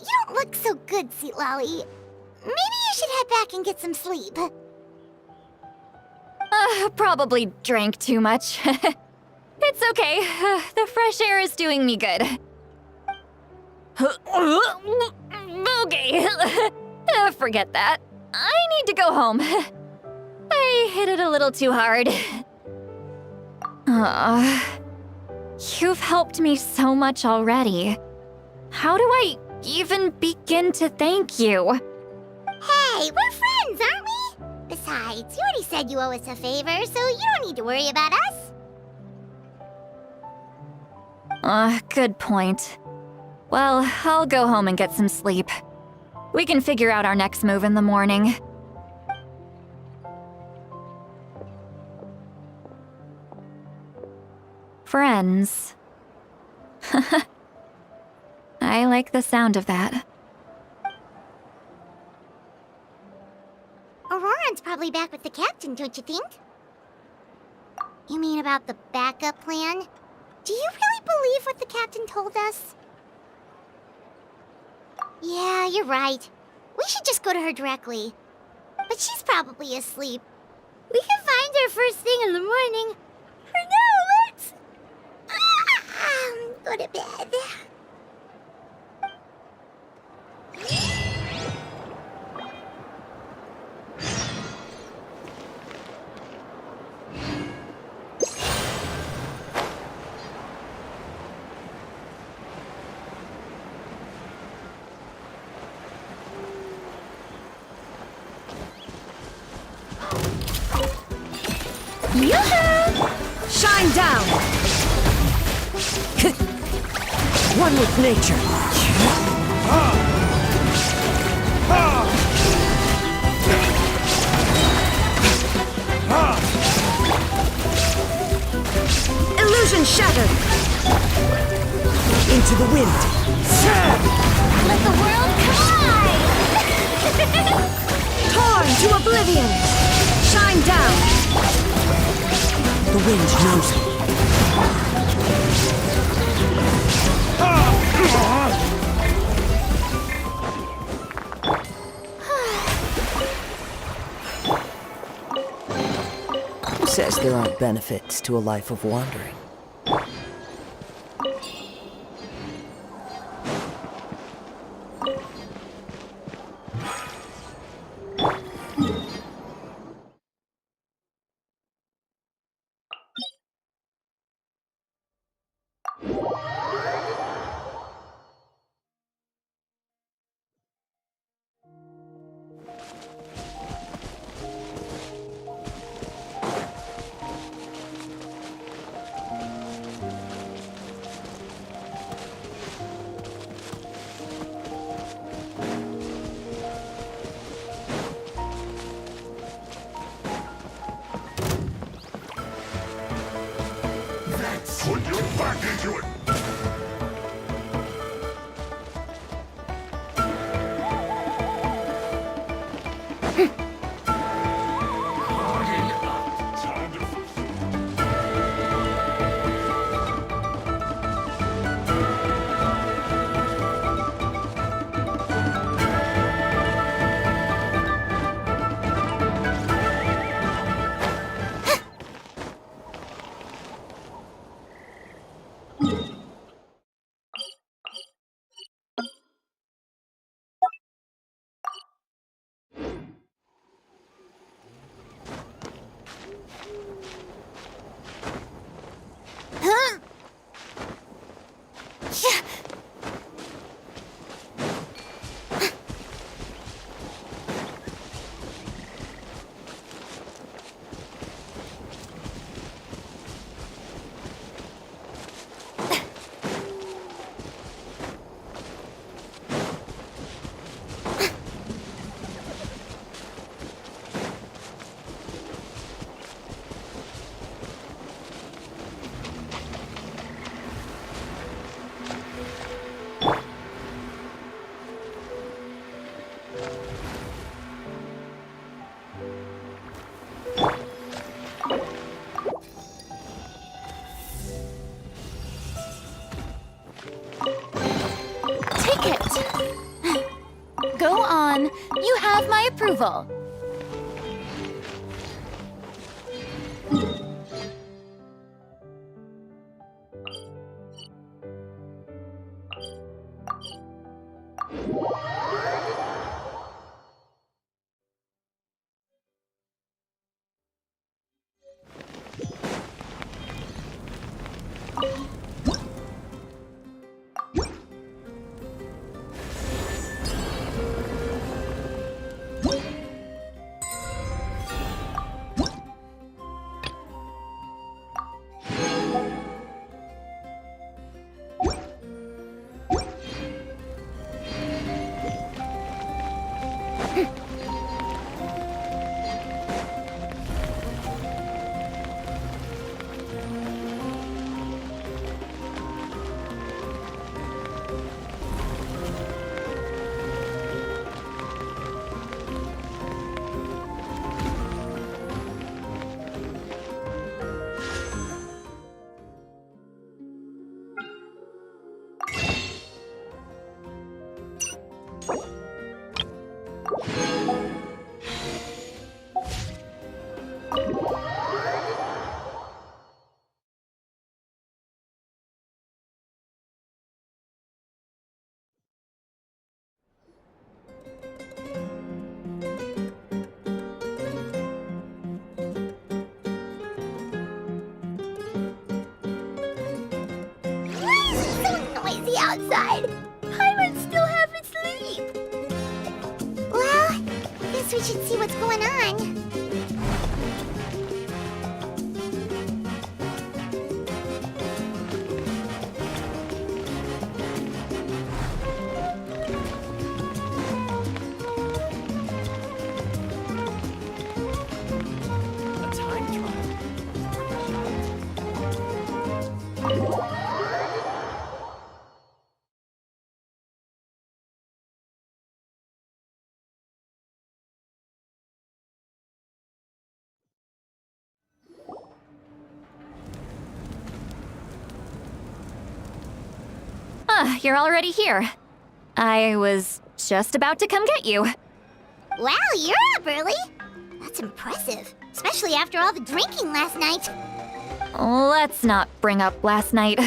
You don't look so good, Seatlolly. Maybe you should head back and get some sleep. Probably drank too much. It's okay. The fresh air is doing me good. Okay. Forget that. I need to go home. I hit it a little too hard. You've helped me so much already. How do I even begin to thank you? Hey, we're friends, aren't we? Besides, you already said you owe us a favor, so you don't need to worry about us. Good point. Well, I'll go home and get some sleep. We can figure out our next move in the morning. Friends. I like the sound of that. Auroron's probably back with the captain, don't you think? You mean about the backup plan? Do you really believe what the captain told us? Yeah, you're right. We should just go to her directly. But she's probably asleep. We can find her first thing in the morning. For now, let's... go to bed. Shine down! One with nature. Illusion shattered! Into the wind. Let the world collide! Torn to oblivion! Shine down! The wind knows me. Who says there aren't benefits to a life of wandering? Put your back into it! Take it. Go on. You have my approval. Noisy outside. Pirates still half asleep. Well, guess we should see what's going on. You're already here. I was just about to come get you. Wow, you're up early. That's impressive, especially after all the drinking last night. Let's not bring up last night.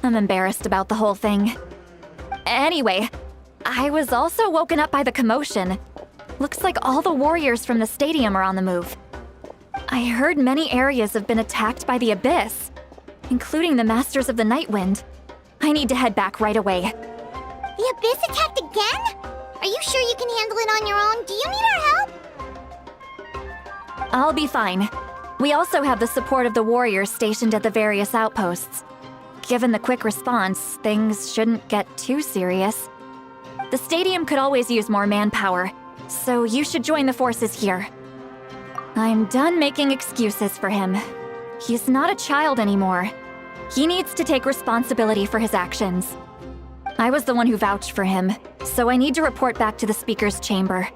I'm embarrassed about the whole thing. Anyway, I was also woken up by the commotion. Looks like all the warriors from the stadium are on the move. I heard many areas have been attacked by the Abyss, including the Masters of the Nightwind. I need to head back right away. The Abyss attacked again? Are you sure you can handle it on your own? Do you need our help? I'll be fine. We also have the support of the warriors stationed at the various outposts. Given the quick response, things shouldn't get too serious. The stadium could always use more manpower, so you should join the forces here. I'm done making excuses for him. He's not a child anymore. He needs to take responsibility for his actions. I was the one who vouched for him, so I need to report back to the Speaker's chamber.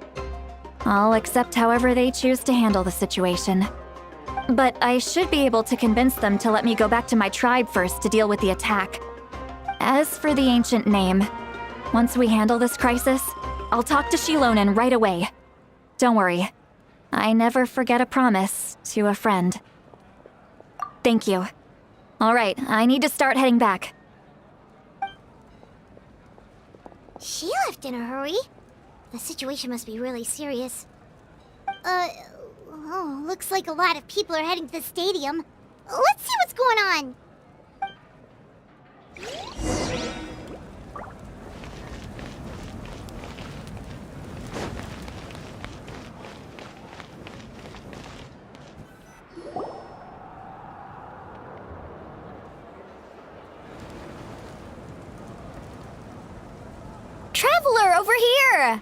I'll accept however they choose to handle the situation. But I should be able to convince them to let me go back to my tribe first to deal with the attack. As for the ancient name, once we handle this crisis, I'll talk to Shilonen right away. Don't worry. I never forget a promise to a friend. Thank you. All right, I need to start heading back. She left in a hurry. The situation must be really serious. Looks like a lot of people are heading to the stadium. Let's see what's going on. Traveler, over here!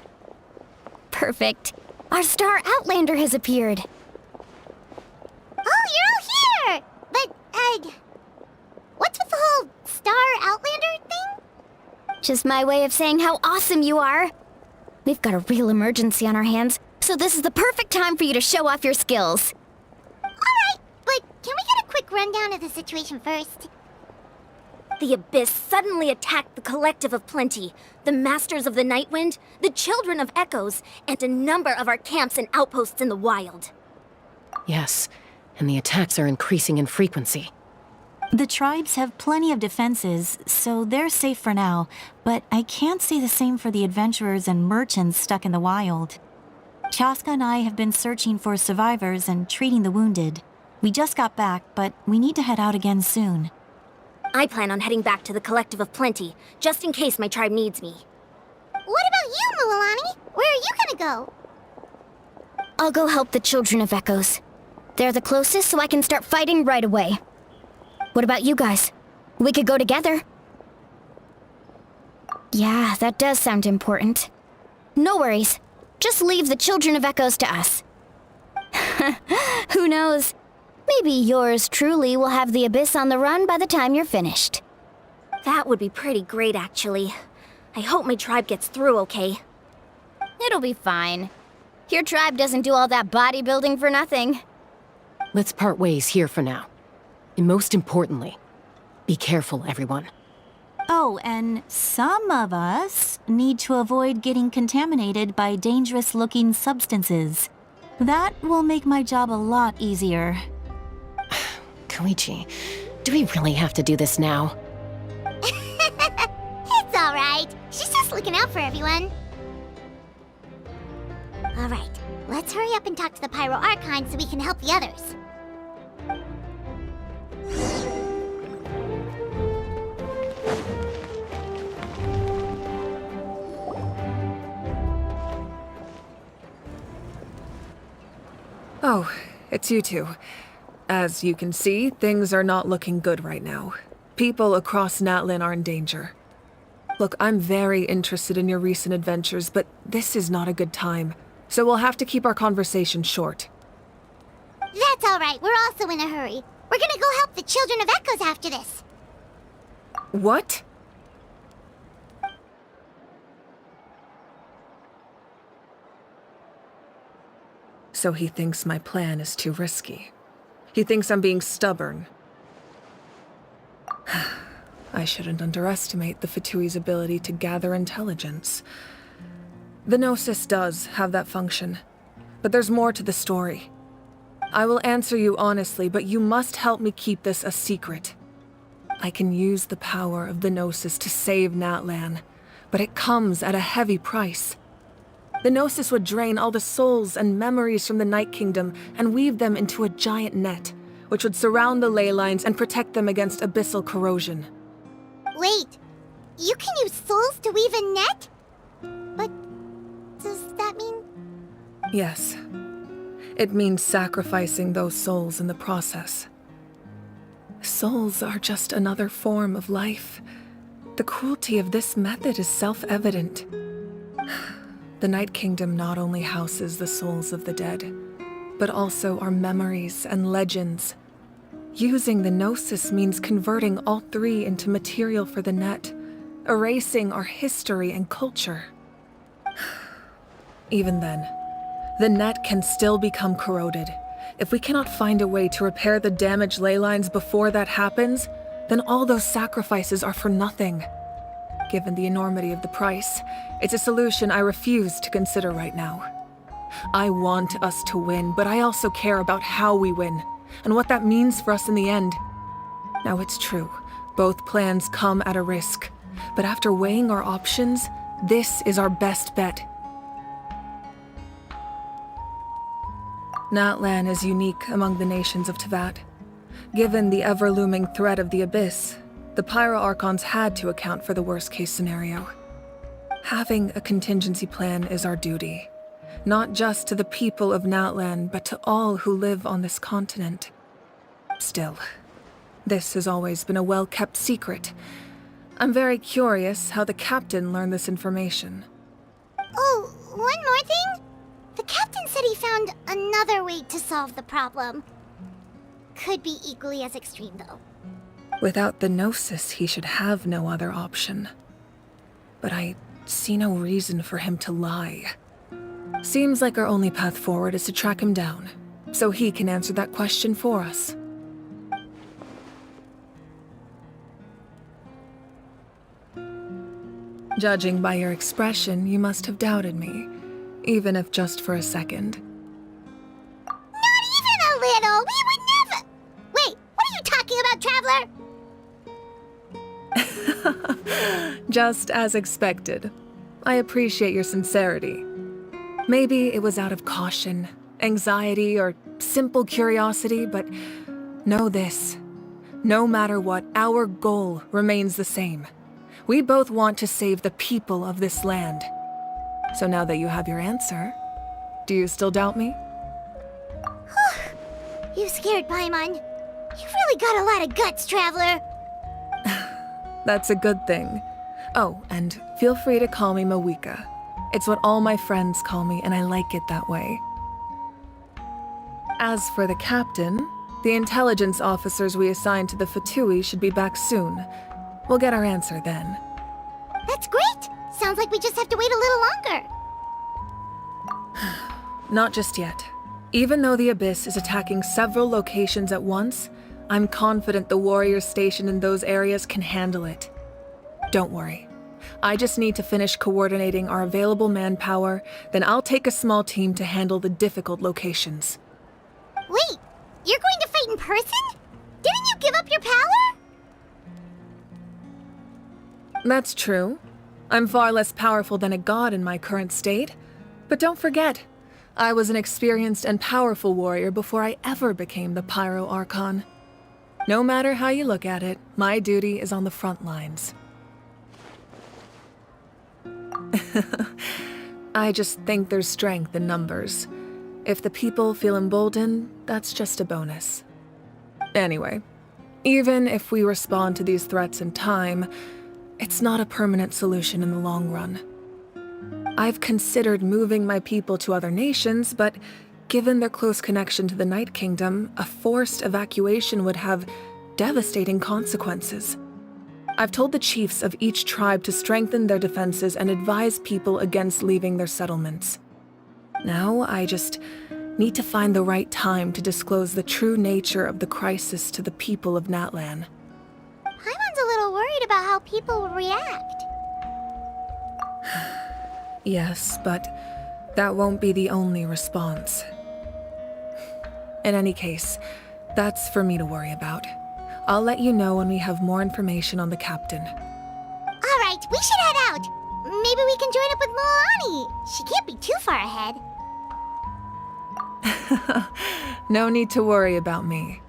Perfect. Our star Outlander has appeared. Oh, you're all here! But, what's with the whole Star Outlander thing? Just my way of saying how awesome you are. We've got a real emergency on our hands, so this is the perfect time for you to show off your skills. Alright, but can we get a quick rundown of the situation first? The Abyss suddenly attacked the Collective of Plenty, the Masters of the Night Wind, the Children of Echoes, and a number of our camps and outposts in the wild. Yes, and the attacks are increasing in frequency. The tribes have plenty of defenses, so they're safe for now, but I can't say the same for the adventurers and merchants stuck in the wild. Chaska and I have been searching for survivors and treating the wounded. We just got back, but we need to head out again soon. I plan on heading back to the Collective of Plenty, just in case my tribe needs me. What about you, Mualani? Where are you gonna go? I'll go help the Children of Echoes. They're the closest, so I can start fighting right away. What about you guys? We could go together. Yeah, that does sound important. No worries. Just leave the Children of Echoes to us. Who knows? Maybe yours truly will have the Abyss on the run by the time you're finished. That would be pretty great, actually. I hope my tribe gets through okay. It'll be fine. Your tribe doesn't do all that bodybuilding for nothing. Let's part ways here for now. And most importantly, be careful, everyone. Oh, and some of us need to avoid getting contaminated by dangerous-looking substances. That will make my job a lot easier. Koichi, do we really have to do this now? It's alright. She's just looking out for everyone. Alright, let's hurry up and talk to the Pyro Archon so we can help the others. Oh, it's you two. As you can see, things are not looking good right now. People across Natlin are in danger. Look, I'm very interested in your recent adventures, but this is not a good time. So we'll have to keep our conversation short. That's alright, we're also in a hurry. We're gonna go help the Children of Echoes after this. What? So he thinks my plan is too risky. He thinks I'm being stubborn. I shouldn't underestimate the Fatui's ability to gather intelligence. The Gnosis does have that function, but there's more to the story. I will answer you honestly, but you must help me keep this a secret. I can use the power of the Gnosis to save Natlan, but it comes at a heavy price. The Gnosis would drain all the souls and memories from the Night Kingdom and weave them into a giant net, which would surround the ley lines and protect them against abyssal corrosion. Wait, you can use souls to weave a net? But does that mean... Yes. It means sacrificing those souls in the process. Souls are just another form of life. The cruelty of this method is self-evident. The Night Kingdom not only houses the souls of the dead, but also our memories and legends. Using the Gnosis means converting all three into material for the net, erasing our history and culture. Even then, the net can still become corroded. If we cannot find a way to repair the damaged ley lines before that happens, then all those sacrifices are for nothing. Given the enormity of the price, it's a solution I refuse to consider right now. I want us to win, but I also care about how we win, and what that means for us in the end. Now it's true, both plans come at a risk, but after weighing our options, this is our best bet. Natlan is unique among the nations of Teyvat. Given the ever-looming threat of the Abyss, the Pyro Archons had to account for the worst-case scenario. Having a contingency plan is our duty, not just to the people of Natlan, but to all who live on this continent. Still, this has always been a well-kept secret. I'm very curious how the captain learned this information. Oh, one more thing? The captain said he found another way to solve the problem. Could be equally as extreme, though. Without the Gnosis, he should have no other option. But I see no reason for him to lie. Seems like our only path forward is to track him down, so he can answer that question for us. Judging by your expression, you must have doubted me, even if just for a second. Not even a little! We would never— Wait, what are you talking about, Traveler? Just as expected. I appreciate your sincerity. Maybe it was out of caution, anxiety, or simple curiosity, but know this. No matter what, our goal remains the same. We both want to save the people of this land. So now that you have your answer, do you still doubt me? You scared Paimon. You've really got a lot of guts, Traveler. That's a good thing. Oh, and feel free to call me Mawika. It's what all my friends call me, and I like it that way. As for the captain, the intelligence officers we assigned to the Fatui should be back soon. We'll get our answer then. That's great! Sounds like we just have to wait a little longer. Not just yet. Even though the Abyss is attacking several locations at once, I'm confident the warriors stationed in those areas can handle it. Don't worry. I just need to finish coordinating our available manpower, then I'll take a small team to handle the difficult locations. Wait, you're going to fight in person? Didn't you give up your power? That's true. I'm far less powerful than a god in my current state. But don't forget, I was an experienced and powerful warrior before I ever became the Pyro Archon. No matter how you look at it, my duty is on the front lines. I just think there's strength in numbers. If the people feel emboldened, that's just a bonus. Anyway, even if we respond to these threats in time, it's not a permanent solution in the long run. I've considered moving my people to other nations, but given their close connection to the Night Kingdom, a forced evacuation would have devastating consequences. I've told the chiefs of each tribe to strengthen their defenses and advise people against leaving their settlements. Now, I just need to find the right time to disclose the true nature of the crisis to the people of Natlan. Paimon's a little worried about how people will react. Yes, but that won't be the only response. In any case, that's for me to worry about. I'll let you know when we have more information on the captain. All right, we should head out. Maybe we can join up with Moani. She can't be too far ahead. No need to worry about me.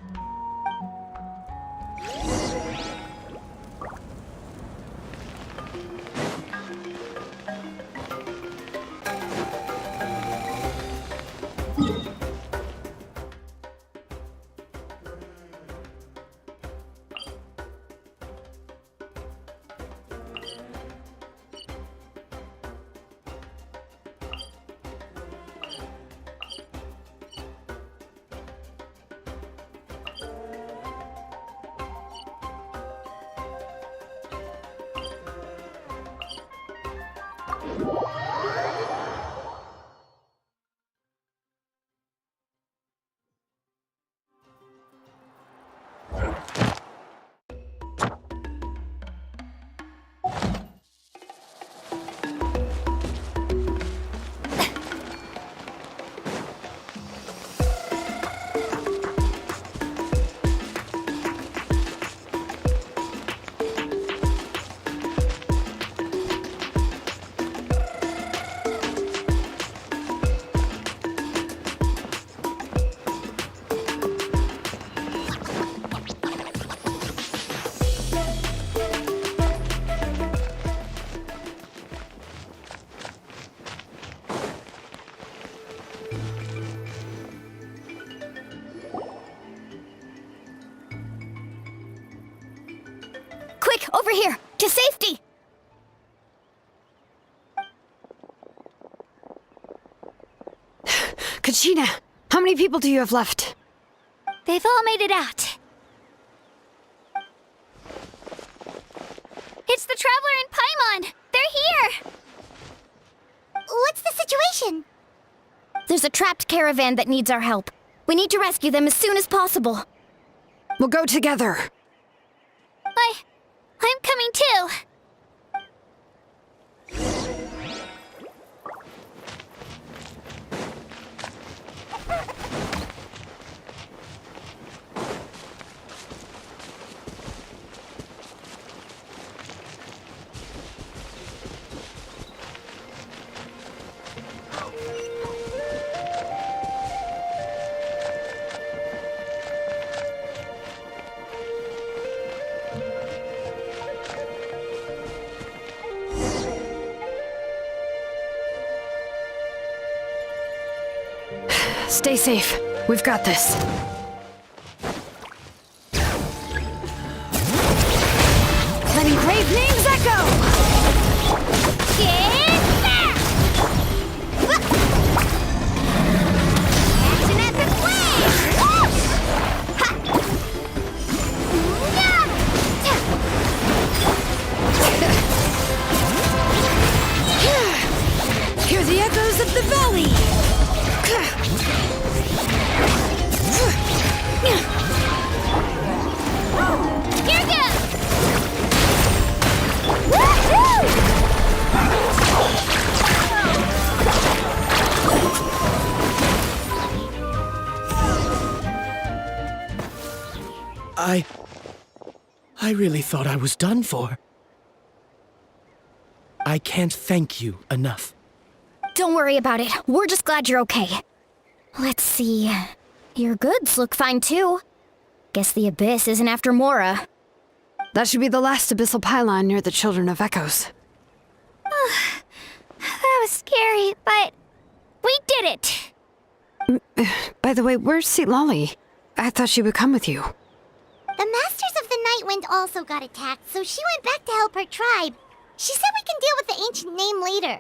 Quick, over here! To safety! Kachina, how many people do you have left? They've all made it out. It's the Traveler and Paimon! They're here! situation? There's a trapped caravan that needs our help. We need to rescue them as soon as possible. We'll go together. I'm coming too. Stay safe. We've got this. Letting brave names echo! Action epic wave! Hear the echoes of the valley! Here goes! I really thought I was done for. I can't thank you enough. Don't worry about it. We're just glad you're okay. Let's see. Your goods look fine too. Guess the Abyss isn't after Mora. That should be the last abyssal pylon near the Children of Echoes. That was scary, but we did it. By the way, where's Lolly? I thought she would come with you. The Masters of the Night Wind also got attacked, so she went back to help her tribe. She said we can deal with the ancient name later.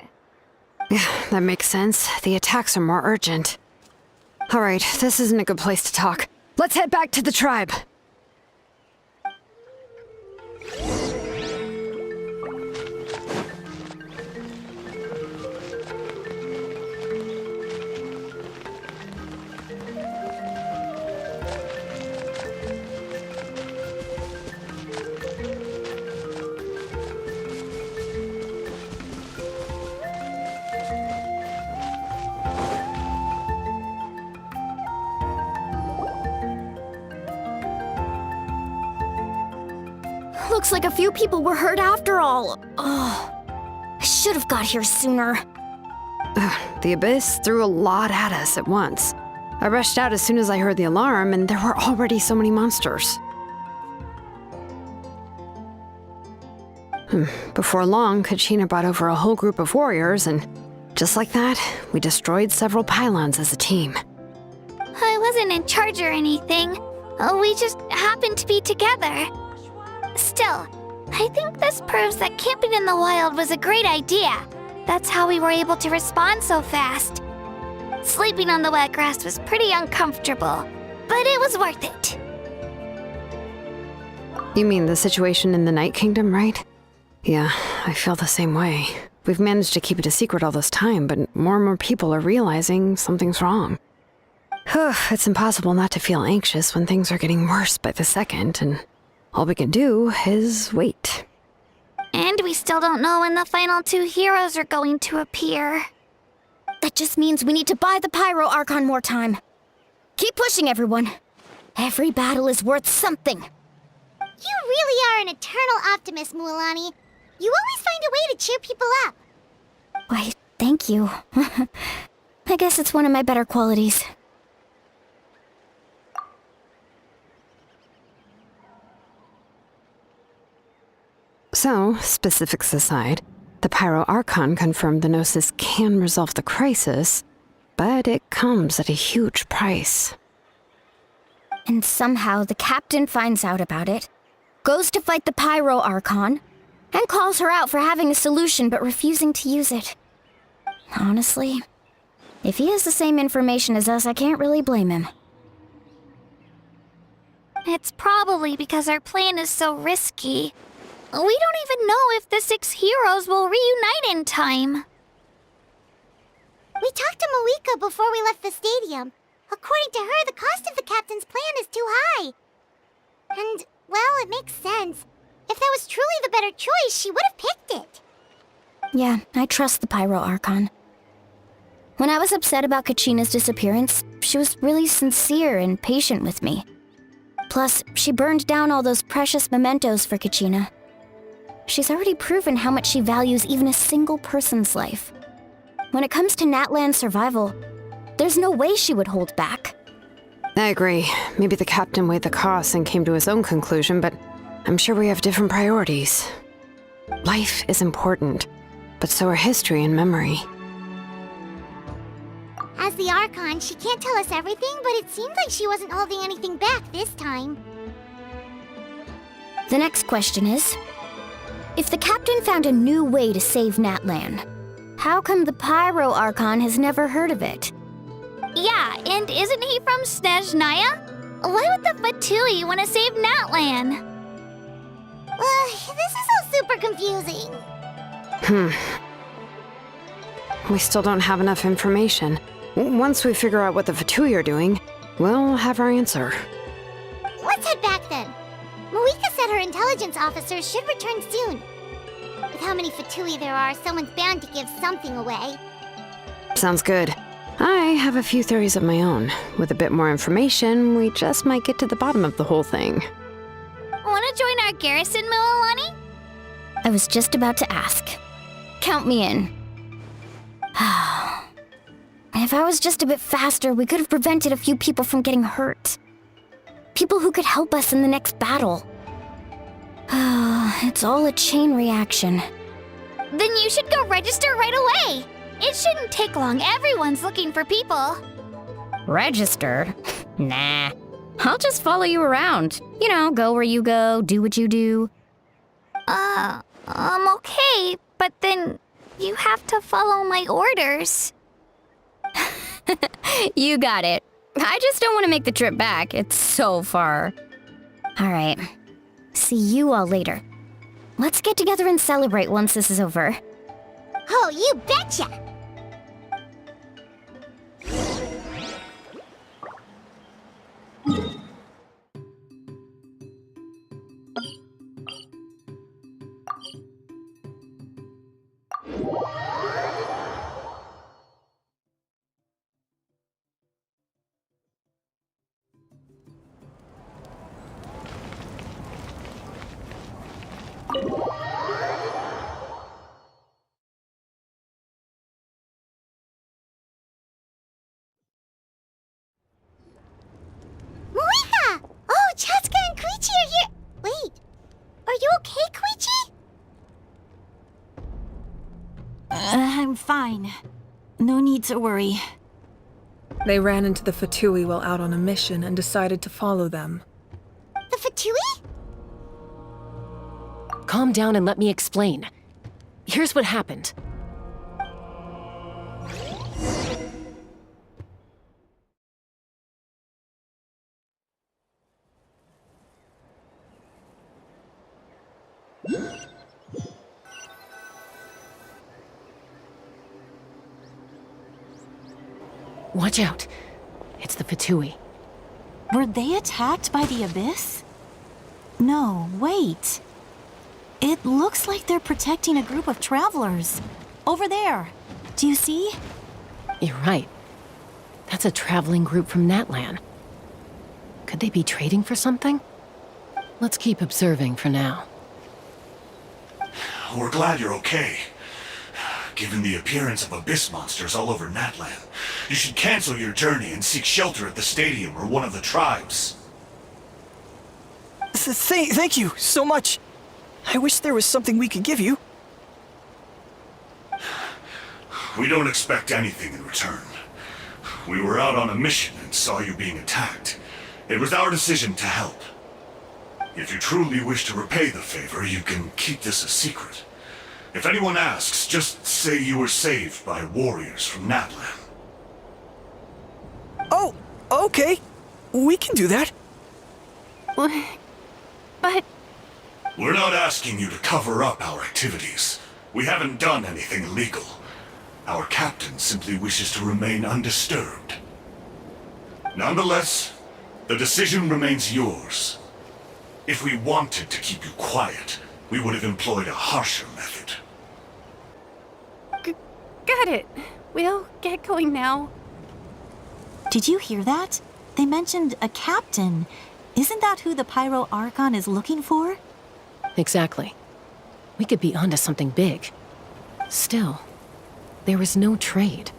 Yeah, that makes sense. The attacks are more urgent. Alright, this isn't a good place to talk. Let's head back to the tribe. Looks like a few people were hurt after all. Oh, I should have got here sooner. The Abyss threw a lot at us at once. I rushed out as soon as I heard the alarm, and there were already so many monsters. Before long, Kachina brought over a whole group of warriors, and just like that, we destroyed several pylons as a team. I wasn't in charge or anything. We just happened to be together. Still, I think this proves that camping in the wild was a great idea. That's how we were able to respond so fast. Sleeping on the wet grass was pretty uncomfortable, but it was worth it. You mean the situation in the Night Kingdom, right? Yeah, I feel the same way. We've managed to keep it a secret all this time, but more and more people are realizing something's wrong. It's impossible not to feel anxious when things are getting worse by the second, and all we can do is wait. And we still don't know when the final two heroes are going to appear. That just means we need to buy the Pyro Archon more time. Keep pushing, everyone. Every battle is worth something. You really are an eternal optimist, Mualani. You always find a way to cheer people up. Why, thank you. I guess it's one of my better qualities. So, specifics aside, the Pyro Archon confirmed the Gnosis can resolve the crisis, but it comes at a huge price. And somehow the captain finds out about it, goes to fight the Pyro Archon, and calls her out for having a solution but refusing to use it. Honestly, if he has the same information as us, I can't really blame him. It's probably because our plan is so risky. We don't even know if the 6 heroes will reunite in time. We talked to Moika before we left the stadium. According to her, the cost of the captain's plan is too high. And, well, it makes sense. If that was truly the better choice, she would have picked it. Yeah, I trust the Pyro Archon. When I was upset about Kachina's disappearance, she was really sincere and patient with me. Plus, she burned down all those precious mementos for Kachina. She's already proven how much she values even a single person's life. When it comes to Natlan's survival, there's no way she would hold back. I agree. Maybe the captain weighed the costs and came to his own conclusion, but I'm sure we have different priorities. Life is important, but so are history and memory. As the Archon, she can't tell us everything, but it seems like she wasn't holding anything back this time. The next question is, if the captain found a new way to save Natlan, how come the Pyro Archon has never heard of it? Yeah, and isn't he from Snezhnaya? Why would the Fatui want to save Natlan? This is all super confusing. We still don't have enough information. Once we figure out what the Fatui are doing, we'll have our answer. Let's head back then. Moika said her intelligence officers should return soon. With how many Fatui there are, someone's bound to give something away. Sounds good. I have a few theories of my own. With a bit more information, we just might get to the bottom of the whole thing. Want to join our garrison, Mililani? I was just about to ask. Count me in. If I was just a bit faster, we could have prevented a few people from getting hurt. People who could help us in the next battle. It's all a chain reaction. Then you should go register right away. It shouldn't take long. Everyone's looking for people. Register? Nah. I'll just follow you around. You know, go where you go, do what you do. Okay, but then you have to follow my orders. You got it. I just don't want to make the trip back. It's so far. All right. See you all later. Let's get together and celebrate once this is over. Oh, you betcha! Moika! Oh, Chaska and Koichi are here! Wait, are you okay, Koichi? I'm fine. No need to worry. They ran into the Fatui while out on a mission and decided to follow them. The Fatui? Calm down and let me explain. Here's what happened. Watch out. It's the Fatui. Were they attacked by the Abyss? No, wait. It looks like they're protecting a group of travelers. Over there. Do you see? You're right. That's a traveling group from Natlan. Could they be trading for something? Let's keep observing for now. We're glad you're okay. Given the appearance of abyss monsters all over Natlan, you should cancel your journey and seek shelter at the stadium or one of the tribes. Thank you so much. I wish there was something we could give you. We don't expect anything in return. We were out on a mission and saw you being attacked. It was our decision to help. If you truly wish to repay the favor, you can keep this a secret. If anyone asks, just say you were saved by warriors from Natlan. Oh, okay. We can do that. But... We're not asking you to cover up our activities. We haven't done anything illegal. Our captain simply wishes to remain undisturbed. Nonetheless, the decision remains yours. If we wanted to keep you quiet, we would have employed a harsher method. Got it. We'll get going now. Did you hear that? They mentioned a captain. Isn't that who the Pyro Archon is looking for? Exactly. We could be onto something big. Still, there was no trade.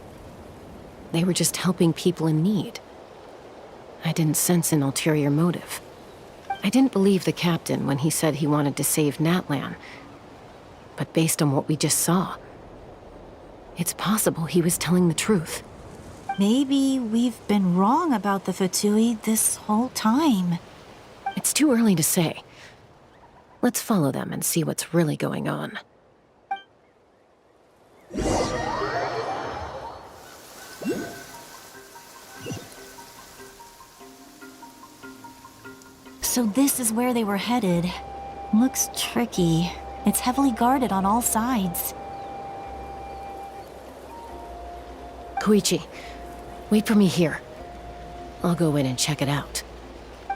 They were just helping people in need. I didn't sense an ulterior motive. I didn't believe the captain when he said he wanted to save Natlan. But based on what we just saw, it's possible he was telling the truth. Maybe we've been wrong about the Fatui this whole time. It's too early to say. Let's follow them and see what's really going on. So this is where they were headed. Looks tricky. It's heavily guarded on all sides. Koichi, wait for me here. I'll go in and check it out.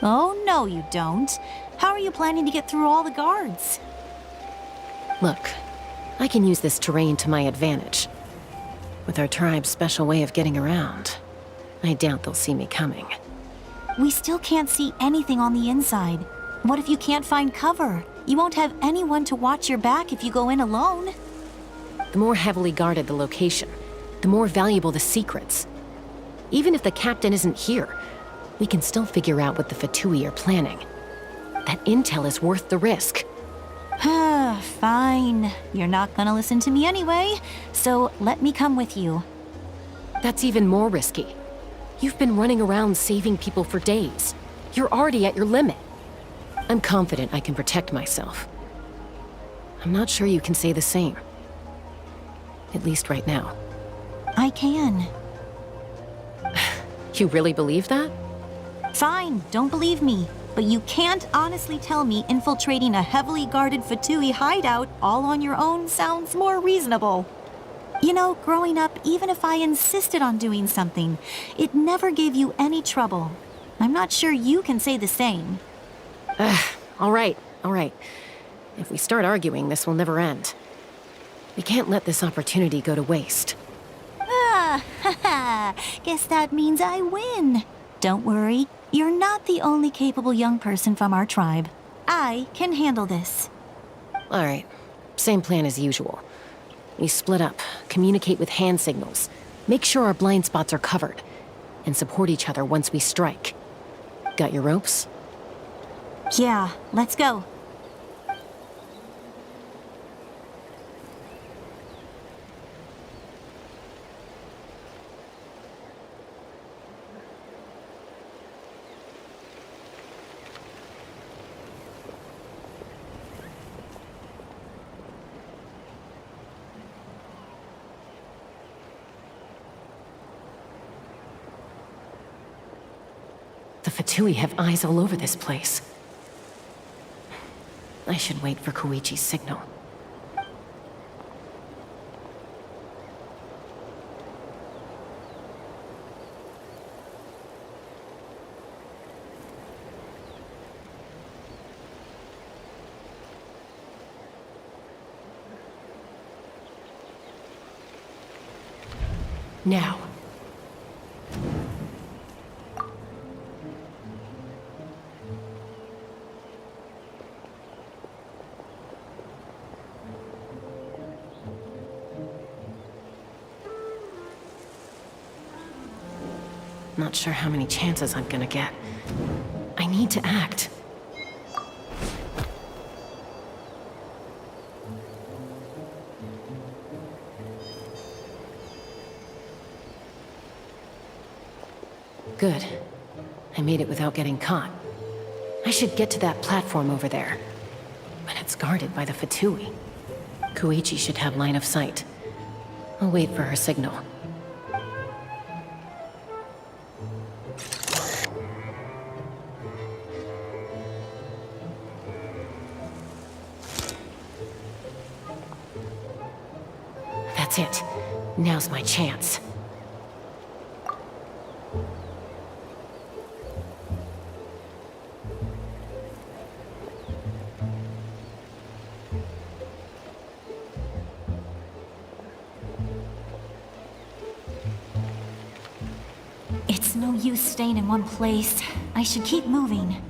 Oh, no you don't. How are you planning to get through all the guards? Look, I can use this terrain to my advantage. With our tribe's special way of getting around, I doubt they'll see me coming. We still can't see anything on the inside. What if you can't find cover? You won't have anyone to watch your back if you go in alone. The more heavily guarded the location, the more valuable the secrets. Even if the captain isn't here, we can still figure out what the Fatui are planning. That intel is worth the risk. Fine. You're not gonna listen to me anyway, so let me come with you. That's even more risky. You've been running around saving people for days. You're already at your limit. I'm confident I can protect myself. I'm not sure you can say the same. At least right now. I can. You really believe that? Fine, don't believe me. But you can't honestly tell me infiltrating a heavily guarded Fatui hideout all on your own sounds more reasonable. You know, growing up, even if I insisted on doing something, it never gave you any trouble. I'm not sure you can say the same. All right. If we start arguing, this will never end. We can't let this opportunity go to waste. Guess that means I win. Don't worry, you're not the only capable young person from our tribe. I can handle this. All right, same plan as usual. We split up, communicate with hand signals, make sure our blind spots are covered, and support each other once we strike. Got your ropes? Yeah, let's go. The Fatui have eyes all over this place. I should wait for Koichi's signal. Now. Not sure how many chances I'm gonna get. I need to act. Good. I made it without getting caught. I should get to that platform over there. But it's guarded by the Fatui. Koichi should have line of sight. I'll wait for her signal. That's it. Now's my chance. It's no use staying in one place. I should keep moving.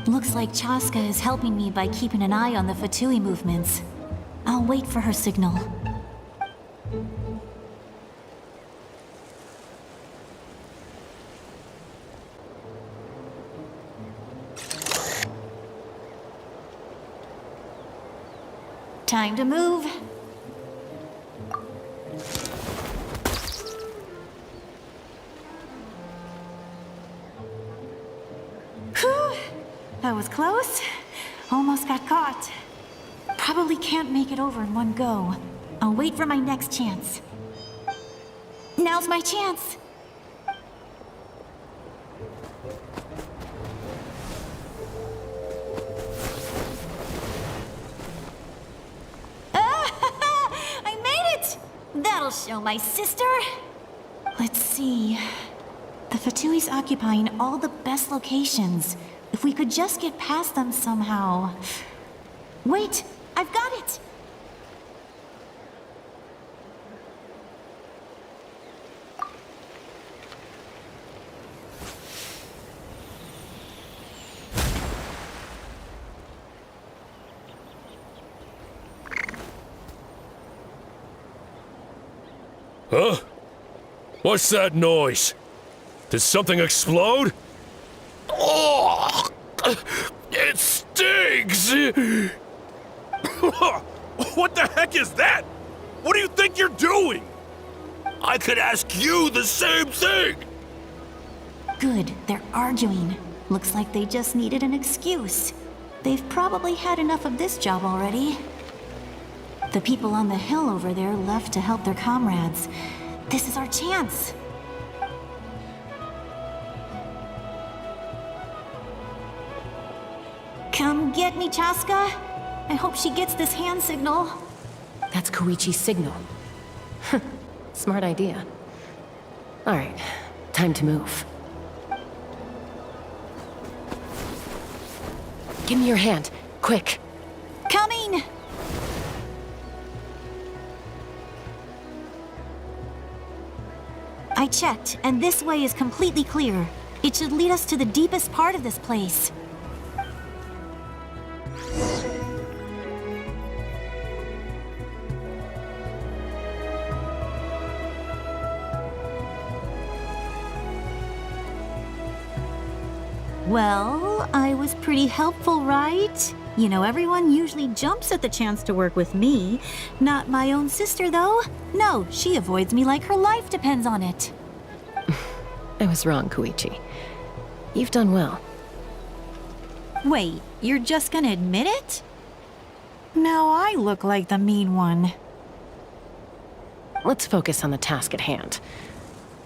Looks like Chaska is helping me by keeping an eye on the Fatui movements. I'll wait for her signal. Time to move. Whew. That was close. Almost got caught. Probably can't make it over in one go. I'll wait for my next chance. Now's my chance. I made it! That'll show my sister. Let's see. The Fatui's occupying all the best locations. If we could just get past them somehow. Wait, I've got it! Huh? What's that noise? Did something explode? Oh! It stings! What the heck is that? What do you think you're doing? I could ask you the same thing! Good, they're arguing. Looks like they just needed an excuse. They've probably had enough of this job already. The people on the hill over there left to help their comrades. This is our chance. Come get me, Chaska. I hope she gets this hand signal. That's Koichi's signal. Smart idea. All right, time to move. Give me your hand, quick. Coming! I checked, and this way is completely clear. It should lead us to the deepest part of this place. Well, I was pretty helpful, right? You know, everyone usually jumps at the chance to work with me. Not my own sister, though. No, she avoids me like her life depends on it. I was wrong, Koichi. You've done well. Wait, you're just gonna admit it? Now I look like the mean one. Let's focus on the task at hand.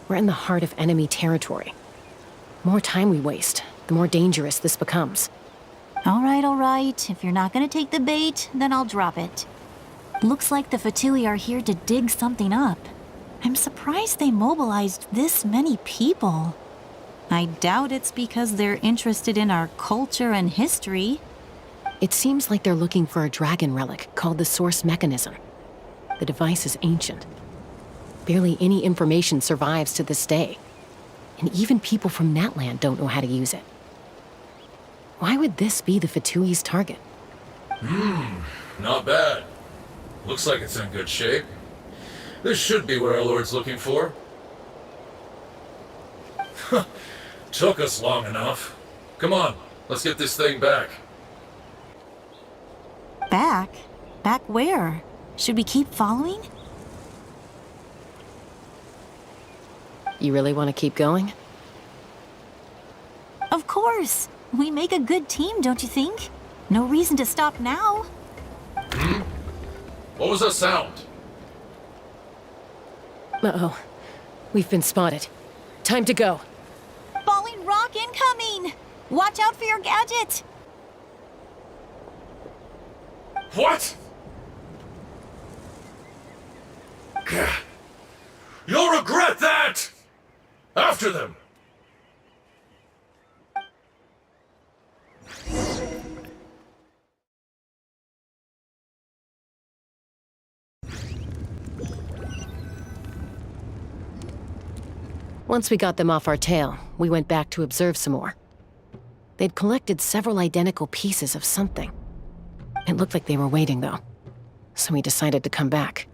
We're in the heart of enemy territory. The more time we waste, the more dangerous this becomes. All right. If you're not gonna take the bait, then I'll drop it. Looks like the Fatui are here to dig something up. I'm surprised they mobilized this many people. I doubt it's because they're interested in our culture and history. It seems like they're looking for a dragon relic called the Source Mechanism. The device is ancient. Barely any information survives to this day. And even people from that land don't know how to use it. Why would this be the Fatui's target? Not bad. Looks like it's in good shape. This should be what our Lord's looking for. Took us long enough. Come on, let's get this thing back. Back? Back where? Should we keep following? You really want to keep going? Of course! We make a good team, don't you think? No reason to stop now. What was that sound? Uh-oh. We've been spotted. Time to go. Falling rock incoming! Watch out for your gadget! What? You'll regret that! After them! Once we got them off our tail, we went back to observe some more. They'd collected several identical pieces of something. It looked like they were waiting, though. So we decided to come back.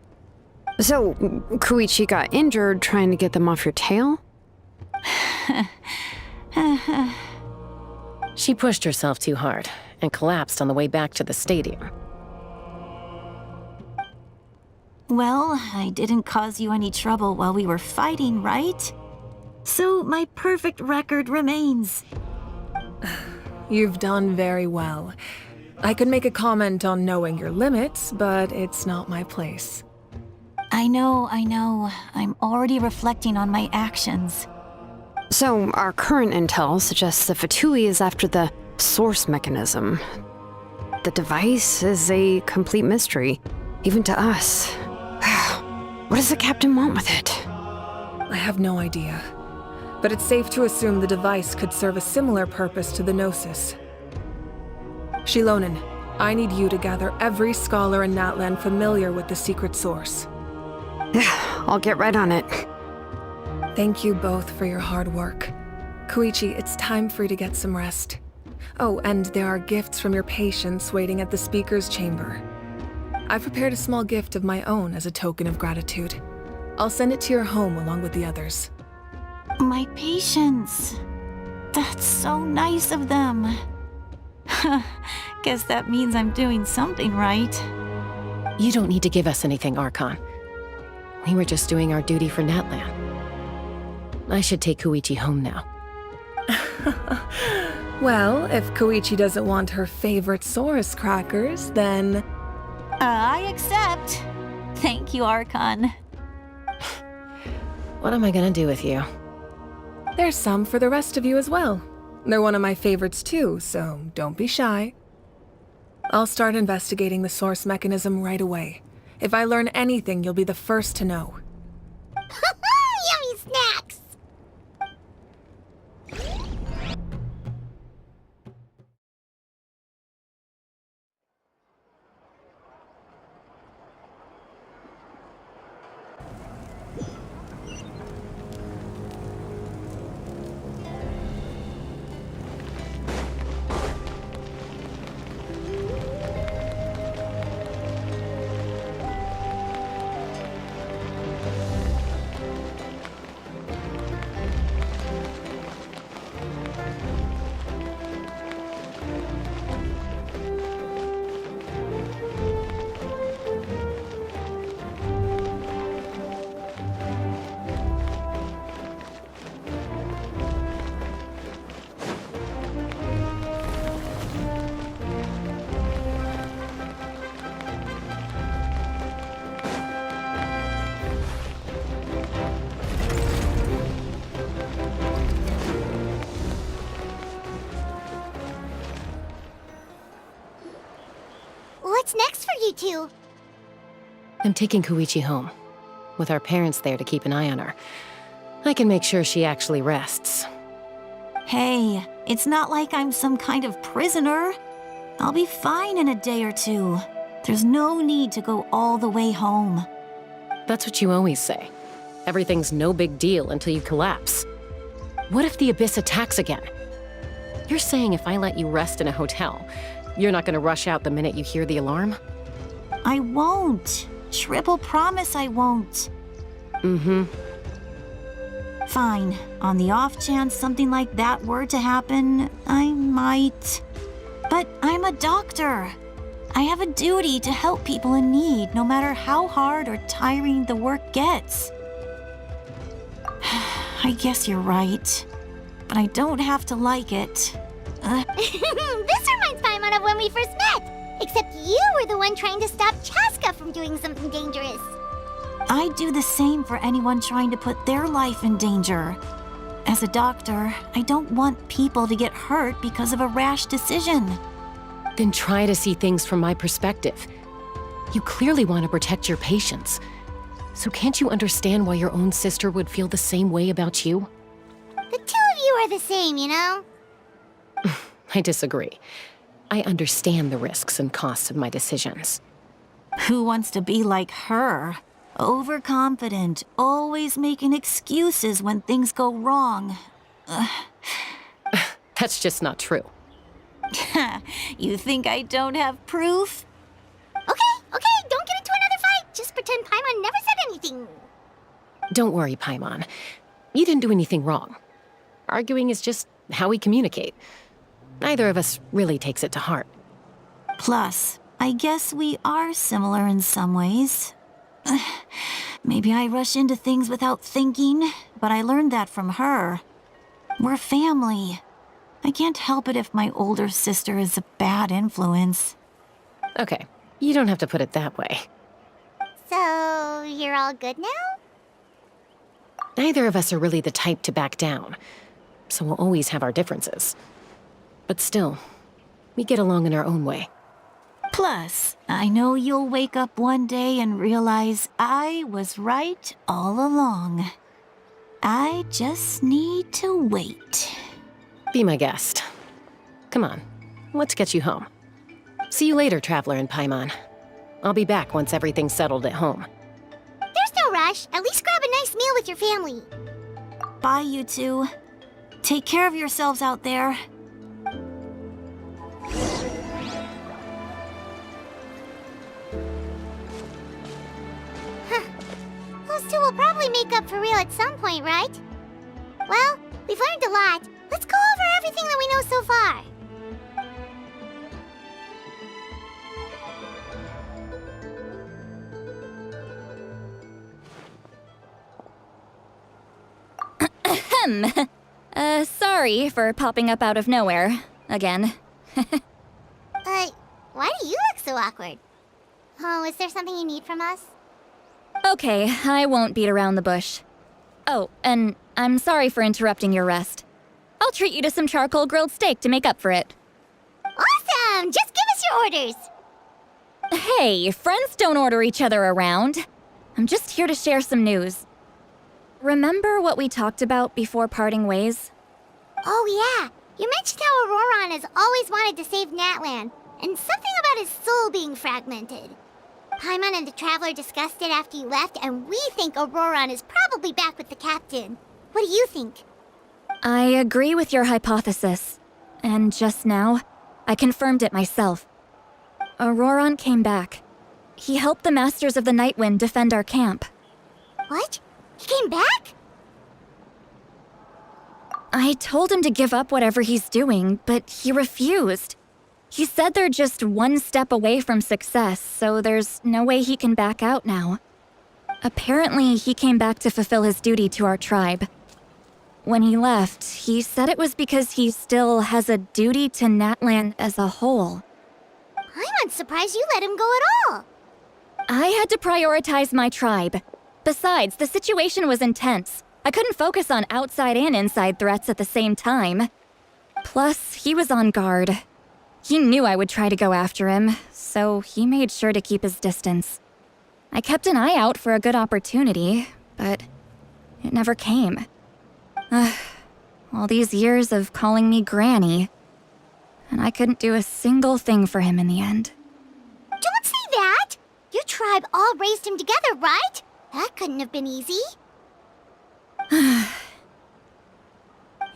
So, Koichi got injured trying to get them off your tail? She pushed herself too hard and collapsed on the way back to the stadium. Well, I didn't cause you any trouble while we were fighting, right? So my perfect record remains. You've done very well. I could make a comment on knowing your limits, but it's not my place. I know. I'm already reflecting on my actions. So, our current intel suggests the Fatui is after the source mechanism. The device is a complete mystery, even to us. What does the captain want with it? I have no idea. But it's safe to assume the device could serve a similar purpose to the Gnosis. Shilonen, I need you to gather every scholar in Natlan familiar with the secret source. I'll get right on it. Thank you both for your hard work. Koichi, it's time for you to get some rest. Oh, and there are gifts from your patients waiting at the speaker's chamber. I've prepared a small gift of my own as a token of gratitude. I'll send it to your home along with the others. My patience. That's so nice of them. Guess that means I'm doing something right. You don't need to give us anything, Archon. We were just doing our duty for Natlan. I should take Koichi home now. Well, if Koichi doesn't want her favorite Saurus crackers, then... I accept. Thank you, Archon. What am I gonna do with you? There's some for the rest of you as well. They're one of my favorites too, so don't be shy. I'll start investigating the source mechanism right away. If I learn anything, you'll be the first to know. Yummy snacks! What's next for you two? I'm taking Koichi home. With our parents there to keep an eye on her, I can make sure she actually rests. Hey, it's not like I'm some kind of prisoner. I'll be fine in a day or two. There's no need to go all the way home. That's what you always say. Everything's no big deal until you collapse. What if the Abyss attacks again? You're saying if I let you rest in a hotel, you're not gonna rush out the minute you hear the alarm? I won't. Triple promise I won't. Mm-hmm. Fine. On the off chance something like that were to happen, I might. But I'm a doctor. I have a duty to help people in need, no matter how hard or tiring the work gets. I guess you're right. But I don't have to like it. This reminds Paimon of when we first met. Except you were the one trying to stop Chaska from doing something dangerous. I'd do the same for anyone trying to put their life in danger. As a doctor, I don't want people to get hurt because of a rash decision. Then try to see things from my perspective. You clearly want to protect your patients. So can't you understand why your own sister would feel the same way about you? The two of you are the same, you know? I disagree. I understand the risks and costs of my decisions. Who wants to be like her? Overconfident, always making excuses when things go wrong. That's just not true. You think I don't have proof? Okay, don't get into another fight. Just pretend Paimon never said anything. Don't worry, Paimon. You didn't do anything wrong. Arguing is just how we communicate. Neither of us really takes it to heart. Plus, I guess we are similar in some ways. Maybe I rush into things without thinking, but I learned that from her. We're family. I can't help it if my older sister is a bad influence. Okay, you don't have to put it that way. So, you're all good now? Neither of us are really the type to back down, so we'll always have our differences. But still, we get along in our own way. Plus, I know you'll wake up one day and realize I was right all along. I just need to wait. Be my guest. Come on, let's get you home. See you later, Traveler and Paimon. I'll be back once everything's settled at home. There's no rush. At least grab a nice meal with your family. Bye, you two. Take care of yourselves out there. Those two will probably make up for real at some point, right? Well, we've learned a lot. Let's go over everything that we know so far. Sorry for popping up out of nowhere. Again. Why do you look so awkward? Oh, is there something you need from us? Okay, I won't beat around the bush. Oh, and I'm sorry for interrupting your rest. I'll treat you to some charcoal grilled steak to make up for it. Awesome! Just give us your orders! Hey, friends don't order each other around. I'm just here to share some news. Remember what we talked about before parting ways? Oh yeah, you mentioned how Auroron has always wanted to save Natlan, and something about his soul being fragmented. Paimon and the Traveler discussed it after you left, and we think Auroron is probably back with the captain. What do you think? I agree with your hypothesis. And just now, I confirmed it myself. Auroron came back. He helped the Masters of the Nightwind defend our camp. What? He came back? I told him to give up whatever he's doing, but he refused. He said they're just one step away from success, so there's no way he can back out now. Apparently, he came back to fulfill his duty to our tribe. When he left, he said it was because he still has a duty to Natlan as a whole. I'm surprised you let him go at all. I had to prioritize my tribe. Besides, the situation was intense. I couldn't focus on outside and inside threats at the same time. Plus, he was on guard. He knew I would try to go after him, so he made sure to keep his distance. I kept an eye out for a good opportunity, but it never came. All these years of calling me Granny, and I couldn't do a single thing for him in the end. Don't say that! Your tribe all raised him together, right? That couldn't have been easy.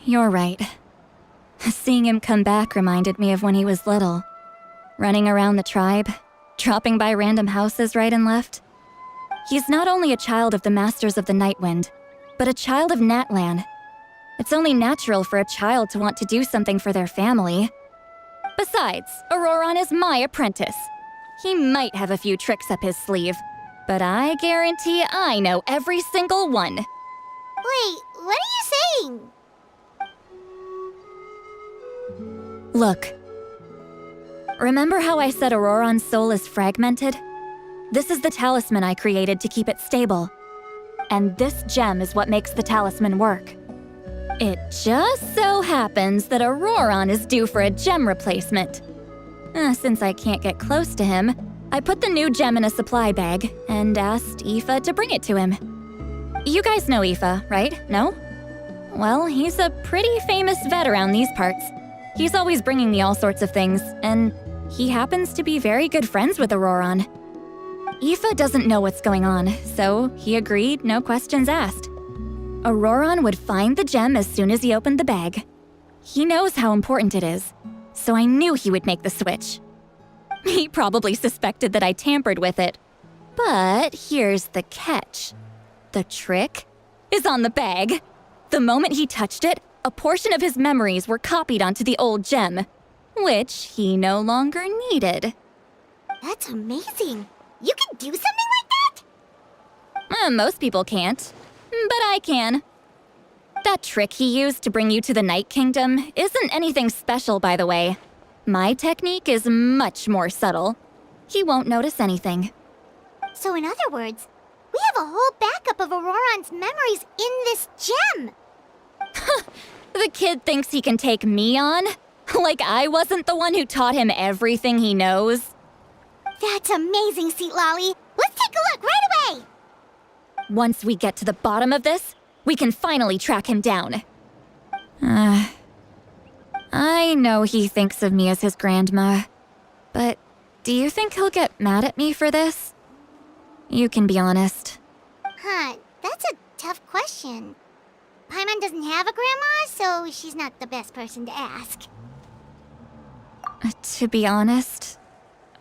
You're right. Seeing him come back reminded me of when he was little. Running around the tribe, dropping by random houses right and left. He's not only a child of the Masters of the Nightwind, but a child of Natlan. It's only natural for a child to want to do something for their family. Besides, Auroron is my apprentice. He might have a few tricks up his sleeve, but I guarantee I know every single one. Wait, what are you saying? Look. Remember how I said Auroron's soul is fragmented? This is the talisman I created to keep it stable. And this gem is what makes the talisman work. It just so happens that Auroron is due for a gem replacement. Since I can't get close to him, I put the new gem in a supply bag and asked Aoife to bring it to him. You guys know Aoife, right? No? Well, he's a pretty famous vet around these parts. He's always bringing me all sorts of things, and he happens to be very good friends with Auroron. Aoife doesn't know what's going on, so he agreed, no questions asked. Auroron would find the gem as soon as he opened the bag. He knows how important it is, so I knew he would make the switch. He probably suspected that I tampered with it. But here's the catch. The trick is on the bag. The moment he touched it, a portion of his memories were copied onto the old gem, which he no longer needed. That's amazing. You can do something like that? Most people can't, but I can. That trick he used to bring you to the Night Kingdom isn't anything special, by the way. My technique is much more subtle. He won't notice anything. So in other words, we have a whole backup of Auroron's memories in this gem. The kid thinks he can take me on? Like I wasn't the one who taught him everything he knows? That's amazing, Seat Lolly. Let's take a look right away. Once we get to the bottom of this, we can finally track him down. I know he thinks of me as his grandma, but do you think he'll get mad at me for this? You can be honest. That's a tough question. Paimon doesn't have a grandma, so she's not the best person to ask. To be honest,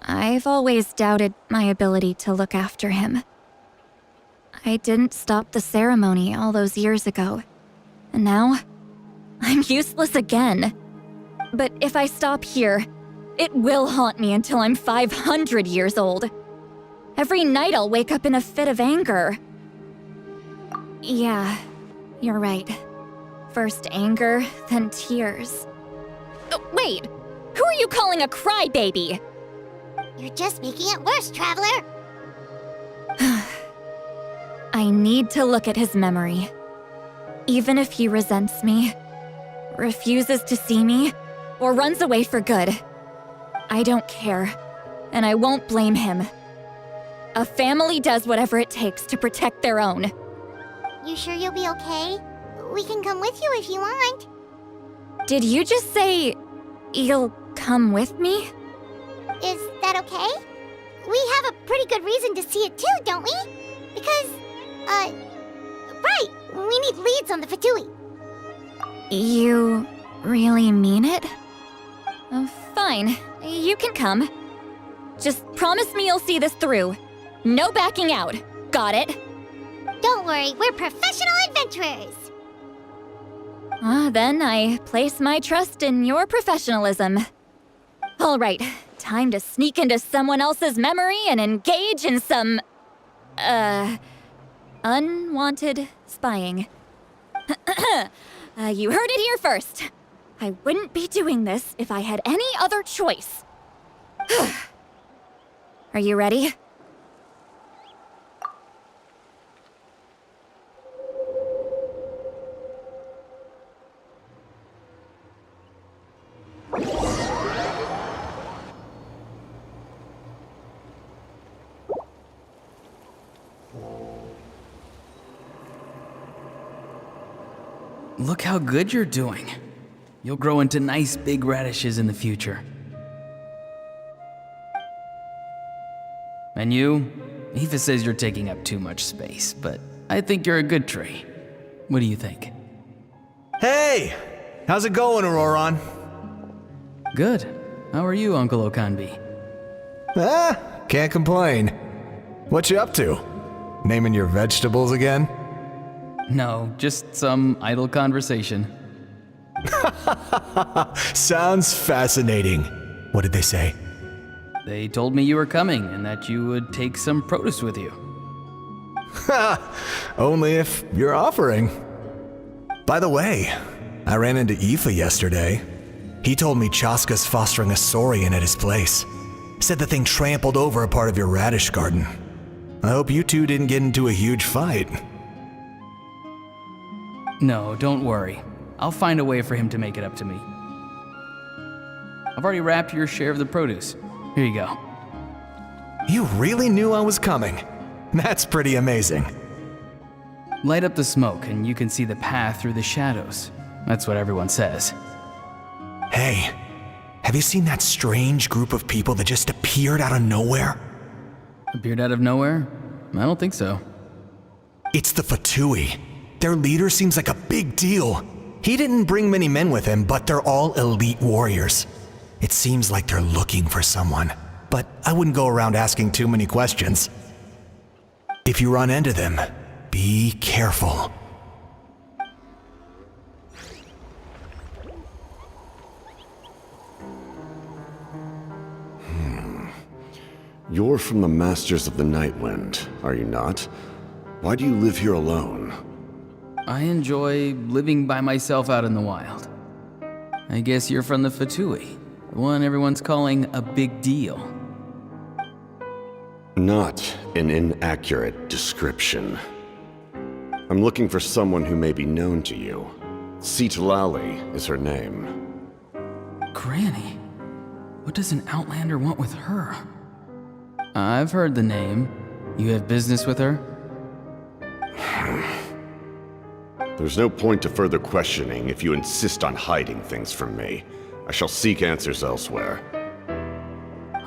I've always doubted my ability to look after him. I didn't stop the ceremony all those years ago, and now I'm useless again. But if I stop here, it will haunt me until I'm 500 years old. Every night I'll wake up in a fit of anger. Yeah, you're right. First anger, then tears. Wait! Who are you calling a crybaby? You're just making it worse, Traveler. I need to look at his memory. Even if he resents me, refuses to see me, or runs away for good, I don't care, and I won't blame him. A family does whatever it takes to protect their own. You sure you'll be okay? We can come with you if you want. Did you just say you'll come with me? Is that okay? We have a pretty good reason to see it too, don't we? Because, right, we need leads on the Fatui. You really mean it? Oh, fine, you can come. Just promise me you'll see this through. No backing out. Got it? Don't worry, we're professional adventurers. Then I place my trust in your professionalism. All right, time to sneak into someone else's memory and engage in some, unwanted spying. You heard it here first. I wouldn't be doing this if I had any other choice. Are you ready? Look how good you're doing. You'll grow into nice big radishes in the future. And you? Aoife says you're taking up too much space, but I think you're a good tree. What do you think? Hey! How's it going, Auroron? Good. How are you, Uncle Okanbi? Can't complain. What you up to? Naming your vegetables again? No, just some idle conversation. Sounds fascinating. What did they say? They told me you were coming and that you would take some produce with you. Only if you're offering. By the way, I ran into Aoife yesterday. He told me Chaska's fostering a saurian at his place. Said the thing trampled over a part of your radish garden. I hope you two didn't get into a huge fight. No, don't worry. I'll find a way for him to make it up to me. I've already wrapped your share of the produce. Here you go. You really knew I was coming. That's pretty amazing. Light up the smoke and you can see the path through the shadows. That's what everyone says. Hey, have you seen that strange group of people that just appeared out of nowhere? Appeared out of nowhere? I don't think so. It's the Fatui. Their leader seems like a big deal. He didn't bring many men with him, but they're all elite warriors. It seems like they're looking for someone, but I wouldn't go around asking too many questions. If you run into them, be careful. You're from the Masters of the Nightwind, are you not? Why do you live here alone? I enjoy living by myself out in the wild. I guess you're from the Fatui, the one everyone's calling a big deal. Not an inaccurate description. I'm looking for someone who may be known to you. Citlali is her name. Granny? What does an Outlander want with her? I've heard the name. You have business with her? There's no point to further questioning if you insist on hiding things from me. I shall seek answers elsewhere.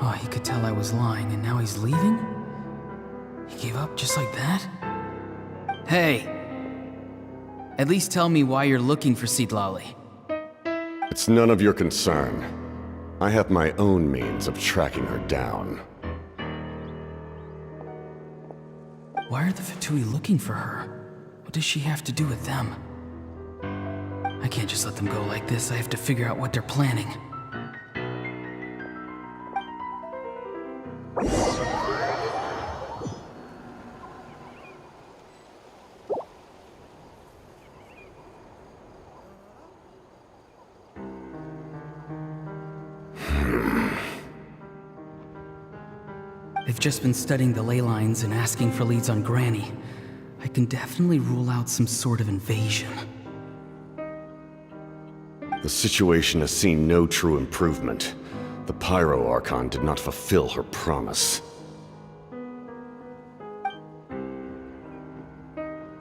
Oh, he could tell I was lying and now he's leaving? He gave up just like that? Hey! At least tell me why you're looking for Citlali. It's none of your concern. I have my own means of tracking her down. Why are the Fatui looking for her? What does she have to do with them? I can't just let them go like this. I have to figure out what they're planning. They've just been studying the ley lines and asking for leads on Granny. I can definitely rule out some sort of invasion. The situation has seen no true improvement. The Pyro Archon did not fulfill her promise.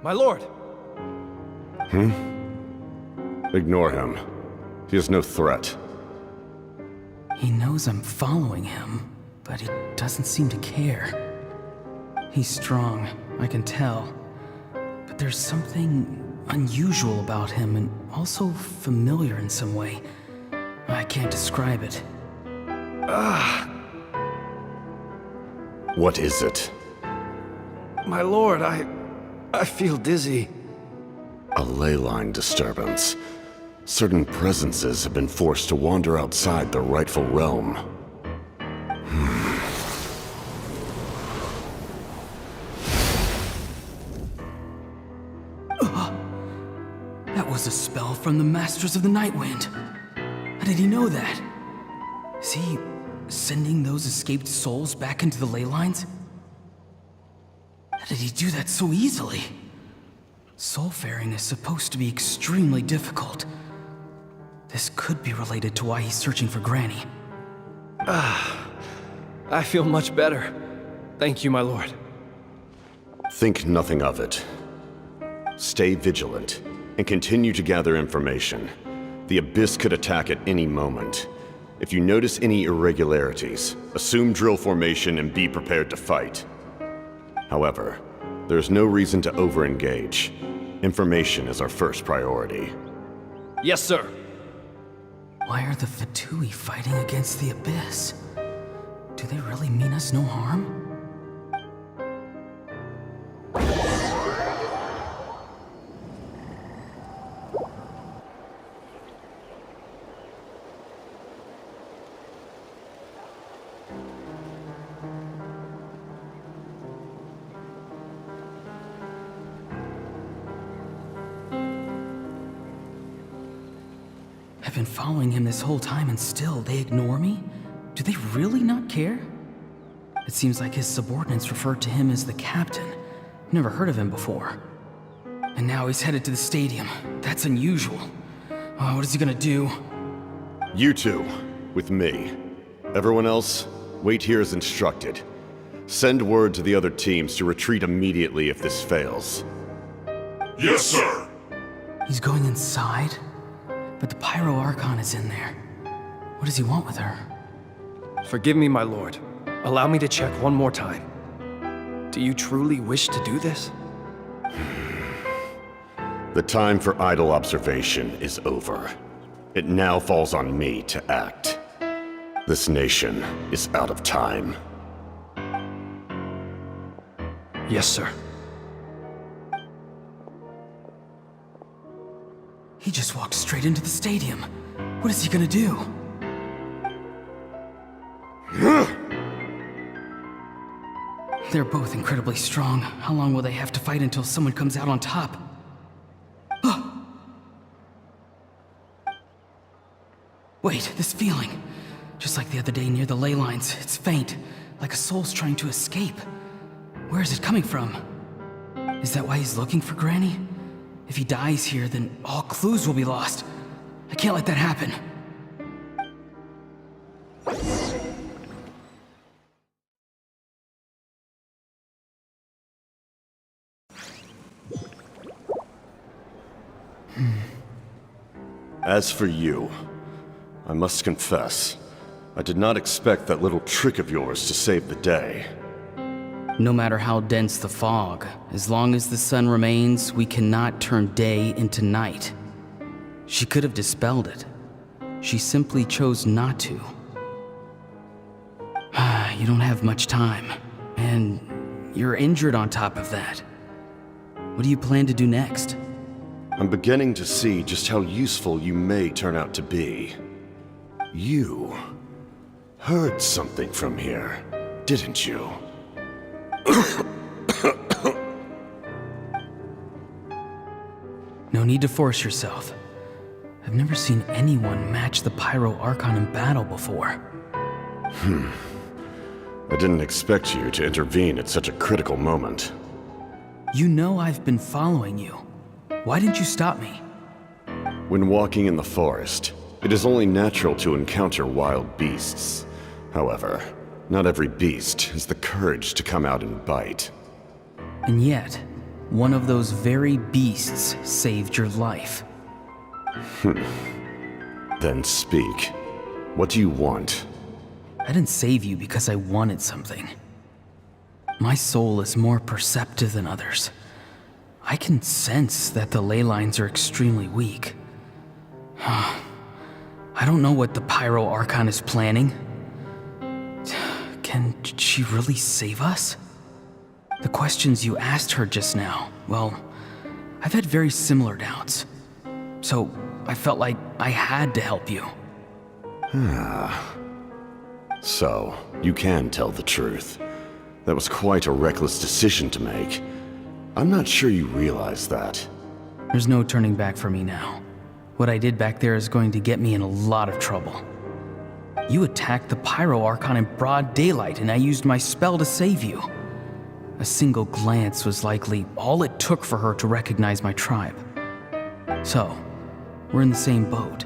My lord! Ignore him. He is no threat. He knows I'm following him, but he doesn't seem to care. He's strong, I can tell. But there's something unusual about him and also familiar in some way. I can't describe it. What is it? My lord, I feel dizzy. A ley line disturbance. Certain presences have been forced to wander outside their rightful realm. That was a spell from the Masters of the Nightwind. How did he know that? Is he sending those escaped souls back into the ley lines? How did he do that so easily? Soulfaring is supposed to be extremely difficult. This could be related to why he's searching for Granny. I feel much better. Thank you, my lord. Think nothing of it. Stay vigilant, and continue to gather information. The Abyss could attack at any moment. If you notice any irregularities, assume drill formation and be prepared to fight. However, there's no reason to over-engage. Information is our first priority. Yes, sir. Why are the Fatui fighting against the Abyss? Do they really mean us no harm? I've been following him this whole time and still they ignore me? Do they really not care? It seems like his subordinates refer to him as the captain. Never heard of him before. And now he's headed to the stadium. That's unusual. Oh, what is he gonna do? You two, with me. Everyone else, wait here as instructed. Send word to the other teams to retreat immediately if this fails. Yes, sir. He's going inside? But the Pyro Archon is in there. What does he want with her? Forgive me, my lord. Allow me to check one more time. Do you truly wish to do this? The time for idle observation is over. It now falls on me to act. This nation is out of time. Yes, sir. He just walked straight into the stadium. What is he gonna do? They're both incredibly strong. How long will they have to fight until someone comes out on top? Wait, this feeling. Just like the other day near the ley lines, it's faint, like a soul's trying to escape. Where is it coming from? Is that why he's looking for Granny? If he dies here, then all clues will be lost. I can't let that happen. As for you, I must confess, I did not expect that little trick of yours to save the day. No matter how dense the fog, as long as the sun remains, we cannot turn day into night. She could have dispelled it. She simply chose not to. You don't have much time, and you're injured on top of that. What do you plan to do next? I'm beginning to see just how useful you may turn out to be. You heard something from here, didn't you? No need to force yourself. I've never seen anyone match the Pyro Archon in battle before. I didn't expect you to intervene at such a critical moment. You know I've been following you. Why didn't you stop me? When walking in the forest, it is only natural to encounter wild beasts. However, not every beast has the courage to come out and bite. And yet, one of those very beasts saved your life. Then speak. What do you want? I didn't save you because I wanted something. My soul is more perceptive than others. I can sense that the ley lines are extremely weak. I don't know what the Pyro Archon is planning. Can she really save us? The questions you asked her just now, well, I've had very similar doubts. So I felt like I had to help you. So, you can tell the truth. That was quite a reckless decision to make. I'm not sure you realize that. There's no turning back for me now. What I did back there is going to get me in a lot of trouble. You attacked the Pyro Archon in broad daylight, and I used my spell to save you. A single glance was likely all it took for her to recognize my tribe. So, we're in the same boat.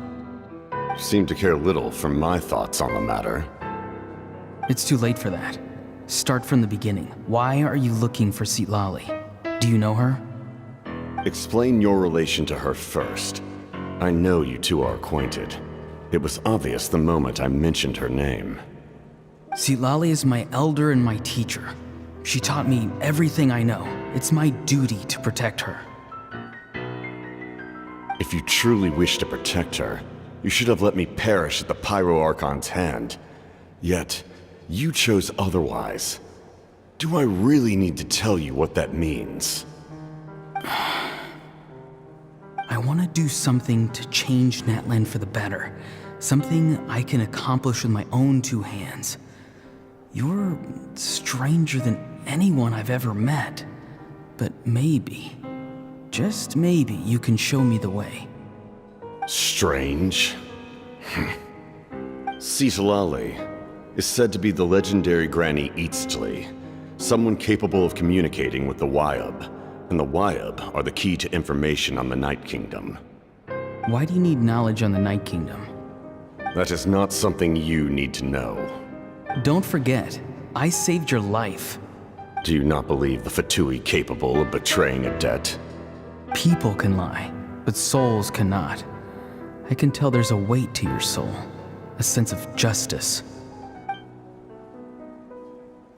You seem to care little for my thoughts on the matter. It's too late for that. Start from the beginning. Why are you looking for Citlali? Do you know her? Explain your relation to her first. I know you two are acquainted. It was obvious the moment I mentioned her name. Citlali is my elder and my teacher. She taught me everything I know. It's my duty to protect her. If you truly wish to protect her, you should have let me perish at the Pyro Archon's hand. Yet, you chose otherwise. Do I really need to tell you what that means? I want to do something to change Natlan for the better. Something I can accomplish with my own two hands. You're stranger than anyone I've ever met. But maybe, just maybe, you can show me the way. Strange? Citlali is said to be the legendary Granny Eastly, someone capable of communicating with the Wyab, and the Wyab are the key to information on the Night Kingdom. Why do you need knowledge on the Night Kingdom? That is not something you need to know. Don't forget, I saved your life. Do you not believe the Fatui capable of betraying a debt? People can lie, but souls cannot. I can tell there's a weight to your soul, a sense of justice.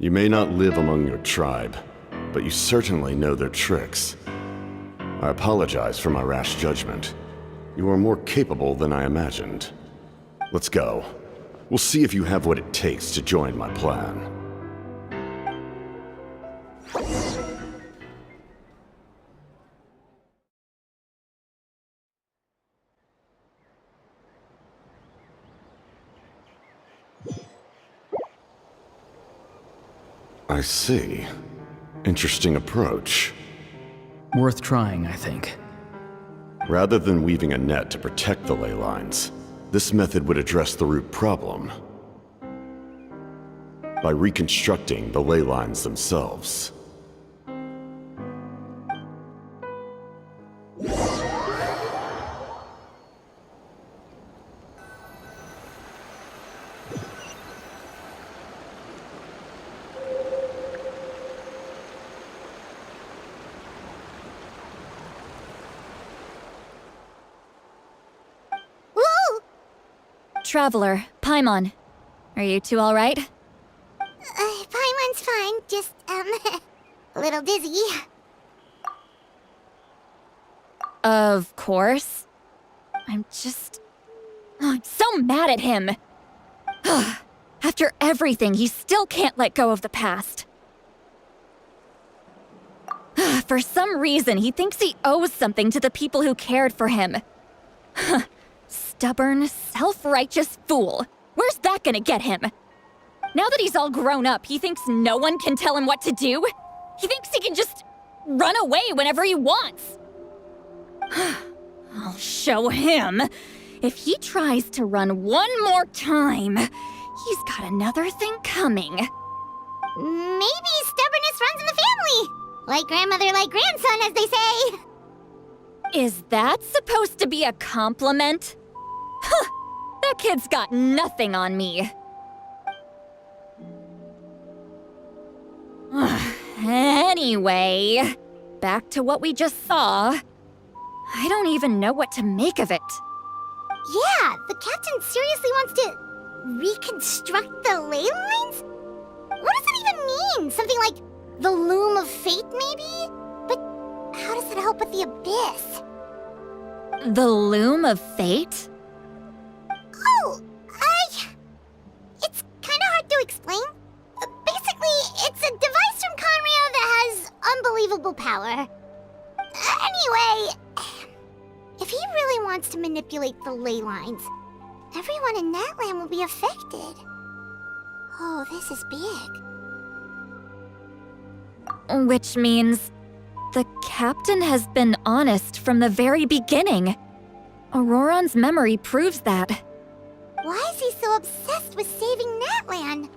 You may not live among your tribe, but you certainly know their tricks. I apologize for my rash judgment. You are more capable than I imagined. Let's go. We'll see if you have what it takes to join my plan. I see. Interesting approach. Worth trying, I think. Rather than weaving a net to protect the ley lines, this method would address the root problem by reconstructing the ley lines themselves. Traveler, Paimon. Are you two alright? Paimon's fine, just, a little dizzy. Of course. I'm so mad at him. After everything, he still can't let go of the past. For some reason, he thinks he owes something to the people who cared for him. Stubborn, self-righteous fool. Where's that gonna get him? Now that he's all grown up, he thinks no one can tell him what to do? He thinks he can just run away whenever he wants. I'll show him. If he tries to run one more time, he's got another thing coming. Maybe stubbornness runs in the family. Like grandmother, like grandson, as they say. Is that supposed to be a compliment? That kid's got nothing on me. Anyway, back to what we just saw. I don't even know what to make of it. Yeah, the captain seriously wants to reconstruct the ley lines? What does that even mean? Something like the loom of fate, maybe? But how does that help with the abyss? The loom of fate? Oh, it's kind of hard to explain. Basically, it's a device from Conrio that has unbelievable power. Anyway, if he really wants to manipulate the ley lines, everyone in Natlan will be affected. Oh, this is big. Which means the captain has been honest from the very beginning. Auroron's memory proves that. Why is he so obsessed with saving Natlan?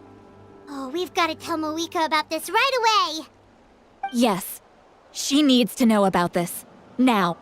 Oh, we've got to tell Moika about this right away. Yes, she needs to know about this. Now.